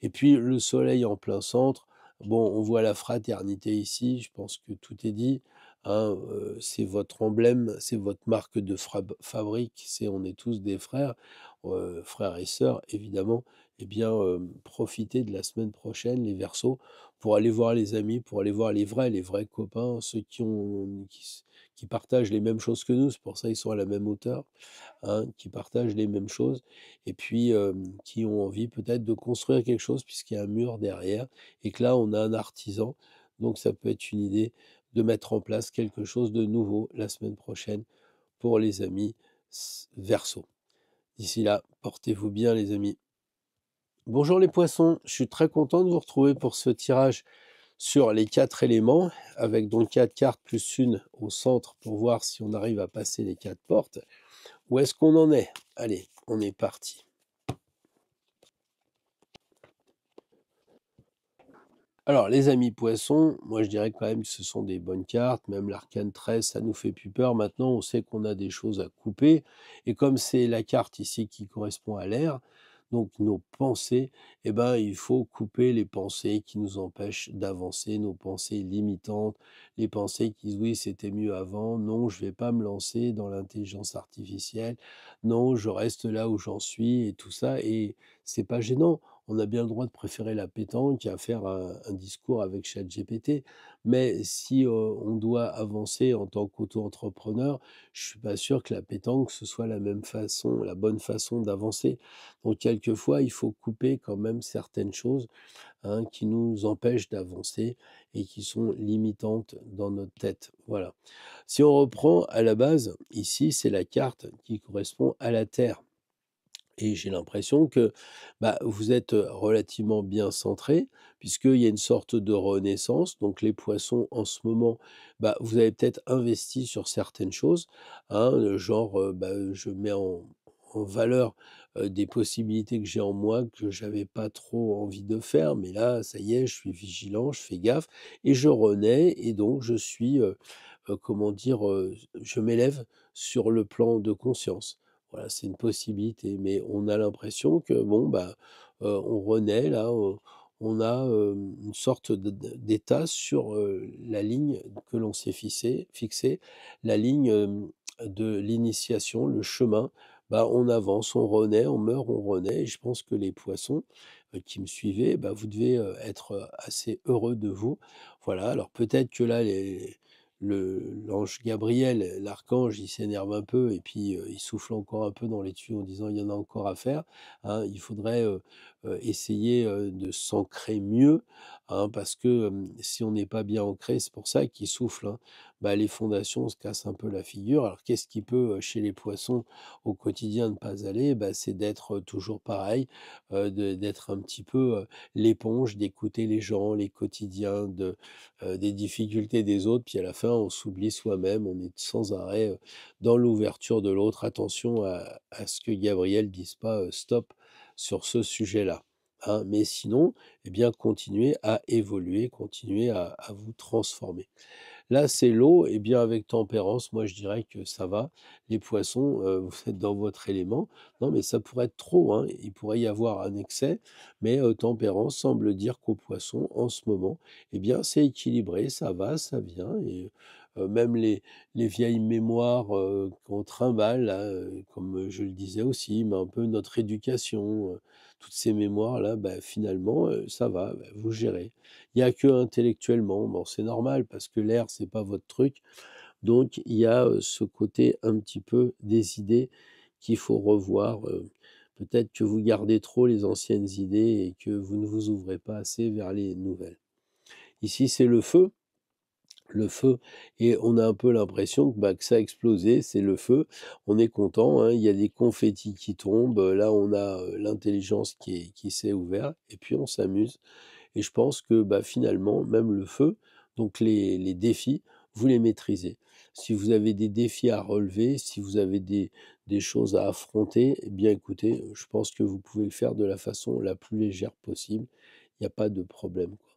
Et puis le soleil en plein centre, bon, on voit la fraternité ici, je pense que tout est dit, hein, c'est votre emblème, c'est votre marque de fabrique, c'est on est tous des frères, frères et sœurs évidemment. Eh bien, profitez de la semaine prochaine, les Verseaux, pour aller voir les amis, pour aller voir les vrais copains, ceux qui partagent les mêmes choses que nous, c'est pour ça ils sont à la même hauteur, hein, qui partagent les mêmes choses et puis qui ont envie peut-être de construire quelque chose puisqu'il y a un mur derrière et que là on a un artisan. Donc ça peut être une idée de mettre en place quelque chose de nouveau la semaine prochaine pour les amis Verseau. D'ici là, portez-vous bien les amis. Bonjour les poissons, je suis très content de vous retrouver pour ce tirage sur les 4 éléments, avec donc 4 cartes plus une au centre pour voir si on arrive à passer les 4 portes. Où est-ce qu'on en est? Allez, on est parti. Alors, les amis poissons, moi je dirais quand même que ce sont des bonnes cartes, même l'arcane 13, ça nous fait plus peur. Maintenant, on sait qu'on a des choses à couper, et comme c'est la carte ici qui correspond à l'air, donc nos pensées, eh ben, il faut couper les pensées qui nous empêchent d'avancer, nos pensées limitantes, les pensées qui disent oui, c'était mieux avant, non, je vais pas me lancer dans l'intelligence artificielle, non, je reste là où j'en suis, et tout ça, et c'est pas gênant. On a bien le droit de préférer la pétanque à faire un discours avec ChatGPT. Mais si, on doit avancer en tant qu'auto-entrepreneur, je suis pas sûr que la pétanque, ce soit la même façon, la bonne façon d'avancer. Donc quelquefois, il faut couper quand même certaines choses, hein, qui nous empêchent d'avancer et qui sont limitantes dans notre tête. Voilà. Si on reprend à la base, ici, c'est la carte qui correspond à la Terre. Et j'ai l'impression que, bah, vous êtes, relativement bien centré, puisqu'il y a une sorte de renaissance. Donc les poissons, en ce moment, bah, vous avez peut-être investi sur certaines choses, hein, genre, bah, je mets en valeur, des possibilités que j'ai en moi, que j'avais pas trop envie de faire. Mais là, ça y est, je suis vigilant, je fais gaffe et je renais et donc je suis, comment dire? Je m'élève sur le plan de conscience. Voilà, c'est une possibilité, mais on a l'impression que bon, bah, on renaît là, on a, une sorte d'état sur, la ligne que l'on s'est fixée, la ligne, de l'initiation, le chemin. Bah, on avance, on renaît, on meurt, on renaît et je pense que les poissons, qui me suivez, bah, vous devez, être, assez heureux de vous. Voilà, alors peut-être que là l'ange Gabriel, l'archange, il s'énerve un peu et puis, il souffle encore un peu dans les tuyaux en disant: «Il y en a encore à faire», hein. Il faudrait, essayer, de s'ancrer mieux, hein, parce que, si on n'est pas bien ancré, c'est pour ça qu'il souffle, hein, bah, les fondations se cassent un peu la figure. Alors qu'est-ce qui peut, chez les poissons, au quotidien, ne pas aller? Bah, c'est d'être, toujours pareil, d'être un petit peu, l'éponge, d'écouter les gens, les quotidiens, des difficultés des autres, puis à la fin, on s'oublie soi-même, on est sans arrêt, dans l'ouverture de l'autre. Attention à ce que Gabriel dise pas, stop sur ce sujet-là, hein. Mais sinon, eh bien, continuez à évoluer, continuez à vous transformer. Là, c'est l'eau, et bien avec tempérance, moi je dirais que ça va. Les poissons, vous êtes dans votre élément. Non, mais ça pourrait être trop, hein, il pourrait y avoir un excès, mais tempérance semble dire qu'aux poissons, en ce moment, eh bien c'est équilibré, ça va, ça vient et même les vieilles mémoires, qu'on trimballe là, comme je le disais aussi, mais un peu notre éducation, toutes ces mémoires-là, bah, finalement, ça va, bah, vous gérez. Il y a que intellectuellement, bon, c'est normal parce que l'air, c'est pas votre truc. Donc il y a, ce côté un petit peu des idées qu'il faut revoir, peut-être que vous gardez trop les anciennes idées et que vous ne vous ouvrez pas assez vers les nouvelles. Ici, c'est le feu et on a un peu l'impression que, bah, que ça a explosé, c'est le feu. On est content, hein, il y a des confettis qui tombent, là on a, l'intelligence qui s'est ouverte et puis on s'amuse. Et je pense que, bah, finalement, même le feu, donc les défis, vous les maîtrisez. Si vous avez des défis à relever, si vous avez des choses à affronter, eh bien, écoutez, je pense que vous pouvez le faire de la façon la plus légère possible. Il n'y a pas de problème, quoi.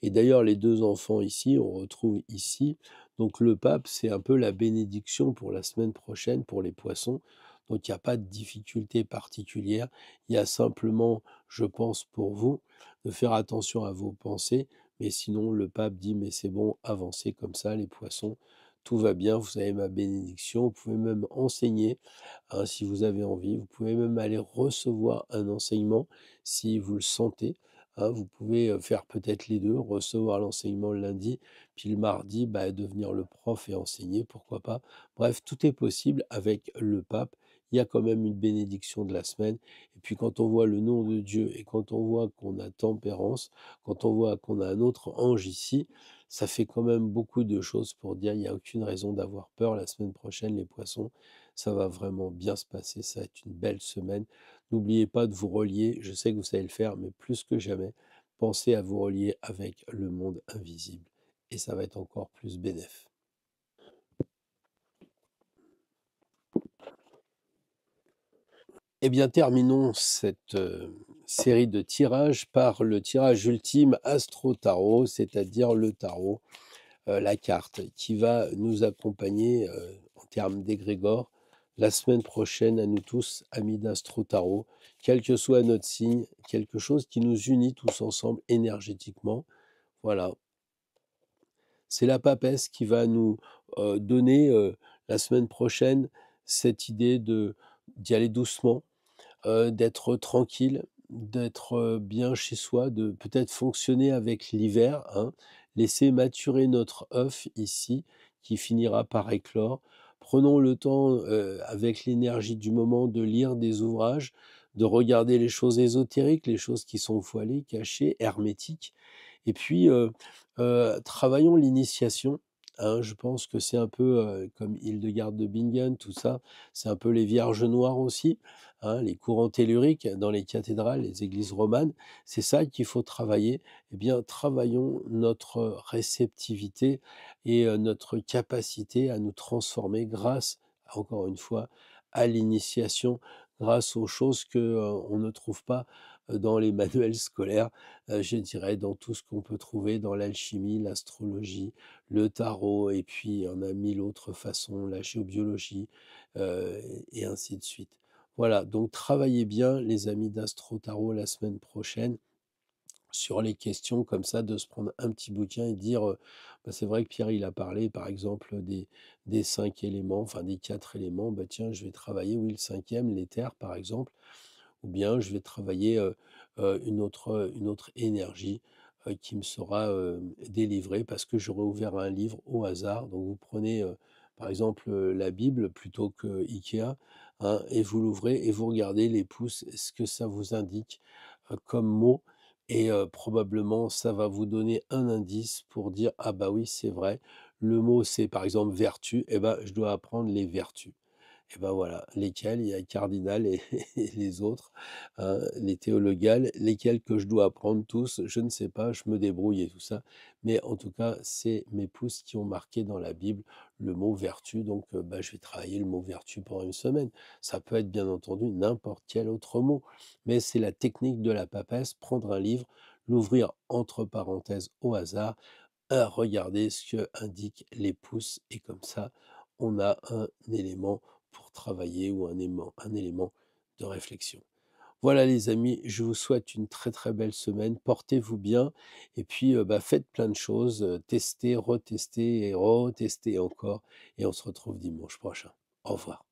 Et d'ailleurs, les 2 enfants ici, on retrouve ici, donc le pape, c'est un peu la bénédiction pour la semaine prochaine pour les poissons. Donc il y a pas de difficulté particulière. Il y a simplement, je pense pour vous, de faire attention à vos pensées, mais sinon le pape dit: «Mais c'est bon, avancez comme ça les poissons, tout va bien, vous avez ma bénédiction». Vous pouvez même enseigner, hein, si vous avez envie. Vous pouvez même aller recevoir un enseignement si vous le sentez. Hein, vous pouvez faire peut-être les deux, recevoir l'enseignement le lundi, puis le mardi, bah, devenir le prof et enseigner, pourquoi pas. Bref, tout est possible avec le pape. Il y a quand même une bénédiction de la semaine. Et puis quand on voit le nom de Dieu et quand on voit qu'on a tempérance, quand on voit qu'on a un autre ange ici, ça fait quand même beaucoup de choses pour dire il n'y a aucune raison d'avoir peur la semaine prochaine, les poissons. Ça va vraiment bien se passer, ça va être une belle semaine. N'oubliez pas de vous relier, je sais que vous savez le faire, mais plus que jamais, pensez à vous relier avec le monde invisible. Et ça va être encore plus bénéf. Eh bien, terminons cette série de tirages par le tirage ultime Astro Tarot, c'est-à-dire le tarot, la carte qui va nous accompagner en termes d'égrégore la semaine prochaine à nous tous, amis d'Astro Tarot, quel que soit notre signe, quelque chose qui nous unit tous ensemble énergétiquement. Voilà, c'est la papesse qui va nous donner la semaine prochaine cette idée de d'y aller doucement, d'être tranquille, d'être bien chez soi, de peut-être fonctionner avec l'hiver, hein. Laisser maturer notre œuf ici, qui finira par éclore. Prenons le temps, avec l'énergie du moment, de lire des ouvrages, de regarder les choses ésotériques, les choses qui sont voilées, cachées, hermétiques. Et puis, travaillons l'initiation, hein. Je pense que c'est un peu, comme Hildegarde de Bingen, tout ça, c'est un peu les vierges noires aussi, hein, les courants telluriques dans les cathédrales, les églises romanes. C'est ça qu'il faut travailler. Eh bien, travaillons notre réceptivité et notre capacité à nous transformer grâce, encore une fois, à l'initiation, grâce aux choses que, on ne trouve pas, dans les manuels scolaires, je dirais dans tout ce qu'on peut trouver dans l'alchimie, l'astrologie, le tarot et puis on a 1000 autres façons, la géobiologie, heu et ainsi de suite. Voilà, donc travaillez bien les amis d'Astro Tarot la semaine prochaine sur les questions comme ça, de se prendre un petit bouquin et dire, bah, c'est vrai que Pierre il a parlé par exemple des 5 éléments, enfin des 4 éléments, bah, tiens je vais travailler, oui, le cinquième, l'éther par exemple, ou bien je vais travailler, une autre énergie, qui me sera, délivrée parce que j'aurai ouvert un livre au hasard. Donc vous prenez, par exemple, la Bible plutôt que Ikea, hein, et vous l'ouvrez et vous regardez les pouces, ce que ça vous indique, comme mot et probablement ça va vous donner un indice pour dire: «Ah bah oui, c'est vrai, le mot c'est par exemple vertu, et ben je dois apprendre les vertus». Et ben voilà, lesquels? Il y a cardinal et et les autres, hein, les théologales, lesquels que je dois apprendre tous, je ne sais pas, je me débrouille et tout ça. Mais en tout cas, c'est mes pouces qui ont marqué dans la Bible le mot vertu, donc bah, je vais travailler le mot vertu pendant une semaine. Ça peut être bien entendu n'importe quel autre mot, mais c'est la technique de la papesse, prendre un livre, l'ouvrir entre parenthèses au hasard, regarder ce que indiquent les pouces et comme ça, on a un élément pour travailler ou un élément de réflexion. Voilà les amis, je vous souhaite une très très belle semaine, portez-vous bien et puis bah, faites plein de choses, testez, retestez et retestez encore et on se retrouve dimanche prochain. Au revoir.